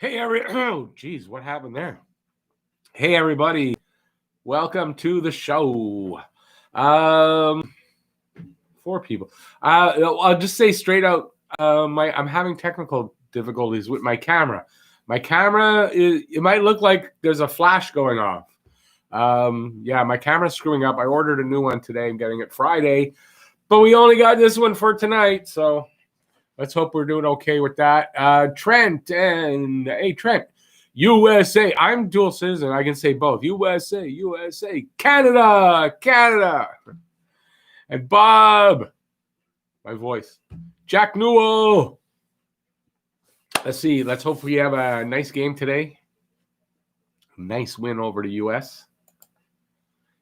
Oh, geez, what happened there? Hey, everybody. Welcome to the show. Four people. I'll just say straight out, I'm having technical difficulties with my camera. My camera it might look like there's a flash going off. My camera's screwing up. I ordered a new one today. I'm getting it Friday, but we only got this one for tonight, so let's hope we're doing okay with that. Trent, USA. I'm dual citizen. I can say both. USA, Canada. And Bob, my voice. Jack Newell. Let's see. Let's hope we have a nice game today. Nice win over the U.S.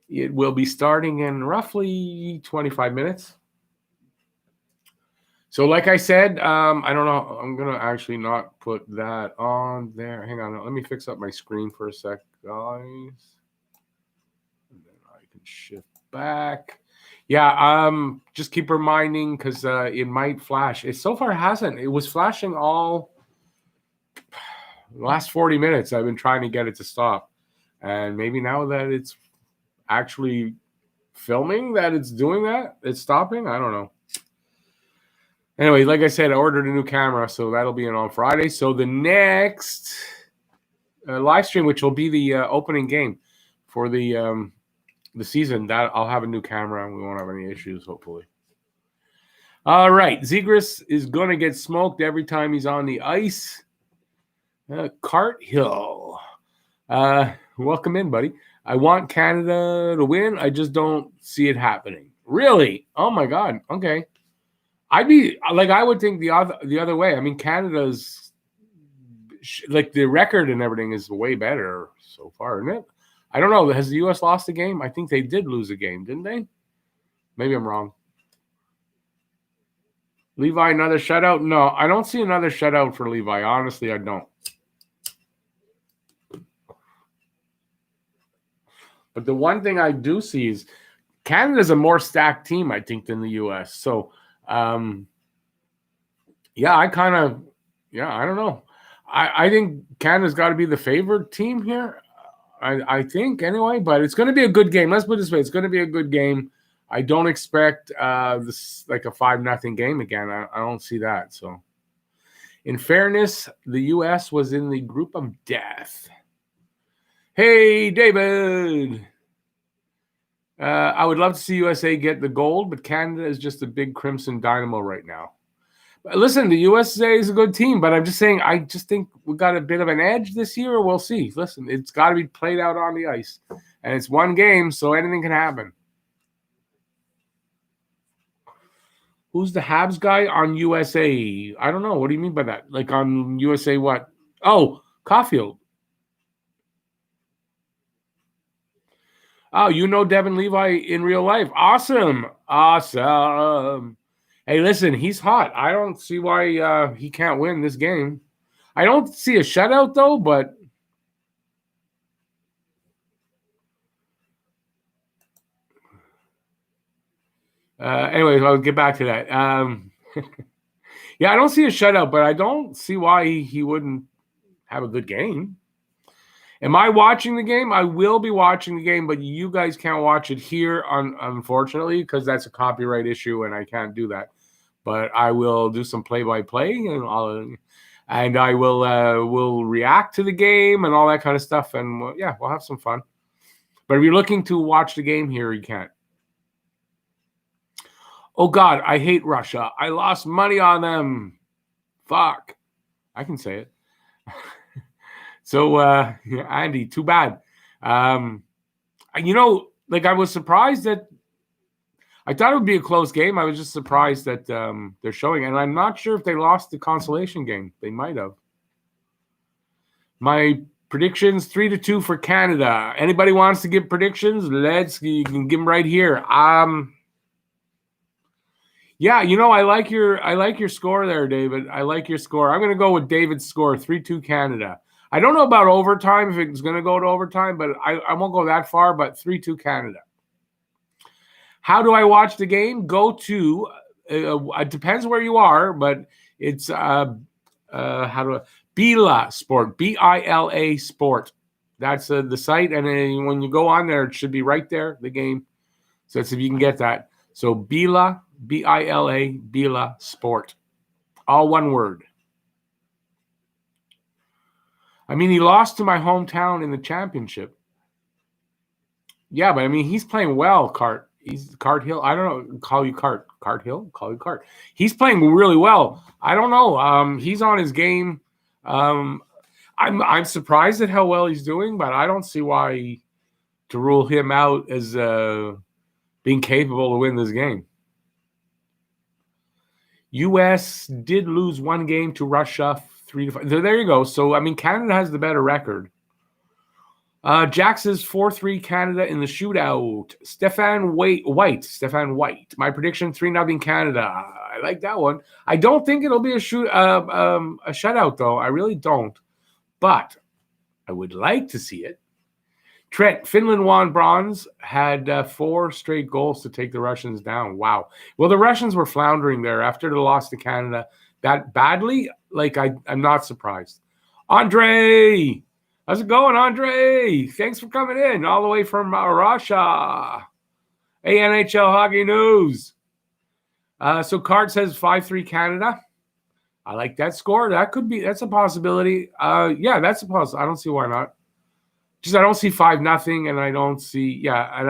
It will be starting in roughly 25 minutes. So like I said, I don't know. I'm going to actually not put that on there. Hang on. Let me fix up my screen for a sec, guys. And then I can shift back. Yeah, just keep reminding because it might flash. It so far hasn't. It was flashing all the last 40 minutes. I've been trying to get it to stop. And maybe now that it's actually filming that it's doing that, it's stopping. I don't know. Anyway, like I said, I ordered a new camera, so that'll be in on Friday. So the next live stream, which will be the opening game for the season, that I'll have a new camera and we won't have any issues, hopefully. All right, Zegras is going to get smoked every time he's on the ice. Carthill, welcome in, buddy. I want Canada to win. I just don't see it happening. Really? Oh my God. Okay. I would think the other way. I mean, Canada's like the record and everything is way better so far, isn't it? I don't know. Has the U.S. lost a game? I think they did lose a game, didn't they? Maybe I'm wrong. Levi, another shutout? No, I don't see another shutout for Levi. Honestly, I don't. But the one thing I do see is Canada's a more stacked team, I think, than the U.S. So, I don't know. I think Canada's got to be the favored team here. I think anyway, but it's going to be a good game. Let's put it this way. It's going to be a good game. I don't expect this like a 5-0 game again. I don't see that. So in fairness, the U.S. was in the group of death. Hey, David. I would love to see USA get the gold, but Canada is just a big crimson dynamo right now. Listen, the USA is a good team, but I'm just saying, I just think we got a bit of an edge this year. We'll see. Listen, it's got to be played out on the ice. And it's one game, so anything can happen. Who's the Habs guy on USA? I don't know. What do you mean by that? Like on USA what? Oh, Caulfield. Oh, you know Devin Levi in real life. Awesome. Hey, listen, he's hot. I don't see why he can't win this game. I don't see a shutout, though, but anyways, I'll get back to that. Yeah, I don't see a shutout, but I don't see why he wouldn't have a good game. Am I watching the game? I will be watching the game, but you guys can't watch it here, unfortunately, because that's a copyright issue, and I can't do that. But I will do some play-by-play, and I will react to the game and all that kind of stuff, and we'll have some fun. But if you're looking to watch the game here, you can't. Oh, God, I hate Russia. I lost money on them. Fuck. I can say it. So, Andy, too bad. I was surprised that I thought it would be a close game. I was just surprised that they're showing. And I'm not sure if they lost the consolation game. They might have. My predictions, 3-2 for Canada. Anybody wants to give predictions? You can give them right here. I like your score there, David. I like your score. I'm going to go with David's score, 3-2 Canada. I don't know about overtime, if it's going to go to overtime, but I won't go that far, but 3-2 Canada. How do I watch the game? Go to, it depends where you are, but it's Bila Sport, Bila Sport. That's the site, and then when you go on there, it should be right there, the game. So that's if you can get that. So Bila, Bila, Bila Sport. All one word. I mean, he lost to my hometown in the championship. Yeah, but I mean, he's playing well, Cart. He's Cart Hill. I don't know. Call you Cart. Cart Hill? Call you Cart. He's playing really well. I don't know. He's on his game. I'm surprised at how well he's doing, but I don't see why to rule him out as being capable to win this game. U.S. did lose one game to Russia 3-5. There you go. So, I mean, Canada has the better record. Jack says 4-3 Canada in the shootout. Stefan White. My prediction 3-0 Canada. I like that one. I don't think it'll be a shutout, though. I really don't. But I would like to see it. Trent, Finland won bronze, had 4 straight goals to take the Russians down. Wow. Well, the Russians were floundering there after the loss to Canada that badly. Like, I'm not surprised. Andre, how's it going, Andre? Thanks for coming in all the way from Russia. Hey, NHL Hockey News. So Card says 5-3 Canada. I like that score. That's a possibility. Yeah, that's a possibility. I don't see why not. Just I don't see 5-0, and I don't see I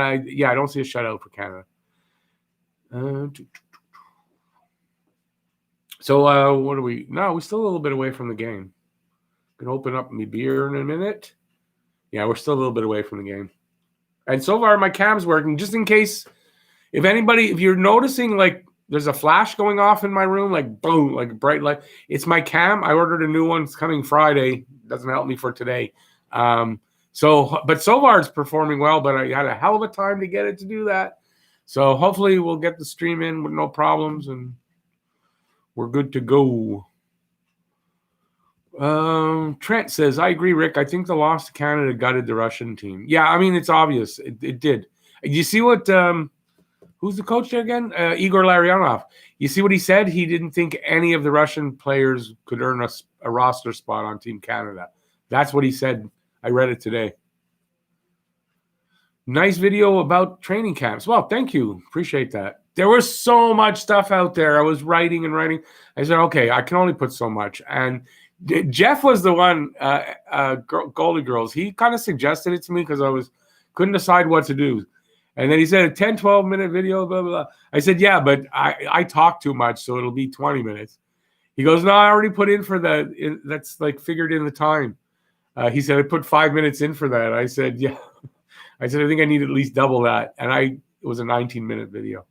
don't see a shutout for Canada. So what are we? No, we're still a little bit away from the game. Gonna open up my beer in a minute. Yeah, we're still a little bit away from the game. And so far my cam's working. Just in case, if you're noticing like there's a flash going off in my room, like boom, like a bright light. It's my cam. I ordered a new one. It's coming Friday. Doesn't help me for today. But so far it's performing well, but I had a hell of a time to get it to do that. So hopefully we'll get the stream in with no problems and we're good to go. Trent says, I agree, Rick. I think the loss to Canada gutted the Russian team. Yeah, I mean, it's obvious. It did. You see what, who's the coach there again? Igor Larionov. You see what he said? He didn't think any of the Russian players could earn a roster spot on Team Canada. That's what he said. I read it today. Nice video about training camps. Well, thank you. Appreciate that. There was so much stuff out there. I was writing. I said, okay, I can only put so much. And Jeff was the one, Goalie Girls. He kind of suggested it to me because I couldn't decide what to do. And then he said a 10, 12-minute video, blah, blah, blah. I said, yeah, but I talk too much, so it'll be 20 minutes. He goes, no, I already put in for that. That's like figured in the time. He said, I put 5 minutes in for that. I said, yeah. I said, I think I need at least double that. And it was a 19-minute video.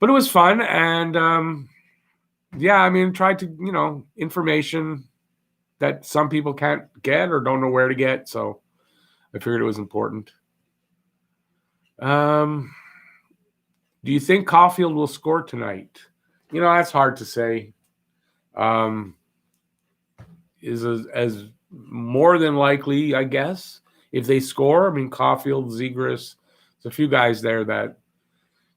But it was fun. And, yeah, I mean, tried to, information that some people can't get or don't know where to get. So I figured it was important. Do you think Caulfield will score tonight? That's hard to say. Is as more than likely, I guess, if they score. I mean, Caulfield, Zegras, there's a few guys there that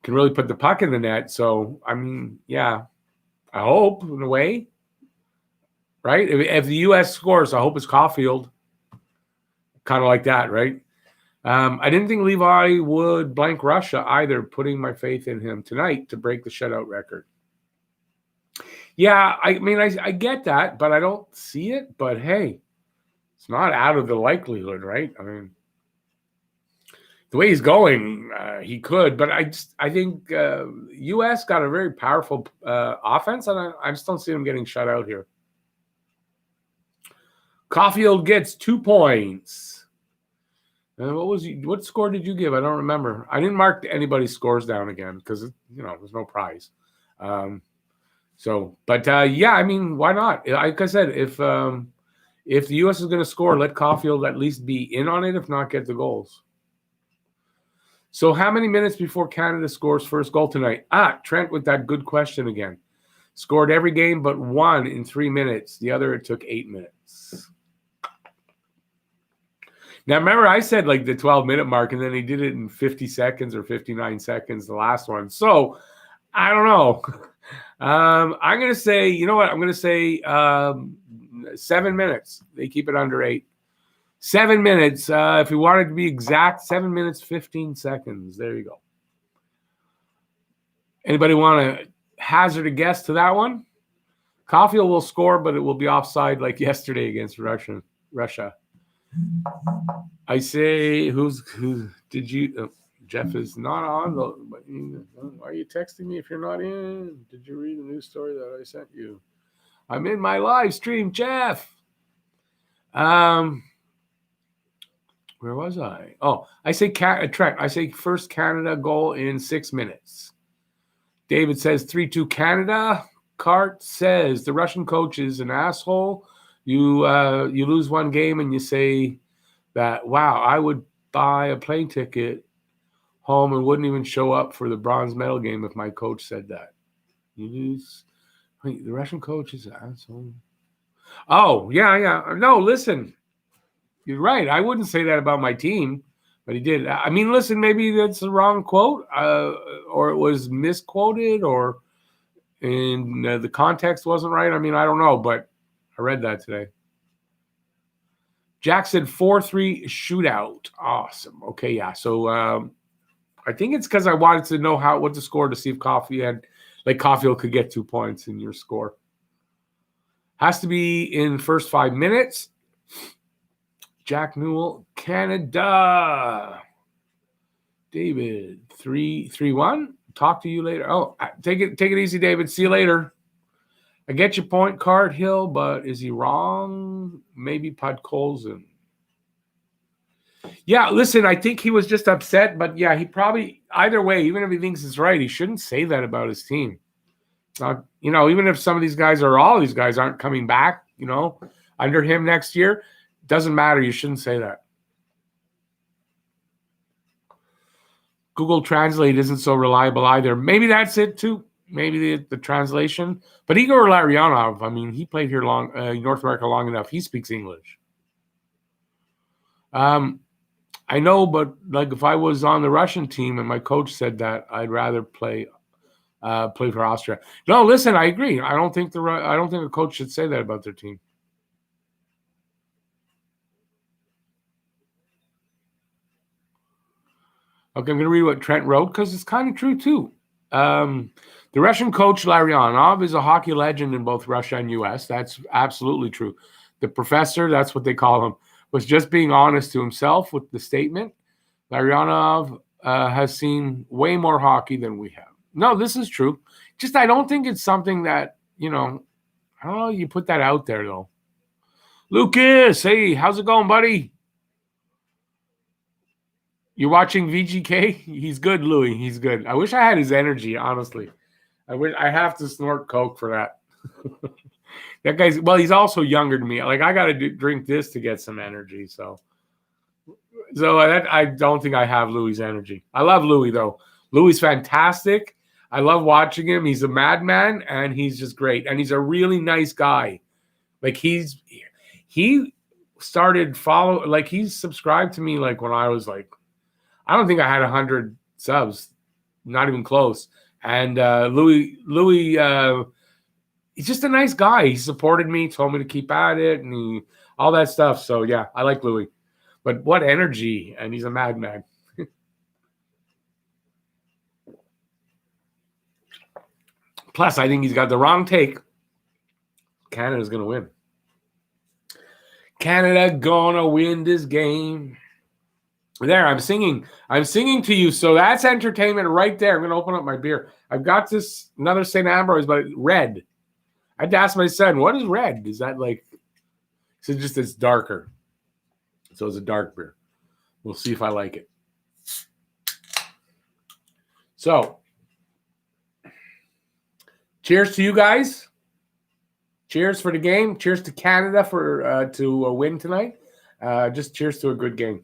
can really put the puck in the net. So, I mean, yeah, I hope in a way, right? If the U.S. scores, I hope it's Caulfield. Kind of like that, right? I didn't think Levi would blank Russia either, putting my faith in him tonight to break the shutout record. Yeah, I mean, I get that, but I don't see it. But hey, it's not out of the likelihood, right? I mean, the way he's going, he could. But I think U.S. got a very powerful offense, and I just don't see him getting shut out here. Caulfield gets 2 points. What score did you give? I don't remember. I didn't mark anybody's scores down again because there's no prize. Yeah, I mean, why not? Like I said, if the U.S. is going to score, let Caulfield at least be in on it, if not get the goals. So how many minutes before Canada scores first goal tonight? Trent with that good question again. Scored every game but one in 3 minutes. The other, it took 8 minutes. Now, remember, I said like the 12-minute mark, and then he did it in 50 seconds or 59 seconds, the last one. So, I don't know. I'm going to say, you know what? I'm going to say 7 minutes. They keep it under 8. 7 minutes. If you wanted to be exact, 7 minutes, 15 seconds. There you go. Anybody want to hazard a guess to that one? Caulfield will score, but it will be offside like yesterday against Russia. I say, who did you? Jeff is not on. But why are you texting me if you're not in? Did you read the news story that I sent you? I'm in my live stream, Jeff. Where was I? Oh, I say Trek. I say first Canada goal in 6 minutes. David says 3-2 Canada. Cart says the Russian coach is an asshole. You lose one game and you say that, wow, I would buy a plane ticket home and wouldn't even show up for the bronze medal game if my coach said that. You lose. Wait, the Russian coach is an asshole. Oh, yeah. No, listen. You're right. I wouldn't say that about my team, but he did. I mean, listen, maybe that's the wrong quote, or it was misquoted, or in the context wasn't right. I mean, I don't know, but I read that today. Jack said 4-3 shootout. Awesome. Okay, yeah. So I think it's because I wanted to know what to score to see if Caulfield could get 2 points in your score. Has to be in first 5 minutes. Jack Newell, Canada. David, 3-1. Talk to you later. Oh, take it easy, David. See you later. I get your point, Card Hill, but is he wrong? Maybe Podkolzin. Yeah, listen, I think he was just upset, but yeah, he probably, either way, even if he thinks it's right, he shouldn't say that about his team. Even if some of these guys or all these guys aren't coming back, under him next year, doesn't matter. You shouldn't say that. Google Translate isn't so reliable either. Maybe that's it too. Maybe the translation. But Igor Larionov, I mean, he played here North America long enough. He speaks English. I know, but like if I was on the Russian team and my coach said that, I'd rather play for Austria. No, listen, I agree. I don't think a coach should say that about their team. Okay, I'm going to read what Trent wrote because it's kind of true too. The Russian coach Larionov is a hockey legend in both Russia and U.S. That's absolutely true. The professor, that's what they call him, was just being honest to himself with the statement. Larionov has seen way more hockey than we have. No, this is true. Just I don't think it's something that, I don't know, you put that out there though. Lucas, hey, how's it going, buddy? You're watching VGK? He's good, Louis. He's good. I wish I had his energy, honestly. I have to snort Coke for that. That guy's, well, he's also younger than me. Like, I got to drink this to get some energy. So I don't think I have Louis' energy. I love Louis, though. Louis fantastic. I love watching him. He's a madman, and he's just great. And he's a really nice guy. Like, he started he's subscribed to me, like, when I was, like, I don't think I had 100 subs, not even close. And Louis, he's just a nice guy. He supported me, told me to keep at it, and all that stuff. So, yeah, I like Louis. But what energy, and he's a madman. Plus, I think he's got the wrong take. Canada's going to win. Canada gonna win this game. There, I'm singing to you. So that's entertainment right there. I'm going to open up my beer. I've got this, another St. Ambrose, but red. I had to ask my son, what is red? Is that like, so just it's darker. So it's a dark beer. We'll see if I like it. So, cheers to you guys. Cheers for the game. Cheers to Canada to win tonight. Just cheers to a good game.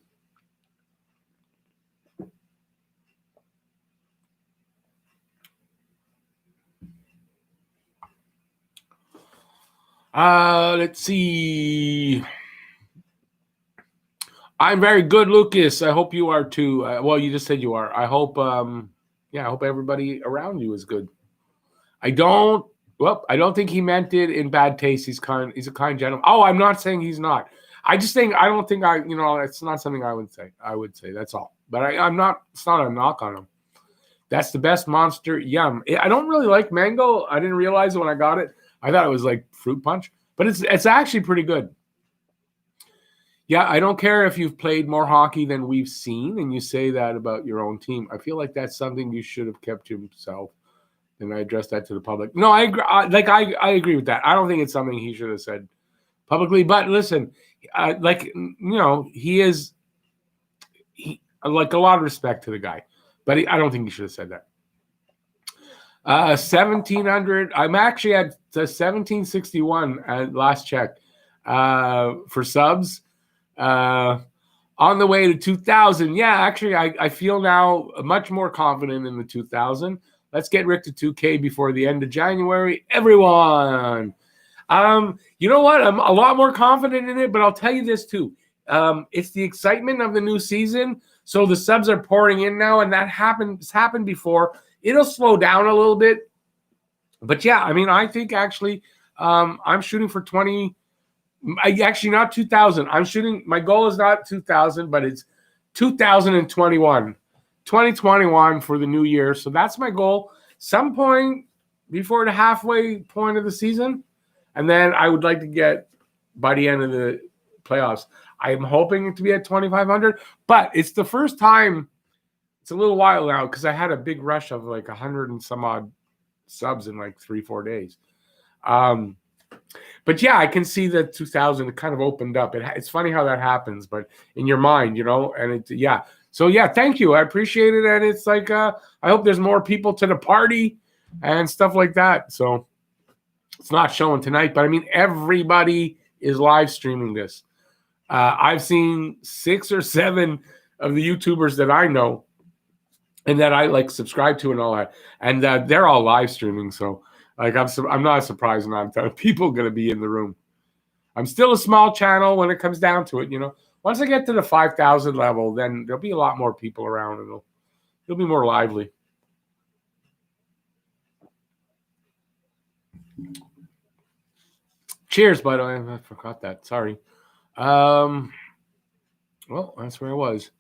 Let's see. I'm very good, Lucas. I hope you are too. Well, you just said you are. I hope, I hope everybody around you is good. I don't think he meant it in bad taste. He's a kind gentleman. Oh, I'm not saying he's not. I just think I don't think it's not something I would say. That's all. But I'm not. It's not a knock on him. That's the best Monster. Yum. I don't really like mango. I didn't realize it when I got it. I thought it was like fruit punch, but it's actually pretty good. Yeah, I don't care if you've played more hockey than we've seen, and you say that about your own team. I feel like that's something you should have kept to himself. And I addressed that to the public. No, I agree. I agree with that. I don't think it's something he should have said publicly. But listen, he like a lot of respect to the guy, but I don't think he should have said that. 1,700. I'm actually at 1,761 at last check for subs. On the way to 2,000. Yeah, actually, I feel now much more confident in the 2,000. Let's get Rick to 2K before the end of January. Everyone. You know what? I'm a lot more confident in it, but I'll tell you this too. It's the excitement of the new season. So the subs are pouring in now, and that happened before. It'll slow down a little bit. But yeah, I mean, I think actually I'm shooting for 20. Actually, not 2,000. My goal is not 2,000, but it's 2021. 2021 for the new year. So that's my goal. Some point before the halfway point of the season. And then I would like to get by the end of the playoffs. I'm hoping to be at 2,500, but it's the first time. It's a little while now because I had a big rush of like 100 and some odd subs in like 3-4 days. But yeah, I can see that 2,000 kind of opened up. It's funny how that happens, but in your mind, and yeah. So yeah, thank you. I appreciate it. And it's like, I hope there's more people to the party and stuff like that. So it's not showing tonight, but I mean, everybody is live streaming this. I've seen 6 or 7 of the YouTubers that I know and that I like subscribe to and all that. And they're all live streaming. So like, I'm not surprised not a people going to be in the room. I'm still a small channel when it comes down to it. Once I get to the 5,000 level, then there'll be a lot more people around and it'll be more lively. Cheers, by the way. I forgot that. Sorry. Well, that's where I was.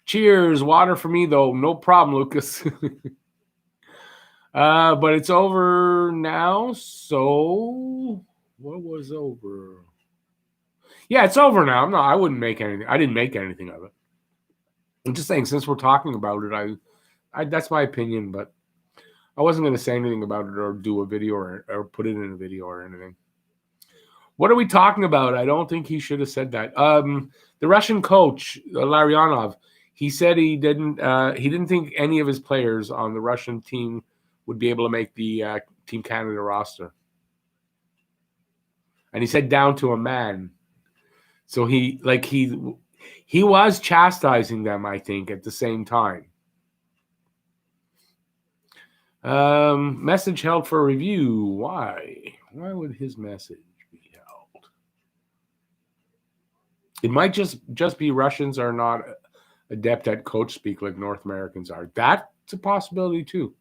Cheers. Water for me, though. No problem, Lucas. But it's over now. So what was over? Yeah, it's over now. No, I wouldn't make anything. I didn't make anything of it. I'm just saying, since we're talking about it, I that's my opinion, but I wasn't going to say anything about it or do a video or put it in a video or anything. What are we talking about? I don't think he should have said that. The Russian coach, Larionov, he said he didn't think any of his players on the Russian team would be able to make the Team Canada roster. And he said down to a man. So he was chastising them, I think, at the same time. Message held for review. Why? Why would his message be held? It might just be Russians are not adept at coach speak like North Americans are. That's a possibility too.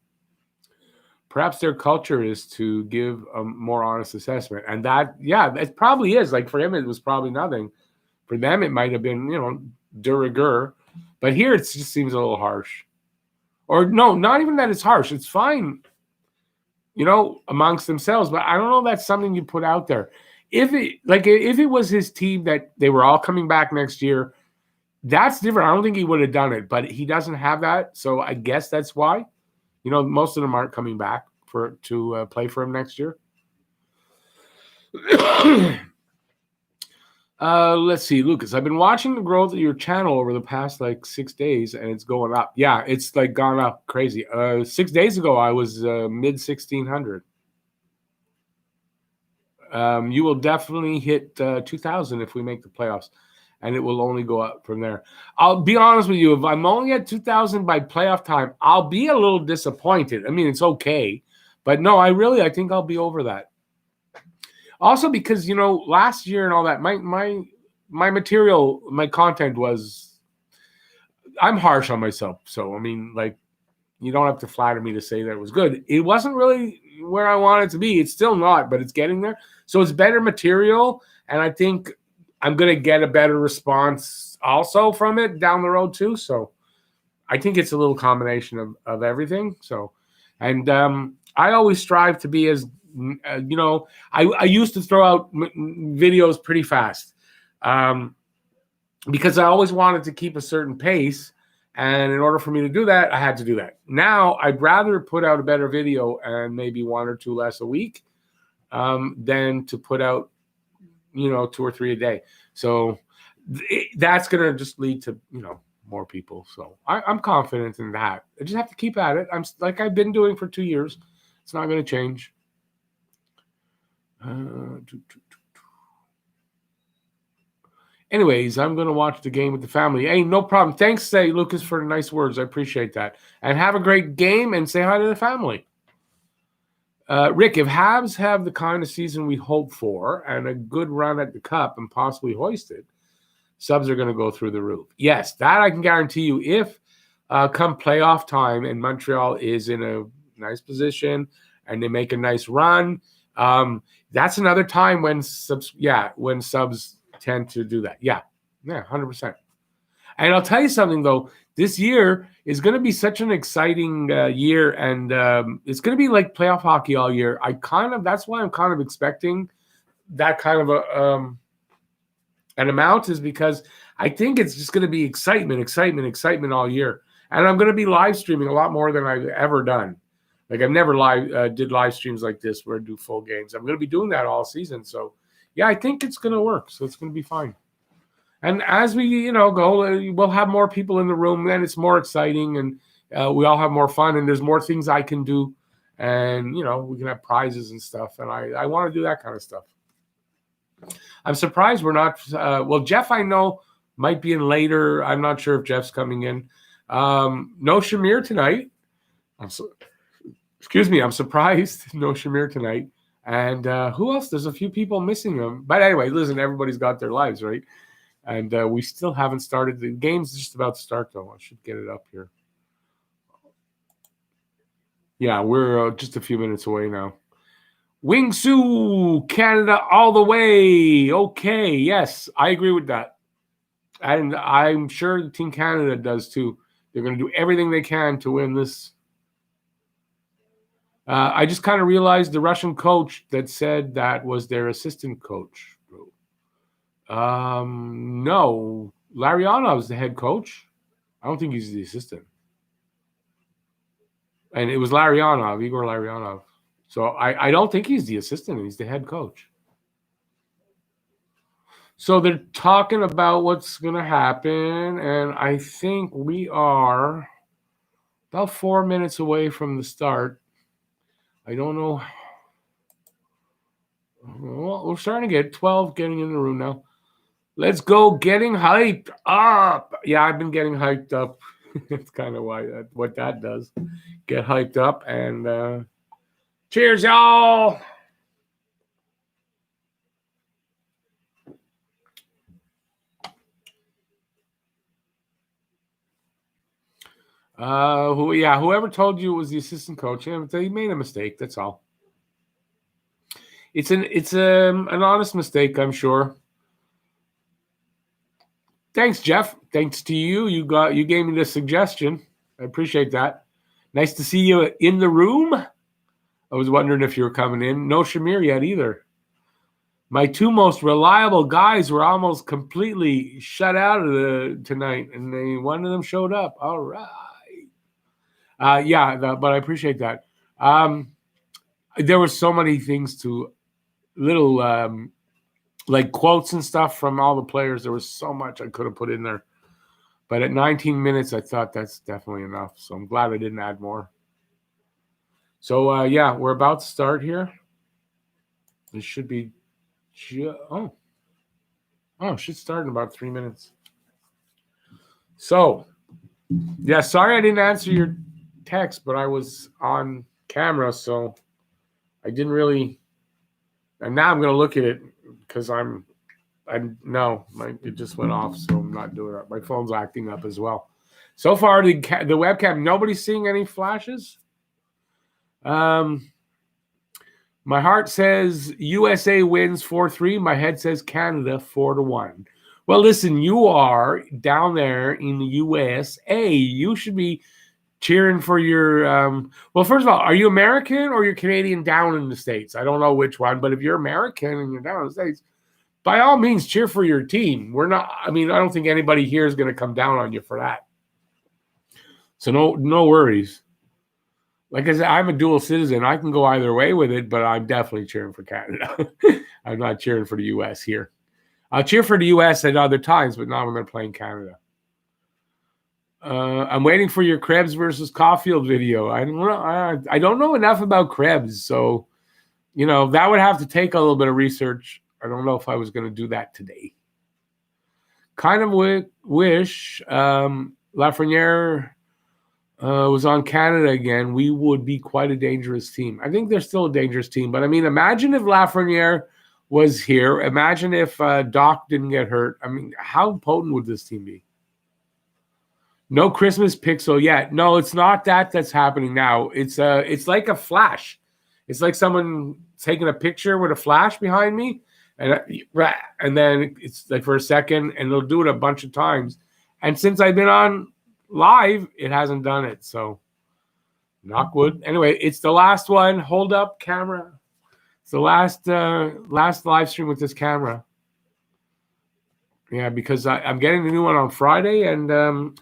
Perhaps their culture is to give a more honest assessment. And that, yeah, it probably is. Like for him, it was probably nothing. For them, it might have been, de rigueur. But here, it just seems a little harsh. Or no, not even that it's harsh. It's fine, amongst themselves. But I don't know if that's something you put out there. If it was his team that they were all coming back next year, that's different. I don't think he would have done it. But he doesn't have that. So I guess that's why. Most of them aren't coming back to play for him next year. Let's see, Lucas. I've been watching the growth of your channel over the past 6 days, and it's going up. Yeah, it's gone up crazy. 6 days ago, I was mid 1,600. You will definitely hit 2,000 if we make the playoffs, and it will only go up from there. I'll be honest with you. If I'm only at 2,000 by playoff time, I'll be a little disappointed. I mean, it's okay. But no, I think I'll be over that. Also because, last year and all that, my material, my content was, I'm harsh on myself. So, I mean, you don't have to flatter me to say that it was good. It wasn't really where I want it to be. It's still not, but it's getting there. So it's better material, and I think I'm going to get a better response also from it down the road too. So I think it's a little combination of everything. So, and I always strive to be as, I used to throw out videos pretty fast because I always wanted to keep a certain pace. And in order for me to do that, I had to do that. Now, I'd rather put out a better video and maybe 1 or 2 less a week than to put out, 2 or 3 a day. So that's going to just lead to, more people. So I'm confident in that. I just have to keep at it. I'm like I've been doing for 2 years. It's not going to change. Anyways, I'm going to watch the game with the family. Hey, no problem. Thanks, Lucas, for the nice words. I appreciate that. And have a great game and say hi to the family. Rick, if Habs have the kind of season we hope for and a good run at the Cup and possibly hoist it, subs are going to go through the roof. Yes, that I can guarantee you. If come playoff time and Montreal is in a nice position and they make a nice run, that's another time when subs tend to do that. Yeah, 100%. And I'll tell you something, though. This year is going to be such an exciting year, and it's going to be like playoff hockey all year. That's why I'm kind of expecting that kind of an amount, is because I think it's just going to be excitement all year. And I'm going to be live streaming a lot more than I've ever done. Like I've never did live streams like this where I do full games. I'm going to be doing that all season. So yeah, I think it's going to work. So it's going to be fine. And as we, go, we'll have more people in the room. Then it's more exciting, and we all have more fun. And there's more things I can do, and we can have prizes and stuff. And I want to do that kind of stuff. I'm surprised we're not. Jeff, I know, might be in later. I'm not sure if Jeff's coming in. No Shamir tonight. I'm surprised. No Shamir tonight. And who else? There's a few people missing them. But anyway, listen, everybody's got their lives, right? And we still haven't started. The game's just about to start, though. I should get it up here. Yeah, we're just a few minutes away now. Wingsu, Canada all the way. Okay, yes, I agree with that. And I'm sure Team Canada does, too. They're going to do everything they can to win this. I just kind of realized the Russian coach that said that was their assistant coach. No, Larionov is the head coach. I don't think he's the assistant. And it was Igor Larionov. So I don't think he's the assistant. He's the head coach. So they're talking about what's going to happen. And I think we are about 4 minutes away from the start. I don't know. Well, we're starting to get 12 getting in the room now. Let's go getting hyped up. Yeah, I've been getting hyped up. It's kind of what that does. Get hyped up, and cheers, y'all. Whoever told you it was the assistant coach, he made a mistake. That's all. It's an honest mistake, I'm sure. Thanks, Jeff. Thanks to you. You gave me the suggestion. I appreciate that. Nice to see you in the room. I was wondering if you were coming in. No Shamir yet either. My 2 most reliable guys were almost completely shut out of tonight, and one of them showed up. All right. But I appreciate that. There were so many things to little like quotes and stuff from all the players. There was so much I could have put in there. But at 19 minutes, I thought that's definitely enough. So I'm glad I didn't add more. So, we're about to start here. It should be it should start in about 3 minutes. So, yeah, sorry I didn't answer your text, but I was on camera, so I didn't really. And now I'm going to look at it because it just went off, so I'm not doing it. My phone's acting up as well. So far, the webcam, nobody's seeing any flashes. My heart says USA wins 4-3. My head says Canada 4-1. Well, listen, you are down there in the USA. You should be cheering for your well, first of all, are you American or you're Canadian down in the States? I don't know which one, but if you're American and you're down in the States, by all means cheer for your team. We're not, I mean, I don't think anybody here is going to come down on you for that. So no worries. Like I said, I'm a dual citizen. I can go either way with it, but I'm definitely cheering for Canada. I'm not cheering for the US here. I'll cheer for the US at other times, but not when they're playing Canada. I'm waiting for your Krebs versus Caulfield video. I don't know enough about Krebs, so that would have to take a little bit of research. I don't know if I was going to do that today. Kind of wish Lafreniere was on Canada again. We would be quite a dangerous team. I think they're still a dangerous team, but I mean, imagine if Lafreniere was here. Imagine if Doc didn't get hurt. I mean, how potent would this team be? No Christmas pixel yet. No, it's not that's happening now. It's like a flash. It's like someone taking a picture with a flash behind me, and then it's like for a second, and they'll do it a bunch of times. And since I've been on live, it hasn't done it. So, knock wood. Anyway, it's the last one. Hold up, camera. It's the last live stream with this camera. Yeah, because I'm getting the new one on Friday, and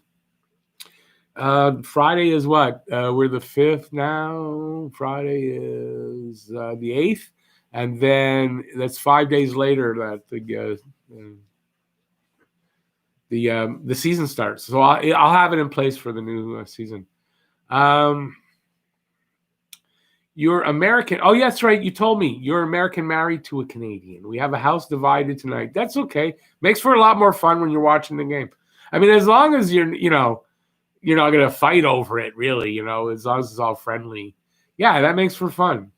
Friday is what? We're the 5th now. Friday is the 8th, and then that's 5 days later that the season starts. So I'll have it in place for the new season. You're American. Oh, yeah, that's right. You told me you're American married to a Canadian. We have a house divided tonight. That's okay. Makes for a lot more fun when you're watching the game. I mean, as long as you're not going to fight over it, really, as long as it's all friendly. Yeah, that makes for fun.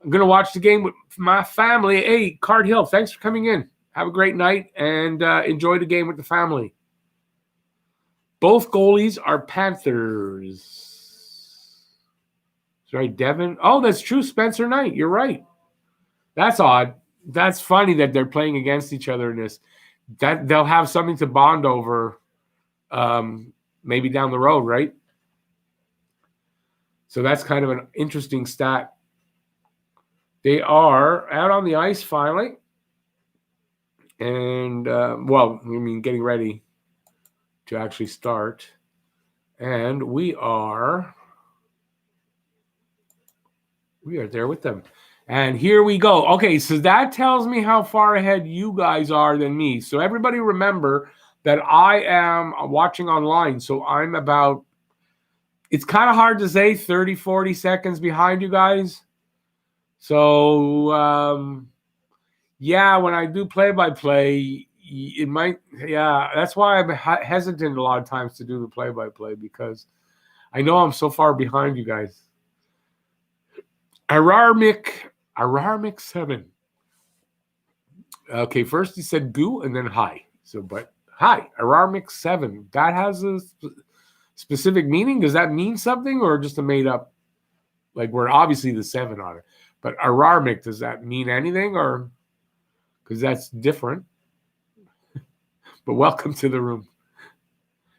I'm going to watch the game with my family. Hey, Card Hill, thanks for coming in. Have a great night and enjoy the game with the family. Both goalies are Panthers. That's right, Devin. Oh, that's true, Spencer Knight. You're right. That's odd. That's funny that they're playing against each other in this. That they'll have something to bond over. Maybe down the road, right? So that's kind of an interesting stat. They are out on the ice finally. And, getting ready to actually start. And we are there with them. And here we go. Okay, so that tells me how far ahead you guys are than me. So everybody remember that I am watching online. So I'm about, it's kind of hard to say, 30, 40 seconds behind you guys. So, when I do play-by-play, it might, that's why I'm hesitant a lot of times to do the play-by-play, because I know I'm so far behind you guys. Ararmic 7. Okay, first he said goo and then hi. So, but hi, Ararmic 7. That has a specific meaning? Does that mean something or just a made up? Like, we're obviously the 7 on it. But Ararmic, does that mean anything? Or because that's different. But welcome to the room.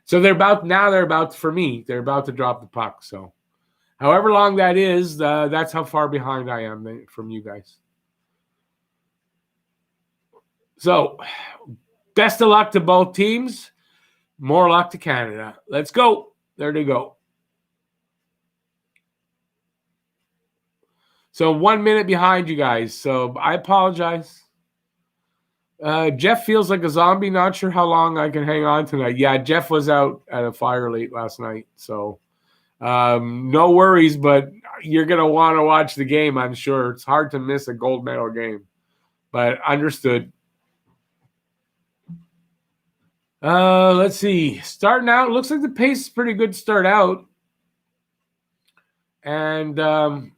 So they're about to drop the puck. So however long that is, that's how far behind I am from you guys. So best of luck to both teams. More luck to Canada. Let's go. There they go. So 1 minute behind you guys. So I apologize. Jeff feels like a zombie. Not sure how long I can hang on tonight. Yeah, Jeff was out at a fire late last night. So no worries, but you're going to want to watch the game, I'm sure. It's hard to miss a gold medal game. But understood. Let's see. Starting out, looks like the pace is pretty good to start out. And,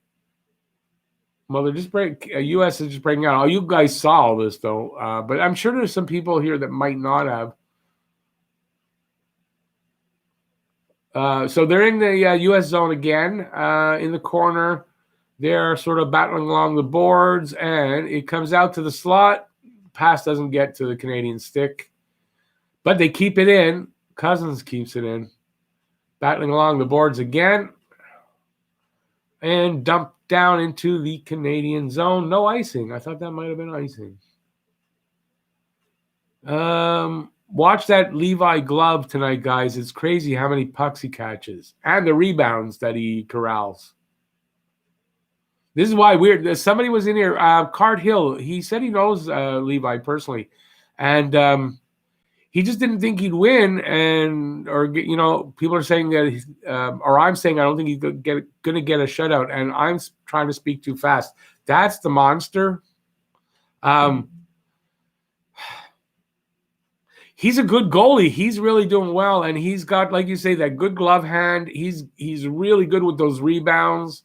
they're just U.S. is just breaking out. Oh, you guys saw all this, though. But I'm sure there's some people here that might not have. So they're in the U.S. zone again. In the corner, They're sort of battling along the boards, and it comes out to the slot. Pass doesn't get to the Canadian stick, but they keep it in. Cousins keeps it in. Battling along the boards again, and dumped down into the Canadian zone. No icing. I thought that might have been icing. Watch that Levi glove tonight, guys. It's crazy how many pucks he catches and the rebounds that he corrals. This is why weird. Somebody was in here, Cart Hill. He said he knows Levi personally, and he just didn't think he'd win. And people are saying that, or I'm saying I don't think he's going to get a shutout. And I'm trying to speak too fast. That's the monster. He's a good goalie. He's really doing well, and he's got, like you say, that good glove hand. He's really good with those rebounds.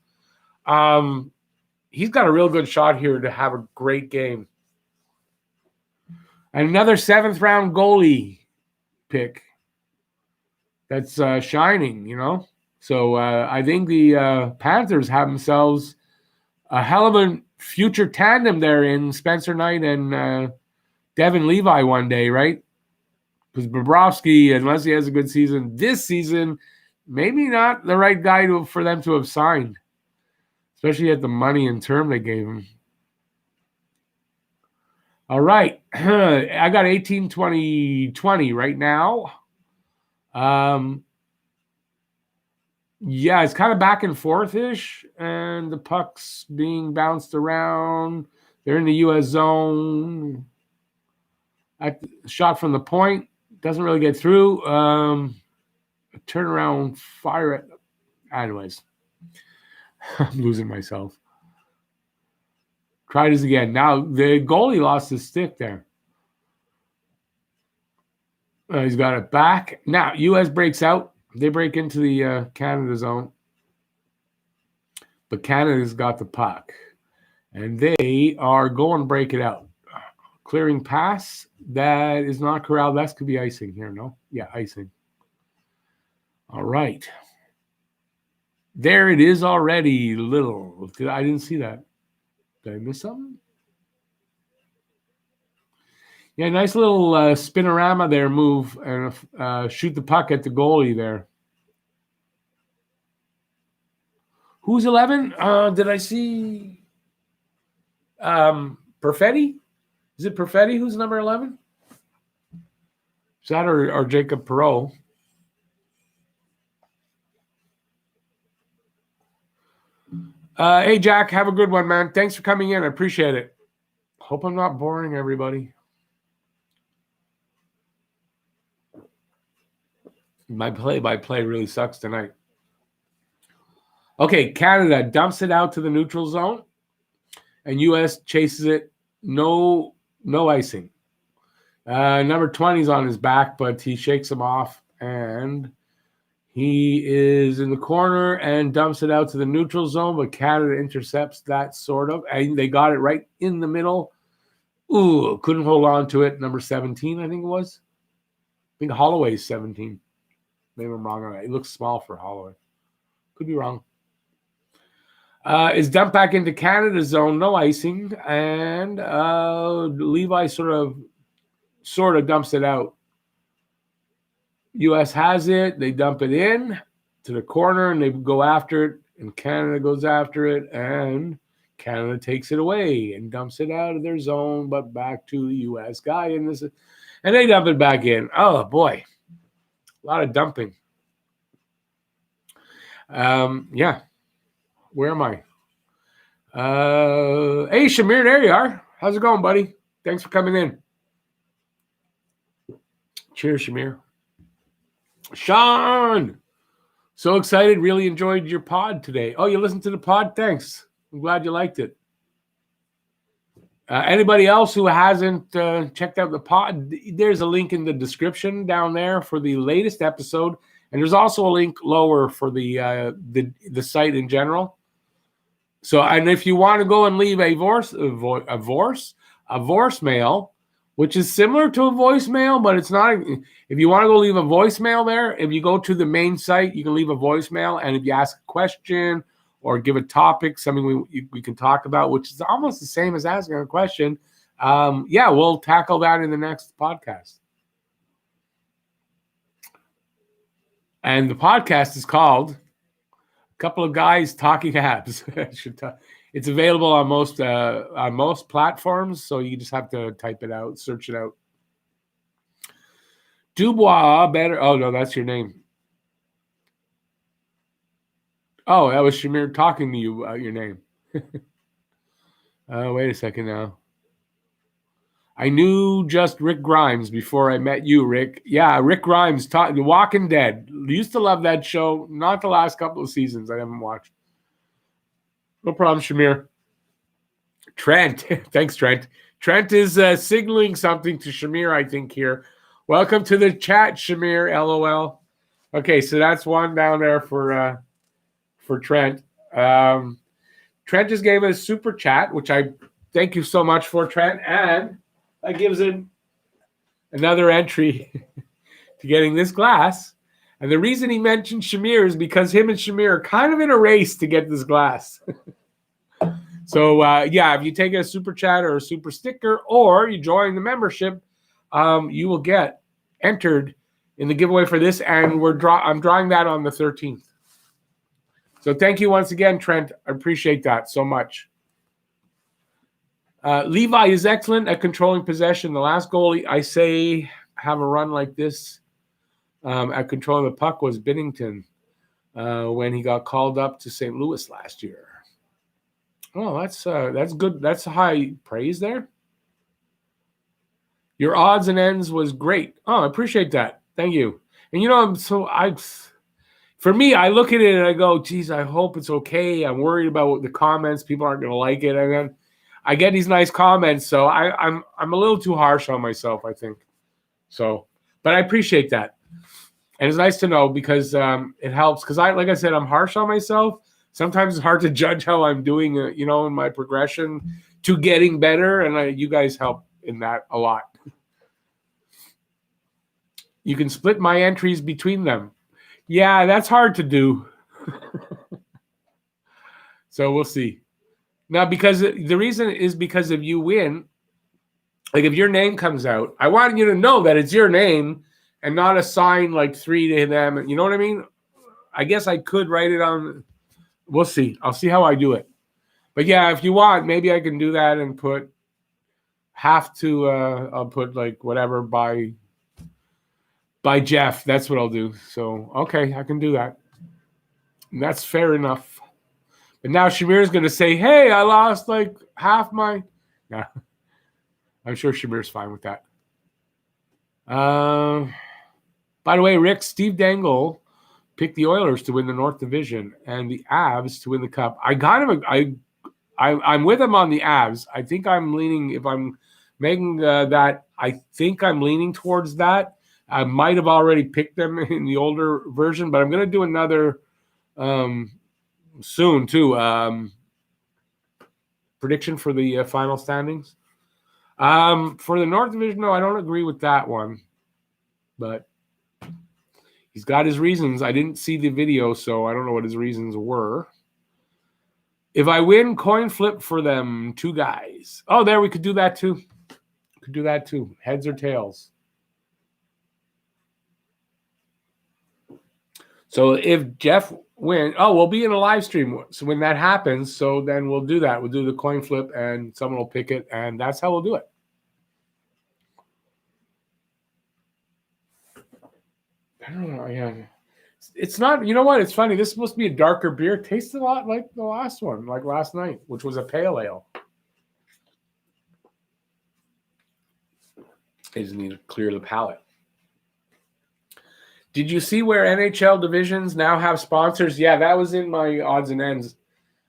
He's got a real good shot here to have a great game. And another 7th round goalie pick that's shining, So I think the Panthers have themselves a hell of a future tandem there in Spencer Knight and Devin Levi one day, right? Because Bobrovsky, unless he has a good season this season, maybe not the right guy for them to have signed, especially at the money and term they gave him. All right. I got 18, 20, 20 right now. Yeah, it's kind of back and forth-ish, and the puck's being bounced around. They're in the U.S. zone. Shot from the point. Doesn't really get through. Turnaround, fire it. Anyways, I'm losing myself. Try this again. Now, the goalie lost his stick there. He's got it back. Now, U.S. breaks out. They break into the Canada zone. But Canada's got the puck. And they are going to break it out. Clearing pass. That is not corralled. That could be icing here, no? Yeah, icing. All right. There it is already, little. I didn't see that. Did I miss something? Yeah, nice little spinorama there move and shoot the puck at the goalie there. Who's 11? Did I see Perfetti? Is it Perfetti who's number 11? Is that or Jacob Perreault? Hey, Jack, have a good one, man. Thanks for coming in. I appreciate it. Hope I'm not boring everybody. My play-by-play really sucks tonight. Okay, Canada dumps it out to the neutral zone, and U.S. chases it. No icing. Number 20 is on his back, but he shakes him off, and he is in the corner and dumps it out to the neutral zone, but Canada intercepts that sort of, and they got it right in the middle. Ooh, couldn't hold on to it. Number 17, I think it was. I think Holloway's 17. Maybe I'm wrong on that. It looks small for Holloway. Could be wrong. Is dumped back into Canada zone, no icing, and Levi sort of dumps it out. U.S. has it. They dump it in to the corner, and they go after it, and Canada goes after it, and Canada takes it away and dumps it out of their zone, but back to the U.S. guy, and they dump it back in. Oh, boy. A lot of dumping. Yeah. Where am I? Hey, Shamir, there you are. How's it going, buddy? Thanks for coming in. Cheers, Shamir. Sean, so excited. Really enjoyed your pod today. Oh, you listened to the pod? Thanks. I'm glad you liked it. Anybody else who hasn't checked out the pod, there's a link in the description down there for the latest episode. And there's also a link lower for the site in general. So, and if you want to go and leave a voicemail, which is similar to a voicemail, but it's not. If you want to go leave a voicemail there, if you go to the main site, you can leave a voicemail. And if you ask a question or give a topic, something we can talk about, which is almost the same as asking a question, we'll tackle that in the next podcast. And the podcast is called A Couple of Guys Talking Habs. It's available on most platforms, so you just have to type it out, search it out. Dubois better. Oh no, that's your name. Oh, that was Shamir talking to you about your name. Wait a second now. I knew just Rick Grimes before I met you, Rick. Yeah, Rick Grimes, The Walking Dead. Used to love that show. Not the last couple of seasons. I haven't watched. No problem, Shamir. Trent. Thanks, Trent. Trent is signaling something to Shamir, I think, here. Welcome to the chat, Shamir, LOL. Okay, so that's one down there for Trent. Trent just gave us a super chat, which I thank you so much for, Trent. And that gives him another entry to getting this glass. And the reason he mentioned Shamir is because him and Shamir are kind of in a race to get this glass. So, if you take a super chat or a super sticker or you join the membership, you will get entered in the giveaway for this. And I'm drawing that on the 13th. So thank you once again, Trent. I appreciate that so much. Levi is excellent at controlling possession. The last goalie I say have a run like this at controlling the puck was Binnington when he got called up to St. Louis last year. Oh, that's good. That's high praise there. Your odds and ends was great. Oh, I appreciate that. Thank you. And for me, I look at it and I go, geez, I hope it's okay. I'm worried about the comments. People aren't going to like it. And then I get these nice comments. So I'm a little too harsh on myself, I think. So, but I appreciate that. And it's nice to know because it helps. Because like I said, I'm harsh on myself. Sometimes it's hard to judge how I'm doing, in my progression to getting better. And you guys help in that a lot. You can split my entries between them. Yeah, that's hard to do. So we'll see. Now, because the reason is because if you win, like if your name comes out, I want you to know that it's your name and not assign like 3 to them. You know what I mean? I guess I could write it on. We'll see. I'll see how I do it. But yeah, if you want, maybe I can do that and put I'll put like whatever by Jeff. That's what I'll do. So, okay, I can do that. And that's fair enough. But now Shamir's going to say, hey, I lost like half my. Nah, I'm sure Shamir's fine with that. By the way, Rick, Steve Dangle picked the Oilers to win the North Division and the Avs to win the Cup. I'm with him on the Avs. I think I'm leaning, if I'm making that, I think I'm leaning towards that. I might have already picked them in the older version, but I'm going to do another soon too. Prediction for the final standings. For the North Division, no, I don't agree with that one, but he's got his reasons. I didn't see the video, so I don't know what his reasons were. If I win, coin flip for them 2 guys. Oh, there, we could do that too. Heads or tails. So if Jeff wins, we'll be in a live stream. So when that happens, so then we'll do that. We'll do the coin flip and someone will pick it, and that's how we'll do it. I don't know. Yeah. It's not, you know what? It's funny. This is supposed to be a darker beer. It tastes a lot like the last one, like last night, which was a pale ale. I just need to clear the palate. Did you see where NHL divisions now have sponsors? Yeah, that was in my odds and ends.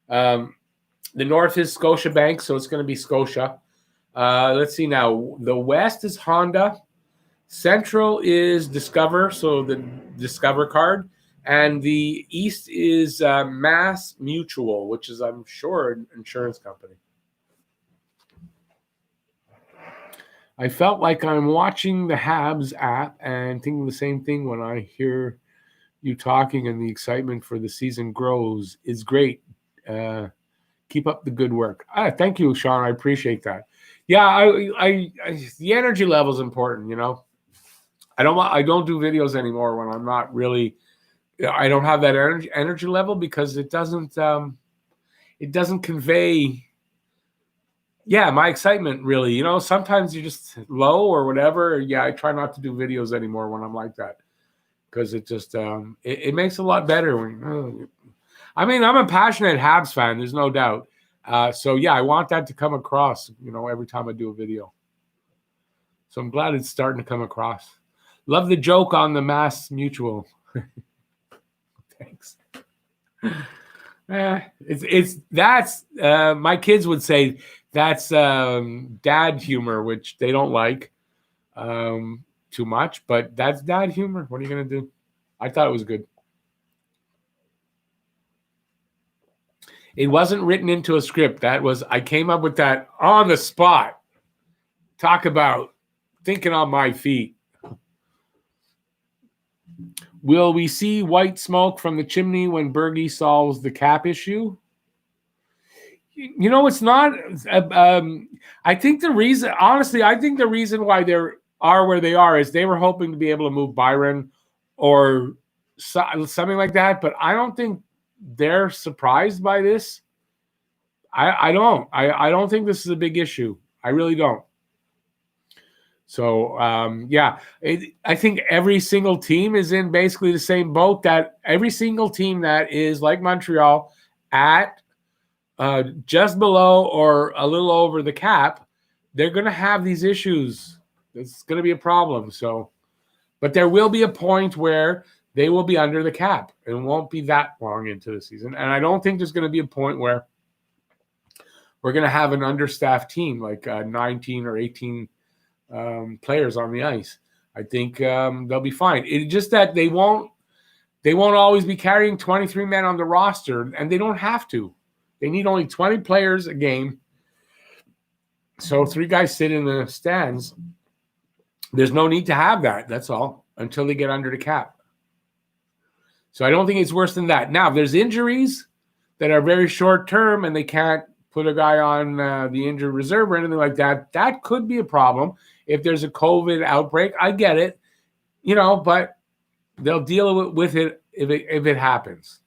The North is Scotiabank, so it's going to be Scotia. Let's see now. The West is Honda. Central is Discover, so the Discover card. And the East is Mass Mutual, which is, I'm sure, an insurance company. I felt like I'm watching the Habs app and thinking the same thing when I hear you talking, and the excitement for the season grows. Is great. Keep up the good work. Thank you, Sean. I appreciate that. Yeah, I the energy level is important. I don't do videos anymore when I'm not really. I don't have that energy level because it doesn't convey. Yeah, my excitement really. Sometimes you're just low or whatever. Yeah, I try not to do videos anymore when I'm like that because it just it makes it a lot better when. I'm a passionate Habs fan. There's no doubt. So yeah, I want that to come across. Every time I do a video. So I'm glad it's starting to come across. Love the joke on the Mass Mutual. Thanks. That's my kids would say that's dad humor, which they don't like too much, but that's dad humor. What are you gonna do? I thought it was good. It wasn't written into a script. I came up with that on the spot. Talk about thinking on my feet. Will we see white smoke from the chimney when Bergie solves the cap issue? It's not. I think the reason why they are where they are is they were hoping to be able to move Byron or something like that. But I don't think they're surprised by this. I don't. I don't think this is a big issue. I really don't. So, I think every single team is in basically the same boat. That every single team that is like Montreal at just below or a little over the cap, they're going to have these issues. It's going to be a problem. So, but there will be a point where they will be under the cap. It won't be that long into the season. And I don't think there's going to be a point where we're going to have an understaffed team like 19 or 18 players on the ice. I think they'll be fine. It's just that they won't always be carrying 23 men on the roster, and they don't have to. They need only 20 players a game. So 3 guys sit in the stands. There's no need to have that. That's all until they get under the cap. So I don't think it's worse than that. Now, if there's injuries that are very short term and they can't put a guy on the injured reserve or anything like that, that could be a problem. If there's a COVID outbreak, I get it, but they'll deal with it if it happens.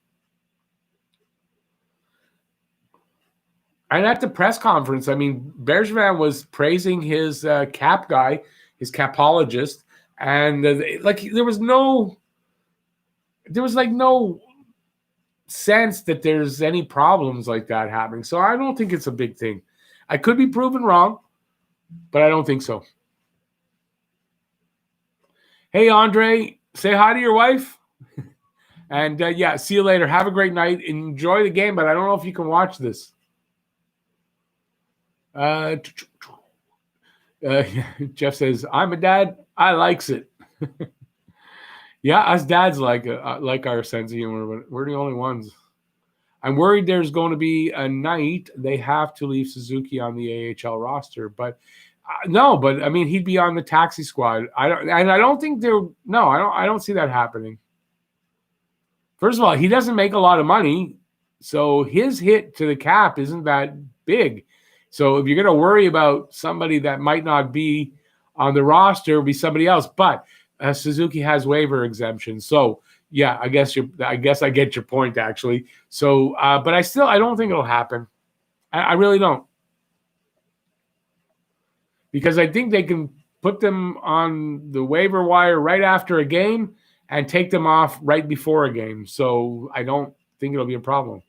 And at the press conference, Bergevin was praising his cap guy, his capologist, and there was no sense that there's any problems like that happening. So I don't think it's a big thing. I could be proven wrong, but I don't think so. Hey, Andre, say hi to your wife. And see you later. Have a great night. Enjoy the game, but I don't know if you can watch this. Jeff says, I'm a dad. I likes it. Yeah, us dads like our sense of humor, but we're the only ones. I'm worried there's going to be a night they have to leave Suzuki on the AHL roster, but no. But he'd be on the taxi squad. I don't see that happening. First of all, he doesn't make a lot of money, so his hit to the cap isn't that big. So if you're going to worry about somebody that might not be on the roster, it'll be somebody else. But Suzuki has waiver exemption, so yeah, I guess I get your point actually. So, but I don't think it'll happen. I really don't, because I think they can put them on the waiver wire right after a game and take them off right before a game. So I don't think it'll be a problem.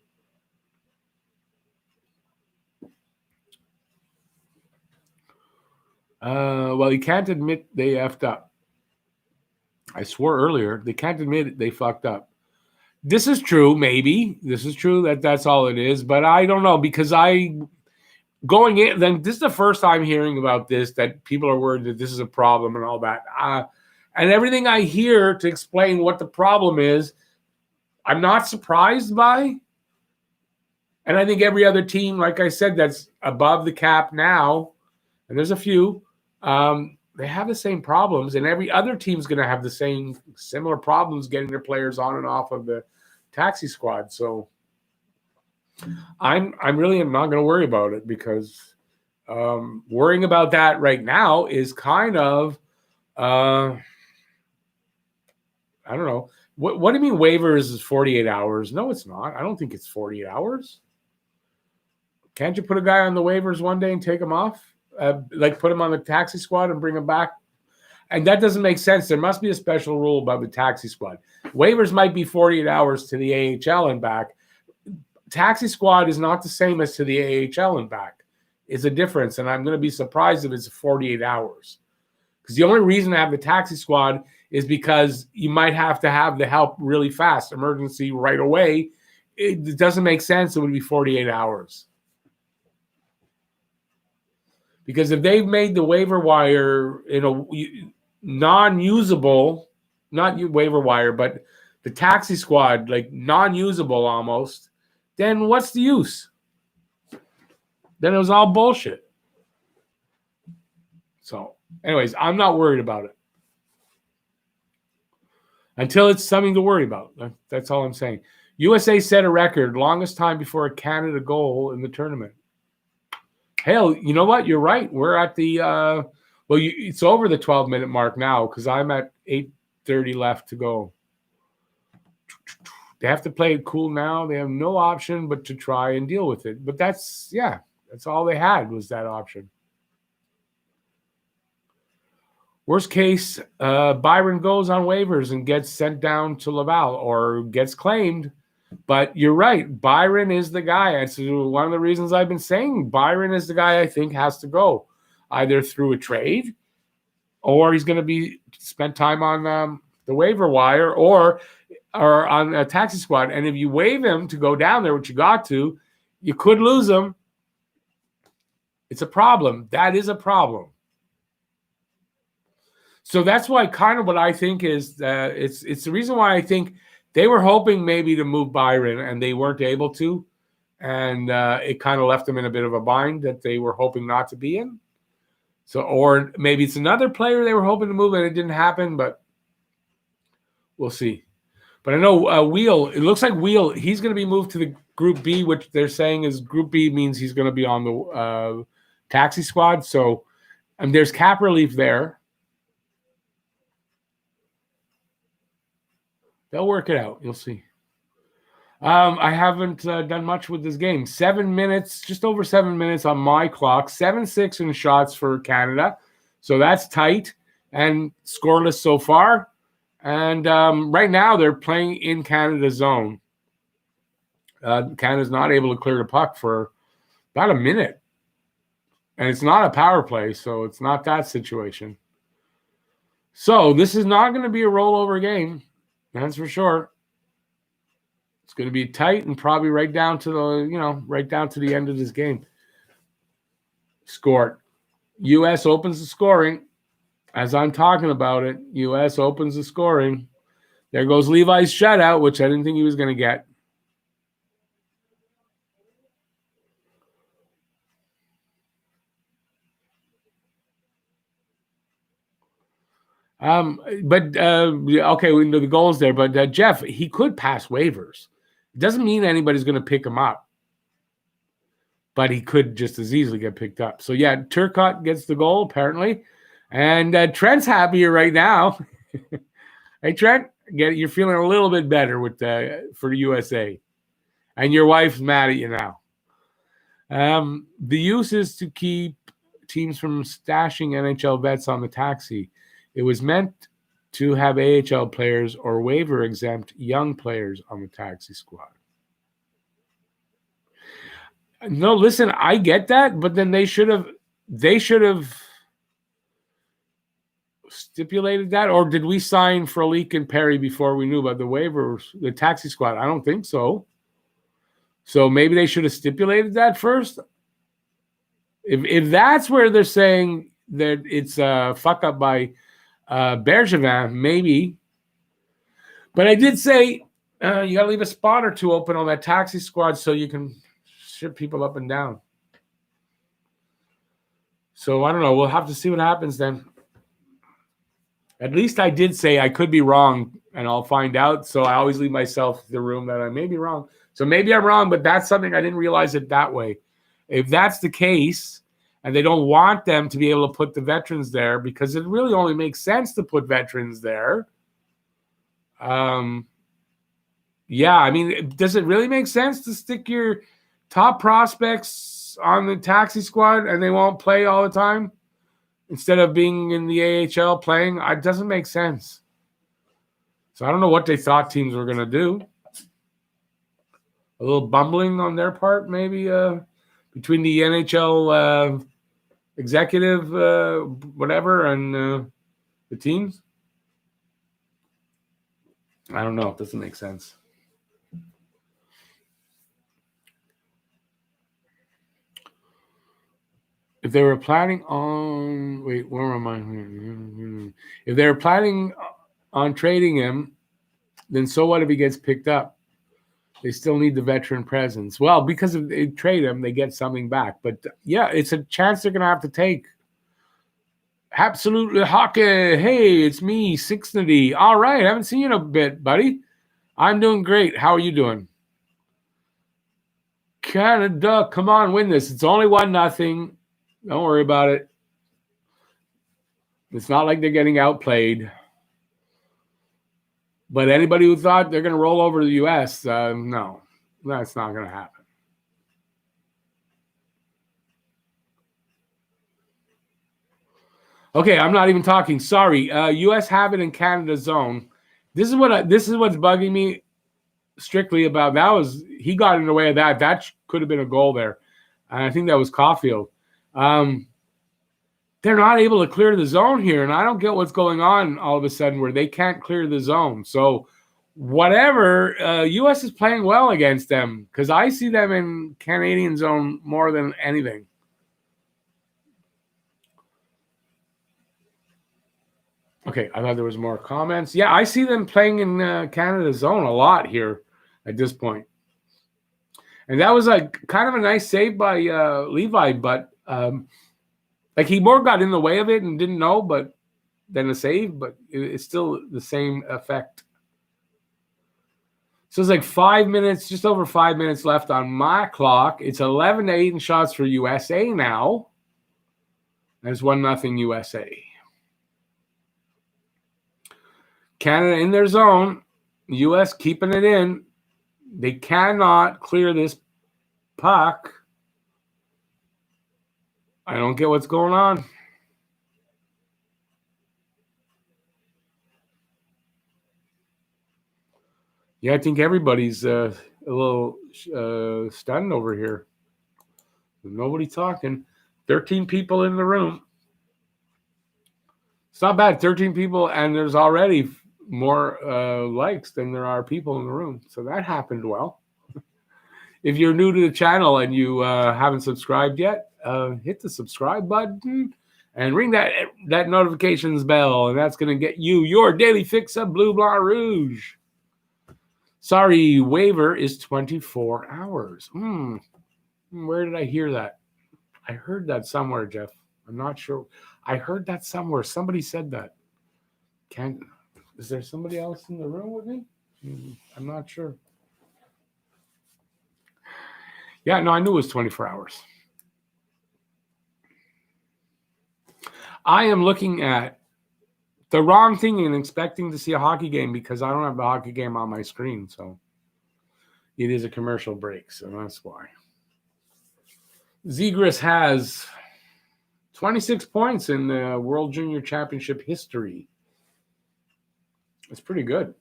Well, you can't admit they effed up. I swore earlier, they can't admit it, they fucked up. This is true, maybe. This is true that's all it is, but I don't know, because going in, then this is the first time hearing about this, that people are worried that this is a problem and all that. And everything I hear to explain what the problem is, I'm not surprised by. And I think every other team, like I said, that's above the cap now, and there's a few, they have the same problems, and every other team's going to have the same similar problems getting their players on and off of the taxi squad. So, I'm really am not going to worry about it because worrying about that right now is kind of I don't know. What do you mean waivers is 48 hours? No, it's not. I don't think it's 48 hours. Can't you put a guy on the waivers one day and take him off? Like put him on the taxi squad and bring him back? And that doesn't make sense. There must be a special rule about the taxi squad. Waivers might be 48 hours to the AHL and back. Taxi squad is not the same as to the AHL and back. It's a difference, and I'm going to be surprised if it's 48 hours. Because the only reason to have the taxi squad is because you might have to have the help really fast, emergency right away. It doesn't make sense. It would be 48 hours. Because if they've made the waiver wire non-usable, not waiver wire, but the taxi squad, like non-usable almost, then what's the use? Then it was all bullshit. So, anyways, I'm not worried about it. Until it's something to worry about. That's all I'm saying. USA set a record, longest time before a Canada goal in the tournament. Hell, you know what? You're right. We're at the it's over the 12-minute mark now because I'm at 8:30 left to go. They have to play it cool now. They have no option but to try and deal with it. But that's all they had was that option. Worst case, Byron goes on waivers and gets sent down to Laval or gets claimed. But you're right. Byron is the guy. It's one of the reasons I've been saying Byron is the guy I think has to go, either through a trade or he's going to be spent time on the waiver wire or on a taxi squad. And if you waive him to go down there, which you got to, you could lose him. It's a problem. That is a problem. So that's why kind of what I think is it's the reason why I think they were hoping maybe to move Byron and they weren't able to. And it kind of left them in a bit of a bind that they were hoping not to be in. So, or maybe it's another player they were hoping to move and it didn't happen, but we'll see. But I know Wheel, it looks like Wheel, he's going to be moved to the Group B, which they're saying is Group B means he's going to be on the taxi squad. So, and there's cap relief there. They'll work it out. You'll see. I haven't done much with this game. 7 minutes, just over 7 minutes on my clock. 7-6 in shots for Canada. So that's tight and scoreless so far. And right now they're playing in Canada's zone. Canada's not able to clear the puck for about a minute. And it's not a power play, so it's not that situation. So this is not going to be a rollover game. That's for sure. It's going to be tight and probably right down to the end of this game. Scored. U.S. opens the scoring. As I'm talking about it, U.S. opens the scoring. There goes Levi's shutout, which I didn't think he was going to get. Okay, we know the goals there. But Jeff, he could pass waivers. It doesn't mean anybody's going to pick him up, but he could just as easily get picked up. So yeah, Turcotte gets the goal apparently, and Trent's happier right now. Hey Trent, you're feeling a little bit better with for the USA, and your wife's mad at you now. The use is to keep teams from stashing NHL vets on the taxi. It was meant to have AHL players or waiver-exempt young players on the taxi squad. No, listen, I get that, but then they should have stipulated that, or did we sign Frolik and Perry before we knew about the waivers, the taxi squad? I don't think so. So maybe they should have stipulated that first. If that's where they're saying that it's a fuck up by Bergevin, maybe. But I did say you got to leave a spot or two open on that taxi squad so you can ship people up and down. So I don't know. We'll have to see what happens then. At least I did say I could be wrong, and I'll find out. So I always leave myself the room that I may be wrong. So maybe I'm wrong, but that's something I didn't realize it that way. If that's the case, and they don't want them to be able to put the veterans there because it really only makes sense to put veterans there. Yeah, I mean, does it really make sense to stick your top prospects on the taxi squad and they won't play all the time instead of being in the AHL playing? It doesn't make sense. So I don't know what they thought teams were going to do. A little bumbling on their part, maybe, between the NHL executive, whatever, and the teams. I don't know. It doesn't make sense. If they were planning on, wait, where am I? If they were planning on trading him, then so what if he gets picked up? They still need the veteran presence. Well, because if they trade him, they get something back. But yeah, it's a chance they're going to have to take. Absolutely hockey. Hey, it's me, Sixnity. All right, I haven't seen you in a bit, buddy. I'm doing great. How are you doing? Canada, come on, win this. It's only 1-0. Don't worry about it. It's not like they're getting outplayed. But anybody who thought they're going to roll over the U.S., no, that's not going to happen. Okay, I'm not even talking. Sorry. U.S. have it in Canada zone. This is what's bugging me strictly about that. He got in the way of that. That could have been a goal there. And I think that was Caulfield. They're not able to clear the zone here, and I don't get what's going on all of a sudden where they can't clear the zone. So whatever, U.S. is playing well against them because I see them in Canadian zone more than anything. Okay, I thought there was more comments. Yeah, I see them playing in Canada zone a lot here at this point. And that was kind of a nice save by Levi, but like he more got in the way of it and didn't know, but than a save, but it's still the same effect. So it's like 5 minutes, just over 5 minutes left on my clock. It's 11-8 in shots for USA now. There's 1-0 USA. Canada in their zone. US keeping it in. They cannot clear this puck. I don't get what's going on. Yeah, I think everybody's a little stunned over here. Nobody talking. 13 people in the room. It's not bad. 13 people, and there's already more likes than there are people in the room. So that happened well. If you're new to the channel and you haven't subscribed yet, hit the subscribe button and ring that notifications bell, and that's going to get you your daily fix of Blue Blanc Rouge. Sorry, waiver is 24 hours. Where did I hear that? I heard that somewhere, Jeff. I'm not sure. I heard that somewhere. Somebody said that. Is there somebody else in the room with me? I'm not sure. Yeah, no, I knew it was 24 hours. I am looking at the wrong thing and expecting to see a hockey game because I don't have the hockey game on my screen. So it is a commercial break. So that's why. Zegras has 26 points in the World Junior Championship history. It's pretty good.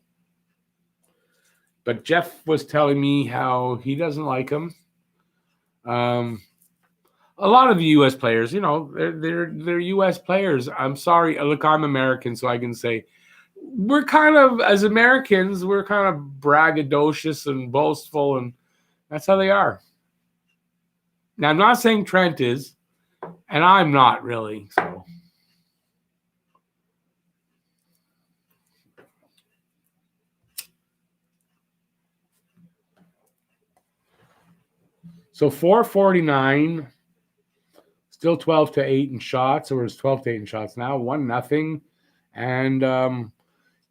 But Jeff was telling me how he doesn't like him. A lot of the U.S. players, they're U.S. players. I'm sorry. Look, I'm American, so I can say we're kind of, as Americans, we're kind of braggadocious and boastful, and that's how they are. Now, I'm not saying Trent is, and I'm not really. So 449. Still 12-8 in shots, or it's 12-8 in shots now, 1-0. And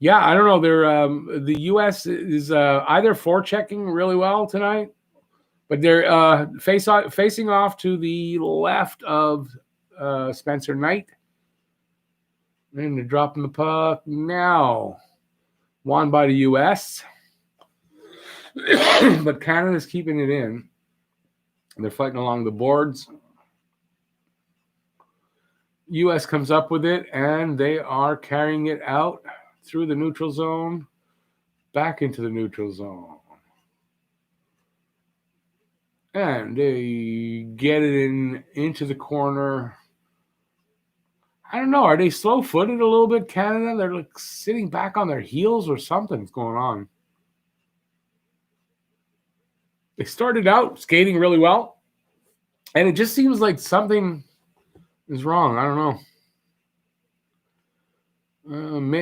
Yeah, I don't know. They're the U.S. is either forechecking really well tonight, but they're facing off to the left of Spencer Knight. And they're dropping the puck now. Won by the U.S. But Canada's keeping it in. They're fighting along the boards. U.S. comes up with it, and they are carrying it out through the neutral zone, back into the neutral zone. And they get it into the corner. I don't know. Are they slow-footed a little bit, Canada? They're like sitting back on their heels or something's going on. They started out skating really well, and it just seems like something is wrong. I don't know.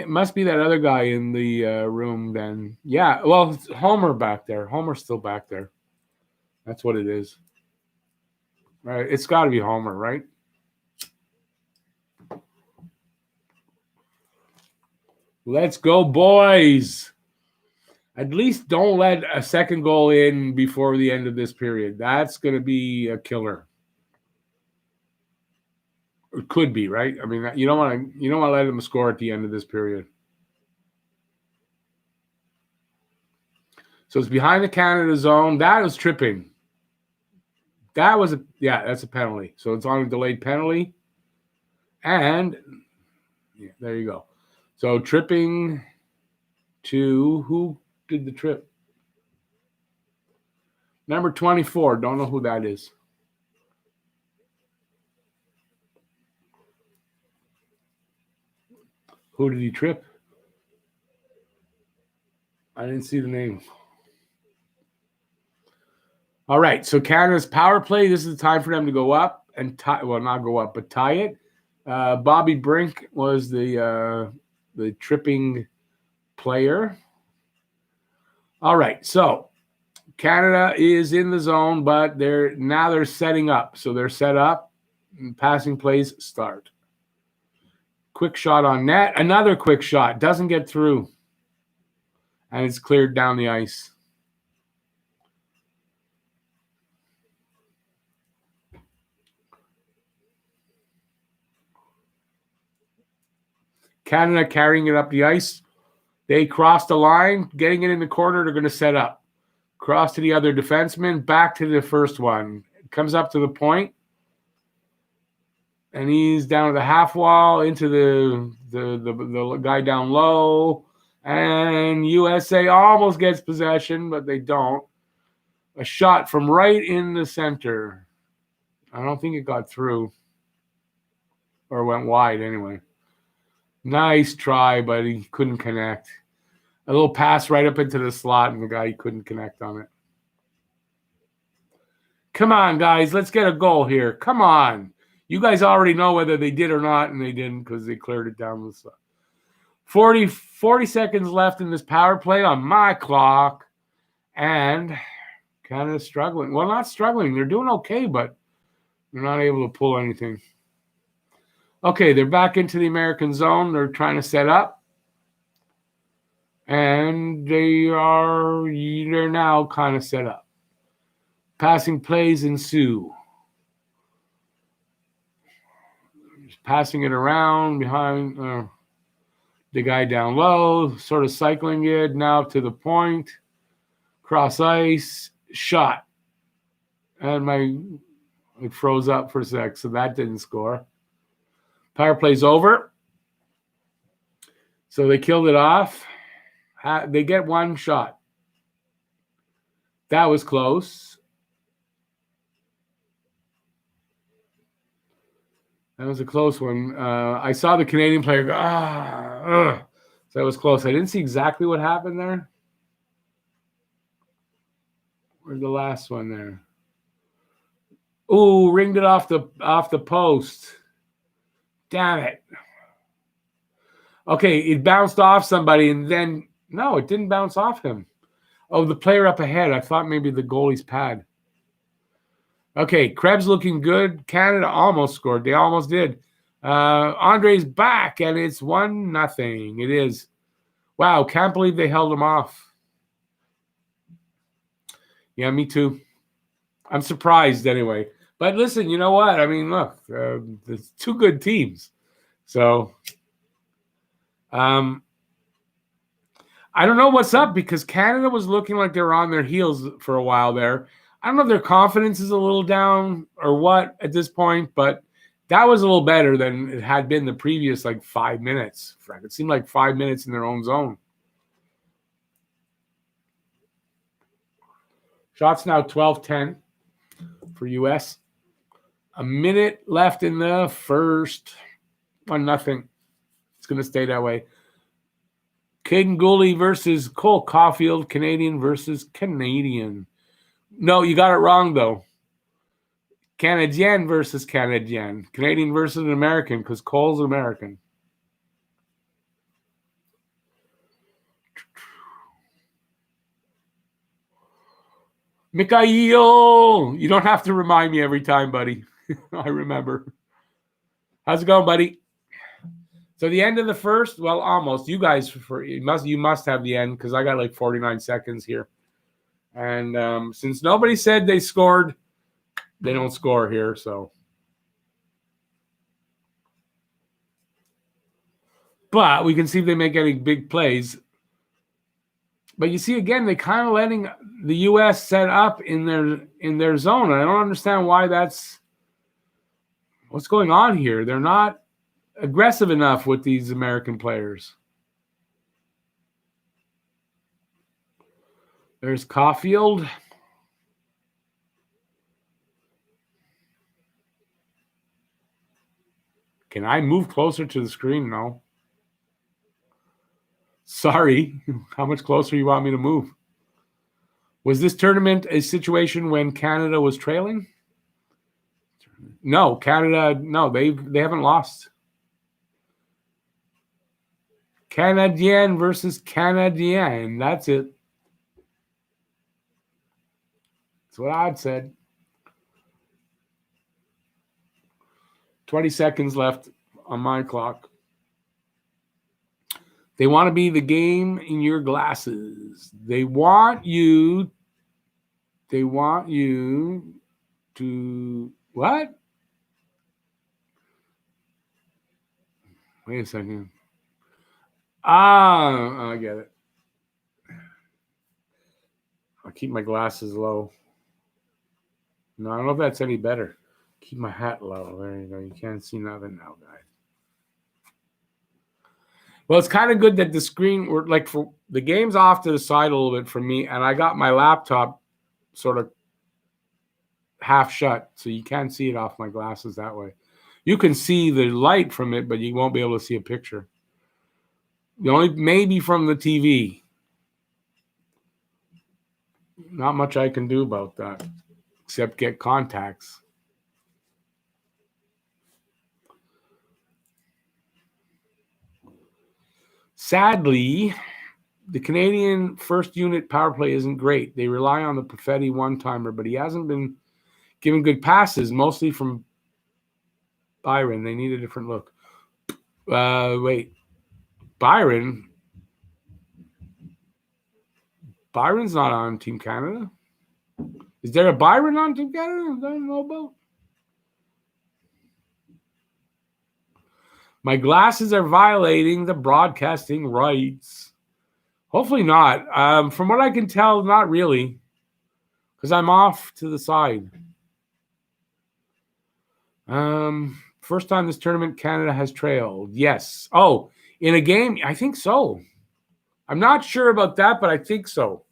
Must be that other guy in the room then. Yeah, well, it's Homer back there. Homer's still back there. That's what it is. Right? It's got to be Homer, right? Let's go, boys. At least don't let a second goal in before the end of this period. That's going to be a killer. It could be, right? I mean, you don't want to let them score at the end of this period. So it's behind the Canada zone. That was tripping. That's a penalty. So it's on a delayed penalty. And yeah, there you go. So tripping to who did the trip? Number 24. Don't know who that is. Who did he trip? I didn't see the name. All right. So Canada's power play. This is the time for them to go up and tie. Well, not go up, but tie it. Bobby Brink was the tripping player. All right, so Canada is in the zone, but they're setting up. So they're set up, and passing plays start. Quick shot on net. Another quick shot. Doesn't get through. And it's cleared down the ice. Canada carrying it up the ice. They cross the line, getting it in the corner. They're going to set up. Cross to the other defenseman, back to the first one. Comes up to the point, and he's down to the half wall into the guy down low. And U.S.A. almost gets possession, but they don't. A shot from right in the center. I don't think it got through, or went wide anyway. Nice try, but he couldn't connect. A little pass right up into the slot, and the guy couldn't connect on it. Come on, guys. Let's get a goal here. Come on. You guys already know whether they did or not, and they didn't because they cleared it down the slot. 40 seconds left in this power play on my clock, and Canada's struggling. Well, not struggling. They're doing okay, but they're not able to pull anything. Okay, they're back into the American zone. They're trying to set up. And they're now kind of set up. Passing plays ensue. Just passing it around behind the guy down low, sort of cycling it now to the point. Cross ice, shot. And it froze up for a sec, so that didn't score. Power play's over. So they killed it off. They get one shot. That was close. That was a close one. I saw the Canadian player go, So that was close. I didn't see exactly what happened there. Where's the last one there? Ooh, ringed it off the post. Damn it. Okay, it bounced off somebody, and then no, it didn't bounce off him. Oh, the player up ahead. I thought maybe the goalie's pad. Okay, Krebs looking good. Canada almost scored. They almost did. Andre's back, and it's 1-0. It is Wow, can't believe they held them off. Yeah, me too. I'm surprised anyway. But listen, you know what? I mean, look, there's two good teams. So I don't know what's up because Canada was looking like they were on their heels for a while there. I don't know if their confidence is a little down or what at this point, but that was a little better than it had been the previous 5 minutes. It seemed like 5 minutes in their own zone. Shots now 12-10 for U.S. A minute left in the first. 1-0. It's going to stay that way. Caden Gooley versus Cole Caulfield. Canadian versus Canadian. No, you got it wrong, though. Canadian versus Canadian. Canadian versus an American because Cole's American. Mikhail! You don't have to remind me every time, buddy. I remember. How's it going, buddy? So the end of the first, well, almost. You guys, you must have the end because I got 49 seconds here. And since nobody said they scored, they don't score here. So, but we can see if they make any big plays. But you see, again, they kind of letting the U.S. set up in their zone. I don't understand why that's what's going on here. They're not aggressive enough with these American players. There's Caulfield. Can I move closer to the screen? No. Sorry. How much closer you want me to move? Was this tournament a situation when Canada was trailing? No, Canada. No, they haven't lost. Canadien versus Canadien. That's it. That's what I'd said. 20 seconds left on my clock. They want to be the game in your glasses. They want you to what? Wait a second. I get it. I'll keep my glasses low. No, I don't know if that's any better. Keep my hat low. There you go. You can't see nothing now, guys. Well, it's kind of good that the screen, for the game's off to the side a little bit for me, and I got my laptop sort of half shut, so you can't see it off my glasses that way. You can see the light from it, but you won't be able to see a picture. Only maybe from the TV. Not much I can do about that, except get contacts. Sadly, the Canadian first unit power play isn't great. They rely on the Perfetti one-timer, but he hasn't been given good passes, mostly from Byron. They need a different look. Wait. Byron's not on Team Canada. Is there a Byron on Team Canada that I don't know about? My glasses are violating the broadcasting rights. Hopefully not. From what I can tell, not really. Because I'm off to the side. First time this tournament, Canada has trailed. Yes. Oh, in a game? I think so. I'm not sure about that, but I think so.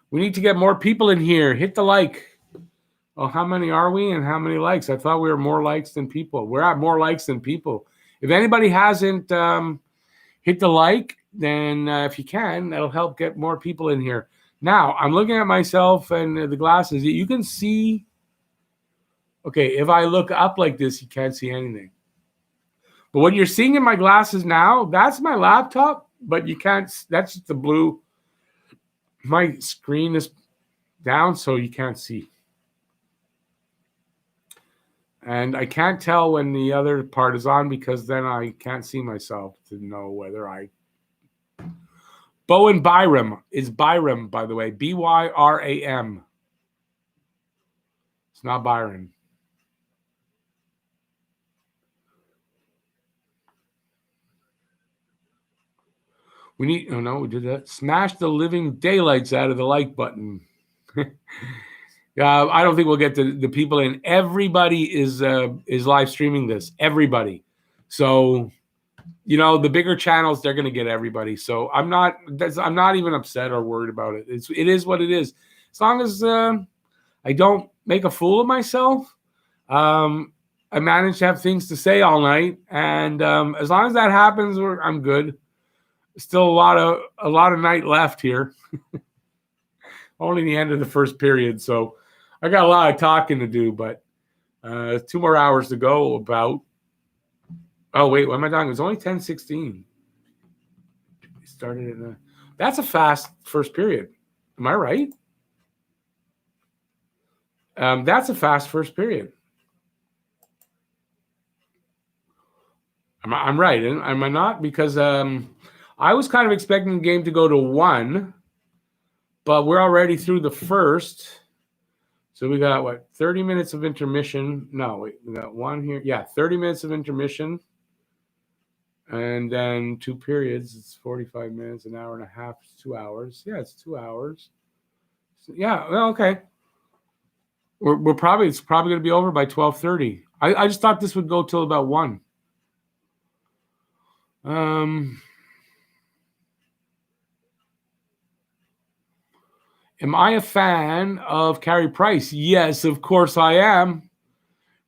We need to get more people in here. Hit the like. Oh, how many are we and how many likes? I thought we were more likes than people. We're at more likes than people. If anybody hasn't hit the like, then if you can, that'll help get more people in here. Now, I'm looking at myself and the glasses. You can see. Okay, if I look up like this, you can't see anything. But what you're seeing in my glasses now, that's my laptop, but you can't. That's the blue. My screen is down, so you can't see. And I can't tell when the other part is on because then I can't see myself to know whether I Bowen Byram is Byram, by the way. Byram. It's not Byron. We need, oh no, we did that. Smash the living daylights out of the like button. I don't think we'll get the people in. Everybody is live streaming this. Everybody. So, the bigger channels, they're going to get everybody. So I'm not even upset or worried about it. It is what it is. As long as I don't make a fool of myself, I manage to have things to say all night, and as long as that happens, I'm good. Still a lot of night left here. Only the end of the first period, so I got a lot of talking to do, but 2 more hours to go about. Oh, wait, what am I talking? It was only 10:16. We started in that's a fast first period. Am I right? That's a fast first period. I'm right, am I not? Because I was kind of expecting the game to go to 1, but we're already through the first. So we got, 30 minutes of intermission. No, wait, we got 1 here. Yeah, 30 minutes of intermission. And then 2 periods. It's 45 minutes, an hour and a half, 2 hours. Yeah, it's 2 hours. So, yeah, well, okay. It's probably going to be over by 12:30. I just thought this would go till about 1. Am I a fan of Carey Price? Yes, of course I am.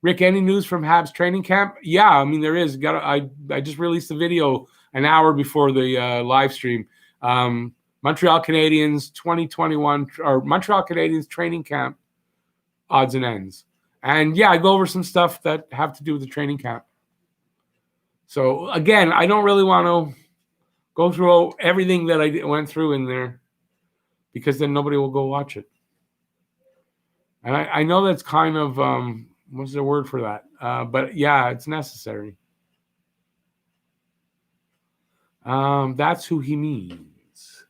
Rick, any news from Habs training camp? Yeah, I mean, there is. I just released a video an hour before the live stream. Montreal Canadiens 2021 or Montreal Canadiens training camp odds and ends. And yeah, I go over some stuff that have to do with the training camp. So again, I don't really want to go through everything that I went through in there, because then nobody will go watch it. And I know that's kind of, what's the word for that? But yeah, it's necessary. That's who he means.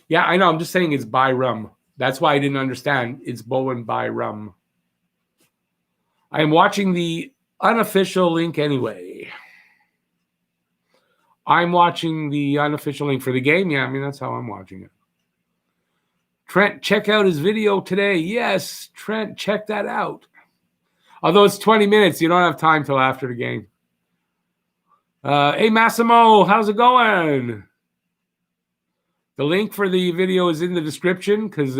Yeah, I know. I'm just saying it's Byram. That's why I didn't understand. It's Bowen Byram. I am watching the unofficial link anyway. I'm watching the unofficial link for the game. Yeah, I mean, that's how I'm watching it. Trent, check out his video today. Yes, Trent, check that out. Although it's 20 minutes, you don't have time till after the game. Hey, Massimo, how's it going? The link for the video is in the description, because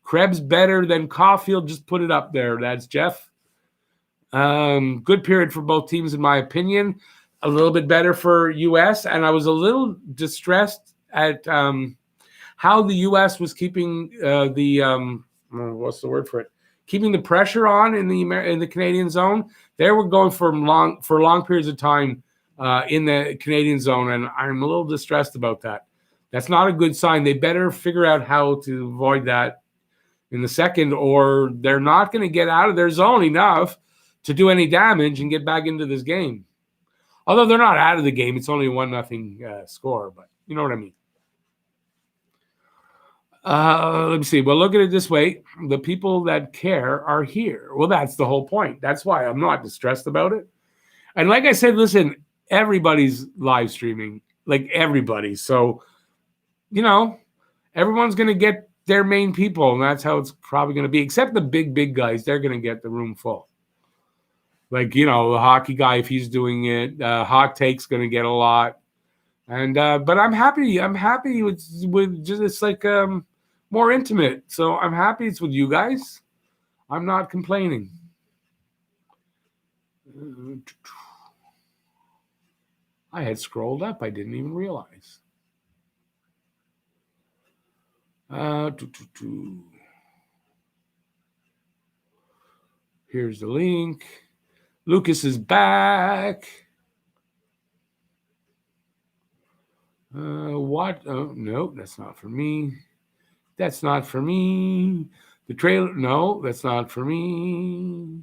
Krebs better than Caulfield. Just put it up there. That's Jeff. Good period for both teams, in my opinion. A little bit better for U.S., and I was a little distressed at how the U.S. was keeping what's the word for it? Keeping the pressure on in the Canadian zone. They were going for long periods of time in the Canadian zone, and I'm a little distressed about that. That's not a good sign. They better figure out how to avoid that in the second, or they're not going to get out of their zone enough to do any damage and get back into this game. Although they're not out of the game, it's only a 1-0 score, but you know what I mean. Let me see. Well, look at it this way. The people that care are here. Well, that's the whole point. That's why I'm not distressed about it. And like I said, listen, everybody's live streaming, like everybody. So, everyone's going to get their main people, and that's how it's probably going to be, except the big guys. They're going to get the room full. Like, the hockey guy, if he's doing it, Hot Take's going to get a lot. And, but I'm happy. I'm happy with just, it's like, more intimate. So I'm happy it's with you guys. I'm not complaining. I had scrolled up. I didn't even realize. Here's the link. Lucas is back. What? Oh, no, that's not for me. That's not for me. The trailer, no, that's not for me.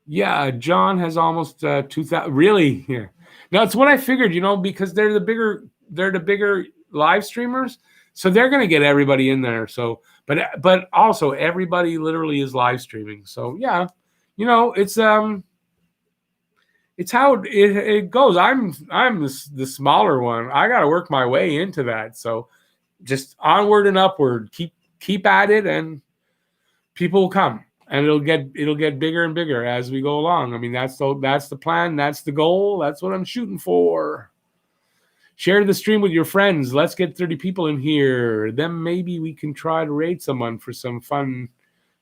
Yeah, John has almost 2,000. Really? Yeah. No, it's what I figured, because they're the bigger live streamers, so they're going to get everybody in there. So, but also everybody literally is live streaming. So yeah, it's how it goes. I'm the smaller one. I got to work my way into that. So just onward and upward. Keep at it, and people will come, and it'll get bigger and bigger as we go along. I mean, that's the plan. That's the goal. That's what I'm shooting for. Share the stream with your friends. Let's get 30 people in here. Then maybe we can try to raid someone for some fun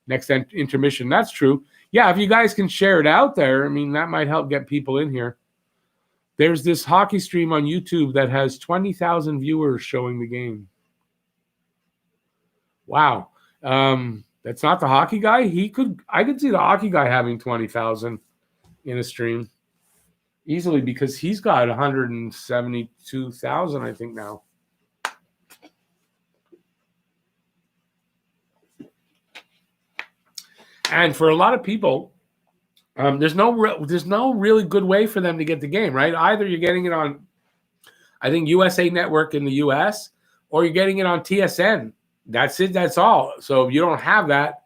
next intermission. That's true. Yeah, if you guys can share it out there, I mean, that might help get people in here. There's this hockey stream on YouTube that has 20,000 viewers showing the game. Wow. That's not the hockey guy. I could see the hockey guy having 20,000 in a stream easily, because he's got 172,000, I think, now. And for a lot of people, there's no really good way for them to get the game, right? Either you're getting it on, I think, U.S.A. network in the U.S., or you're getting it on TSN. That's it. That's all. So if you don't have that,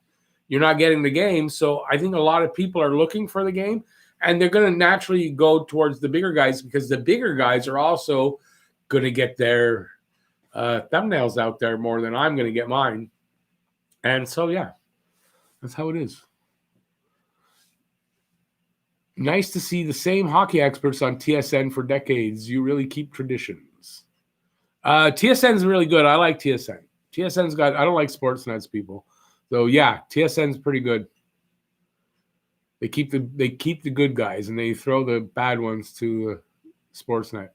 you're not getting the game. So I think a lot of people are looking for the game, and they're going to naturally go towards the bigger guys, because the bigger guys are also going to get their thumbnails out there more than I'm going to get mine. And so, yeah, that's how it is. Nice to see the same hockey experts on TSN for decades. You really keep traditions. TSN is really good. I like TSN. TSN's got, I don't like Sportsnet's people. So yeah, TSN's pretty good. They keep the good guys, and they throw the bad ones to Sportsnet.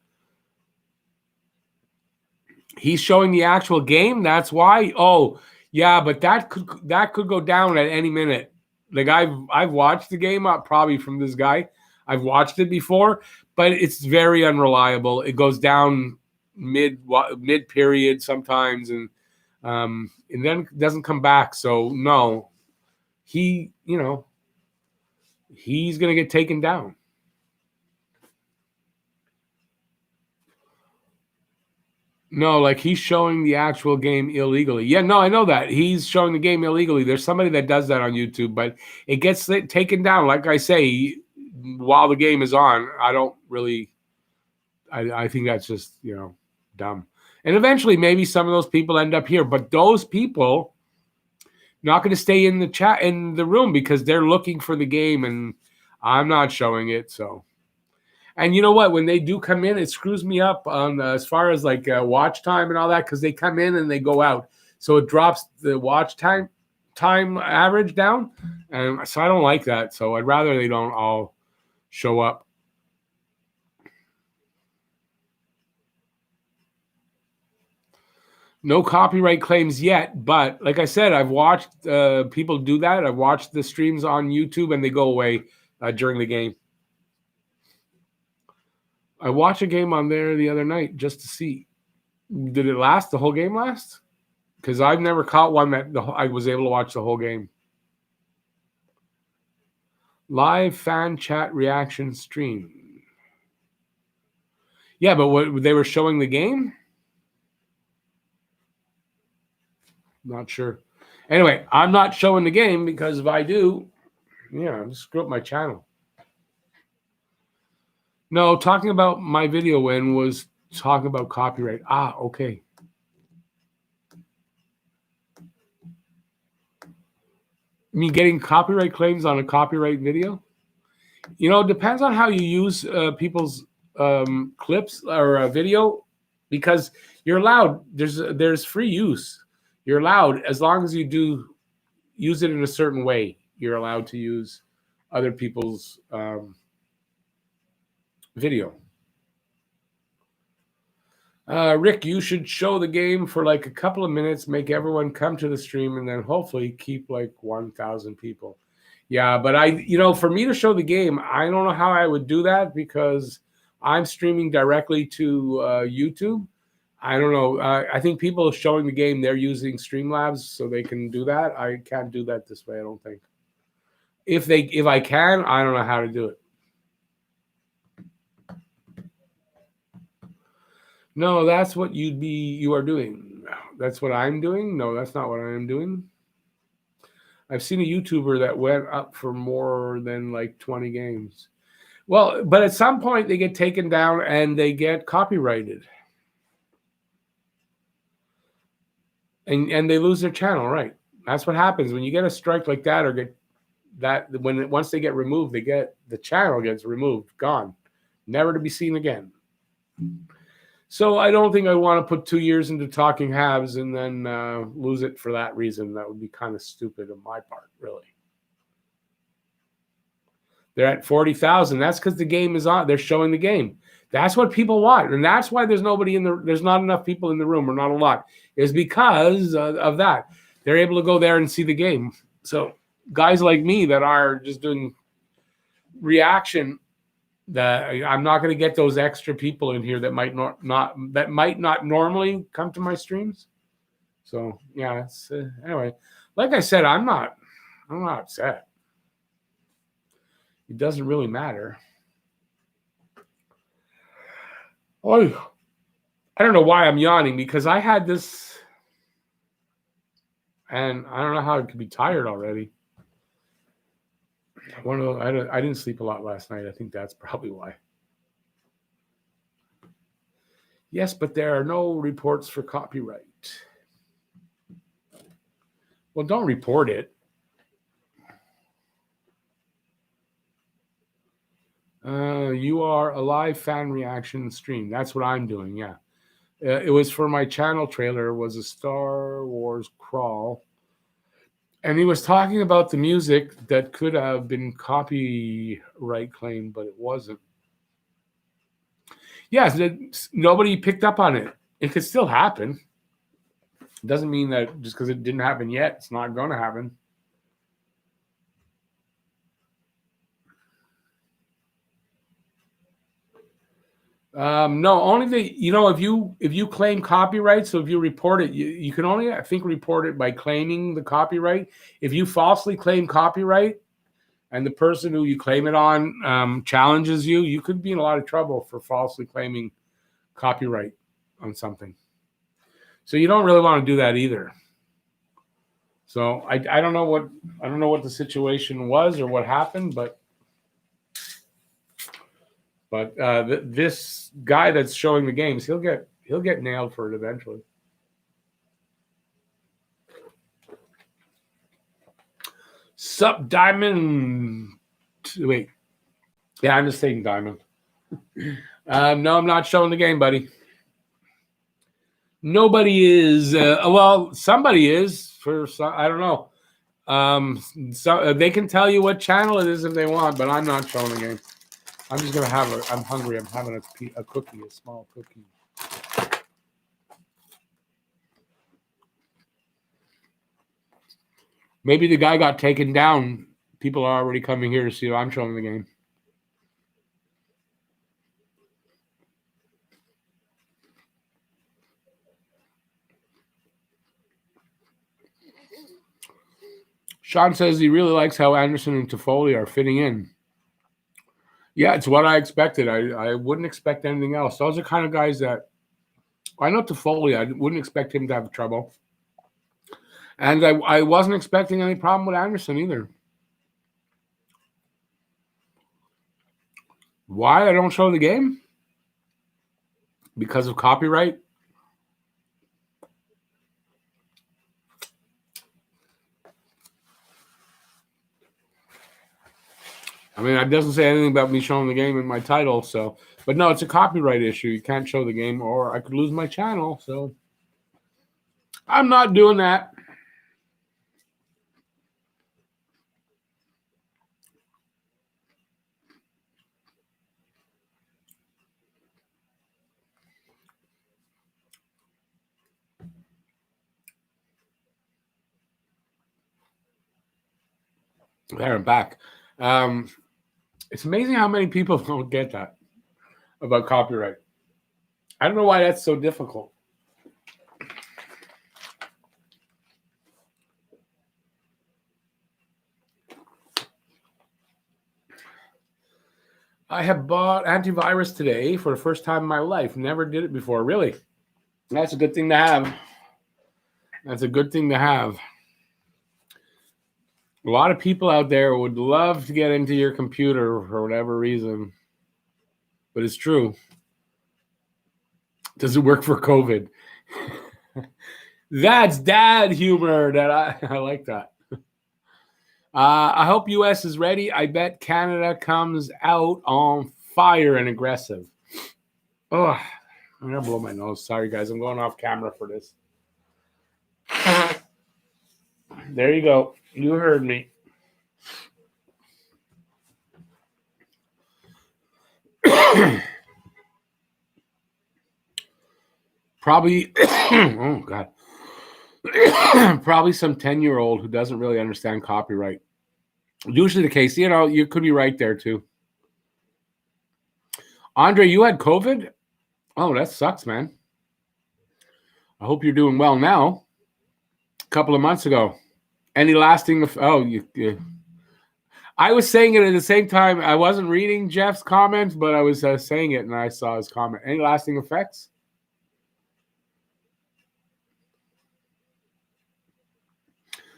He's showing the actual game. That's why. Oh, yeah, but that could go down at any minute. Like I've watched the game probably from this guy. I've watched it before, but it's very unreliable. It goes down mid period sometimes, and then doesn't come back. So no, he's going to get taken down. No, like he's showing the actual game illegally. Yeah, no, I know that. He's showing the game illegally. There's somebody that does that on YouTube, but it gets taken down. Like I say, while the game is on, I think that's just, dumb. And eventually maybe some of those people end up here, but those people not going to stay in the chat, in the room, because they're looking for the game, and I'm not showing it. So. And you know what? When they do come in, it screws me up on as far as like watch time and all that, because they come in and they go out, so it drops the watch time average down, and so I don't like that. So I'd rather they don't all show up. No copyright claims yet, but like I said, I've watched people do that. I've watched the streams on YouTube, and they go away during the game. I watched a game on there the other night just to see. Did it last? The whole game last? Because I've never caught one that I was able to watch the whole game. Live fan chat reaction stream. Yeah, but what they were showing the game? Not sure. Anyway, I'm not showing the game, because if I do, I'm just screw up my channel. No, talking about my video win was talking about copyright. Okay. I mean, getting copyright claims on a copyright video? It depends on how you use people's clips or video, because you're allowed. There's free use. You're allowed, as long as you do use it in a certain way. You're allowed to use other people's video. Rick, you should show the game for like a couple of minutes, make everyone come to the stream, and then hopefully keep like 1,000 people. Yeah, but for me to show the game, I don't know how I would do that, because I'm streaming directly to YouTube. I don't know. I think people showing the game, they're using Streamlabs, so they can do that. I can't do that this way, I don't think. If I can, I don't know how to do it. No, that's what you are doing. That's what I'm doing? No, that's not what I am doing. I've seen a YouTuber that went up for more than like 20 games. Well, but at some point they get taken down and they get copyrighted. And they lose their channel, right? That's what happens when you get a strike like that, or get that once they get removed, the channel gets removed, gone, never to be seen again. So I don't think I want to put 2 years into talking Habs and then lose it for that reason. That would be kind of stupid on my part, really. They're at 40,000. That's because the game is on. They're showing the game. That's what people want, and that's why there's not enough people in the room, or not a lot. Is because of that. They're able to go there and see the game. So guys like me that are just doing reaction, that I'm not going to get those extra people in here that might not normally come to my streams. So yeah, it's anyway. Like I said, I'm not upset. It doesn't really matter. Oh, I don't know why I'm yawning, because I had this, and I don't know how it could be tired already. I didn't sleep a lot last night. I think that's probably why. Yes, but there are no reports for copyright. Well, don't report it. You are a live fan reaction stream. That's what I'm doing, yeah. It was for my channel trailer. It was a Star Wars crawl. And he was talking about the music that could have been copyright claimed, but it wasn't. Yes, nobody picked up on it. It could still happen. It doesn't mean that just because it didn't happen yet, it's not going to happen. No, only if you claim copyright. So if you report it, you can only, I think, report it by claiming the copyright. If you falsely claim copyright and the person who you claim it on challenges you, you could be in a lot of trouble for falsely claiming copyright on something. So you don't really want to do that either. So I don't know what the situation was or what happened, but this guy that's showing the games, he'll get nailed for it eventually. Sup, Diamond? Wait, yeah, I'm just saying Diamond. No, I'm not showing the game, buddy. Nobody is. Well, somebody is. For some, I don't know. So they can tell you what channel it is if they want, but I'm not showing the game. I'm just gonna have I'm hungry. I'm having a cookie, a small cookie. Maybe the guy got taken down. People are already coming here to see if I'm showing the game. Sean says he really likes how Anderson and Toffoli are fitting in. Yeah, it's what I expected. I wouldn't expect anything else. Those are kind of guys that I know. Toffoli, I wouldn't expect him to have trouble. And I wasn't expecting any problem with Anderson either. Why I don't show the game? Because of copyright? I mean, it doesn't say anything about me showing the game in my title, so. But no, it's a copyright issue. You can't show the game, or I could lose my channel. So I'm not doing that. There, I'm back. It's amazing how many people don't get that about copyright. I don't know why that's so difficult. I have bought antivirus today for the first time in my life. Never did it before. Really? That's a good thing to have. That's a good thing to have. A lot of people out there would love to get into your computer for whatever reason. But it's true. Does it work for COVID? That's dad humor. That I like that. I hope U.S. is ready. I bet Canada comes out on fire and aggressive. Oh, I'm going to blow my nose. Sorry, guys. I'm going off camera for this. There you go. You heard me. Probably, oh, God. Probably some 10-year-old who doesn't really understand copyright. Usually the case. You know, you could be right there, too. Andre, you had COVID? Oh, that sucks, man. I hope you're doing well now. A couple of months ago. Any lasting... Oh, I was saying it at the same time. I wasn't reading Jeff's comments, but I was saying it, and I saw his comment. Any lasting effects?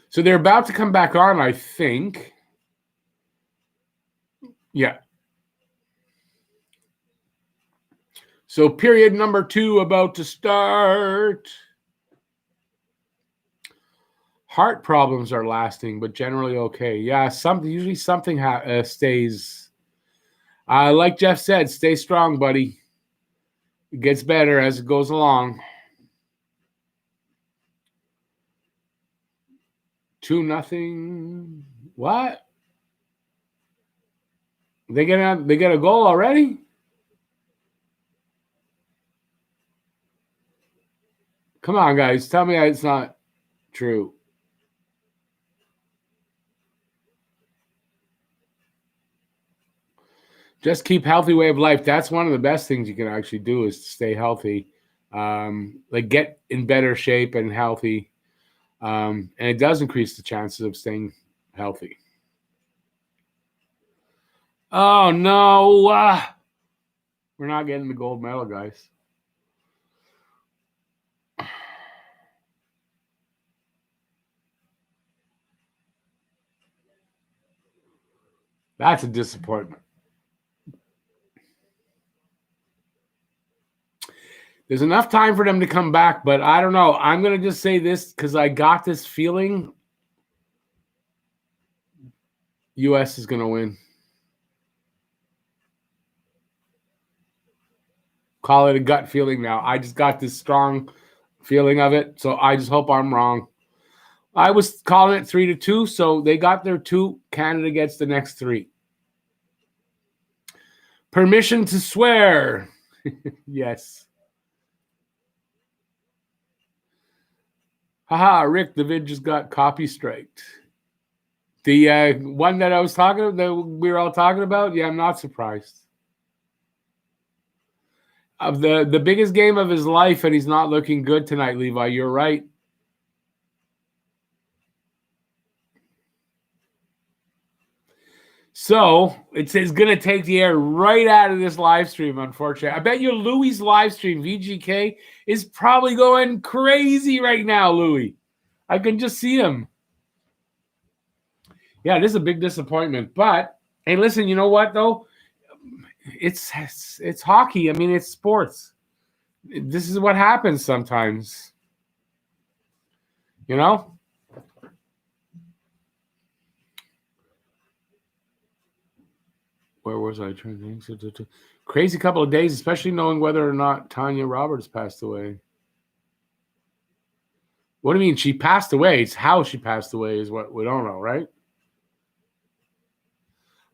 So they're about to come back on, I think. Yeah. So period number 2 about to start. Heart problems are lasting, but generally okay. Yeah, usually something stays. Like Jeff said, stay strong, buddy. It gets better as it goes along. 2-0. What? They get a goal already? Come on, guys. Tell me it's not true. Just keep healthy way of life. That's one of the best things you can actually do is to stay healthy. Like get in better shape and healthy. And it does increase the chances of staying healthy. Oh, no. We're not getting the gold medal, guys. That's a disappointment. There's enough time for them to come back, but I don't know. I'm going to just say this because I got this feeling U.S. is going to win. Call it a gut feeling now. I just got this strong feeling of it, so I just hope I'm wrong. I was calling it 3-2, so they got their 2. Canada gets the next 3. Permission to swear. Yes. Haha, Rick, the vid just got copy striked. The one that I was talking about, that we were all talking about, yeah, I'm not surprised. Of the biggest game of his life, and he's not looking good tonight, Levi. You're right. So it's going to take the air right out of this live stream, unfortunately. I bet you Louis' live stream, VGK, is probably going crazy right now, Louis. I can just see him. Yeah, this is a big disappointment. But, hey, listen, you know what, though? It's hockey. I mean, it's sports. This is what happens sometimes. You know? Where was I trying to think? Crazy couple of days, especially knowing whether or not Tanya Roberts passed away. What do you mean she passed away? It's how she passed away is what we don't know, right?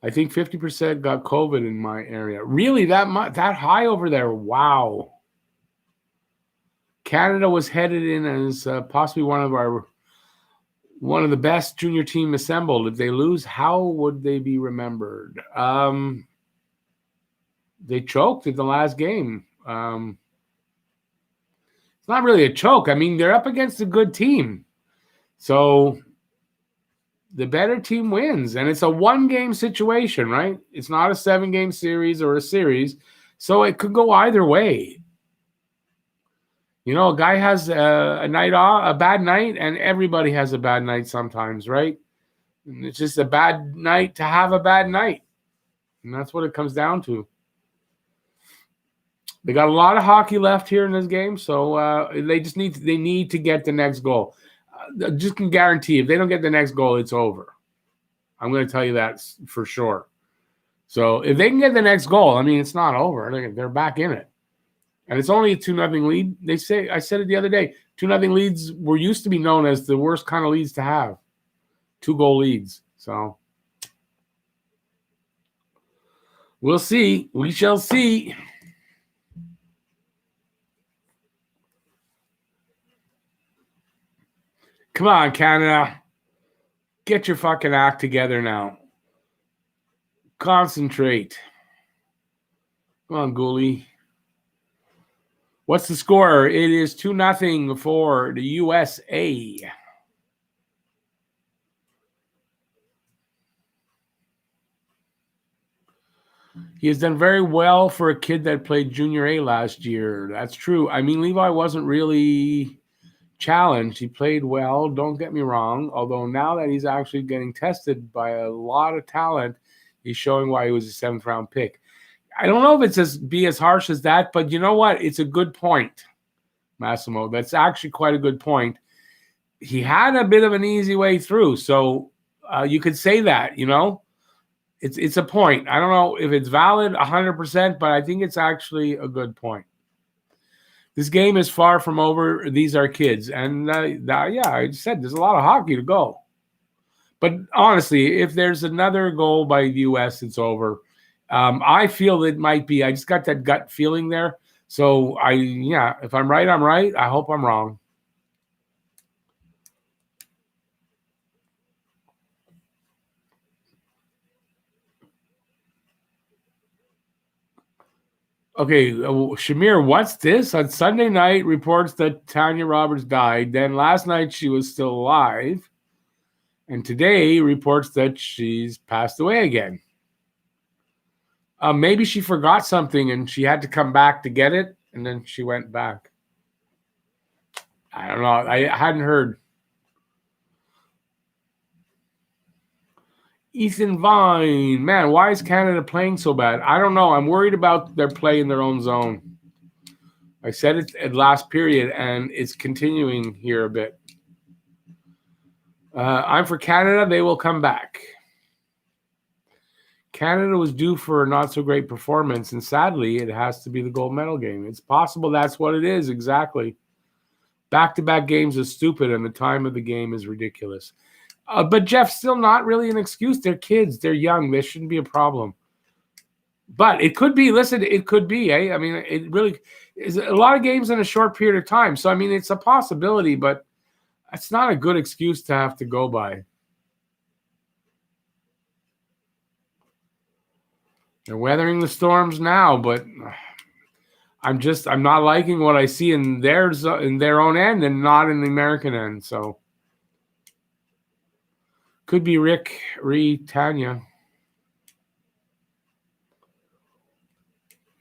I think 50% got COVID in my area. Really, that high over there? Wow. Canada was headed in as possibly one of the best junior team assembled. If they lose, how would they be remembered? They choked at the last game. It's not really a choke. I mean, they're up against a good team. So the better team wins. And it's a 1-game situation, right? It's not a 7-game series or a series. So it could go either way. You know, a guy has a night off, a bad night, and everybody has a bad night sometimes, right? And it's just a bad night to have a bad night. And that's what it comes down to. They got a lot of hockey left here in this game, so they need to get the next goal. Just can guarantee if they don't get the next goal, it's over. I'm going to tell you that for sure. So if they can get the next goal, I mean, it's not over. They're back in it. And it's only a 2-0 lead. They say, I said it the other day, 2-0 leads were used to be known as the worst kind of leads to have. 2-goal leads. So we'll see. We shall see. Come on, Canada. Get your fucking act together now. Concentrate. Come on, Goalie. What's the score? It is 2-0 for the U.S.A. He has done very well for a kid that played Junior A last year. That's true. I mean, Levi wasn't really challenged. He played well, don't get me wrong, although now that he's actually getting tested by a lot of talent, he's showing why he was a 7th-round pick. I don't know if it's as harsh as that, but you know what? It's a good point, Massimo. That's actually quite a good point. He had a bit of an easy way through, so you could say that, you know. It's a point. I don't know if it's valid 100%, but I think it's actually a good point. This game is far from over. These are kids. And, yeah, I said there's a lot of hockey to go. But honestly, if there's another goal by the U.S., it's over. I feel it might be. I just got that gut feeling there. So, if I'm right, I'm right. I hope I'm wrong. Okay, Shamir, what's this? On Sunday night, reports that Tanya Roberts died. Then last night, she was still alive. And today, reports that she's passed away again. Maybe she forgot something and she had to come back to get it, and then she went back. I don't know. I hadn't heard. Ethan Vine, man, why is Canada playing so bad? I don't know. I'm worried about their play in their own zone. I said it at last period, and it's continuing here a bit. I'm for Canada. They will come back. Canada was due for a not-so-great performance, and sadly, it has to be the gold medal game. It's possible that's what it is, exactly. Back-to-back games is stupid, and the time of the game is ridiculous. But Jeff, still not really an excuse. They're kids. They're young. This shouldn't be a problem. But it could be. Listen, it could be. I mean, it really is a lot of games in a short period of time. So, I mean, it's a possibility, but it's not a good excuse to have to go by. They're weathering the storms now, but I'm not liking what I see in their own end and not in the American end. So. Could be Rick, Tanya.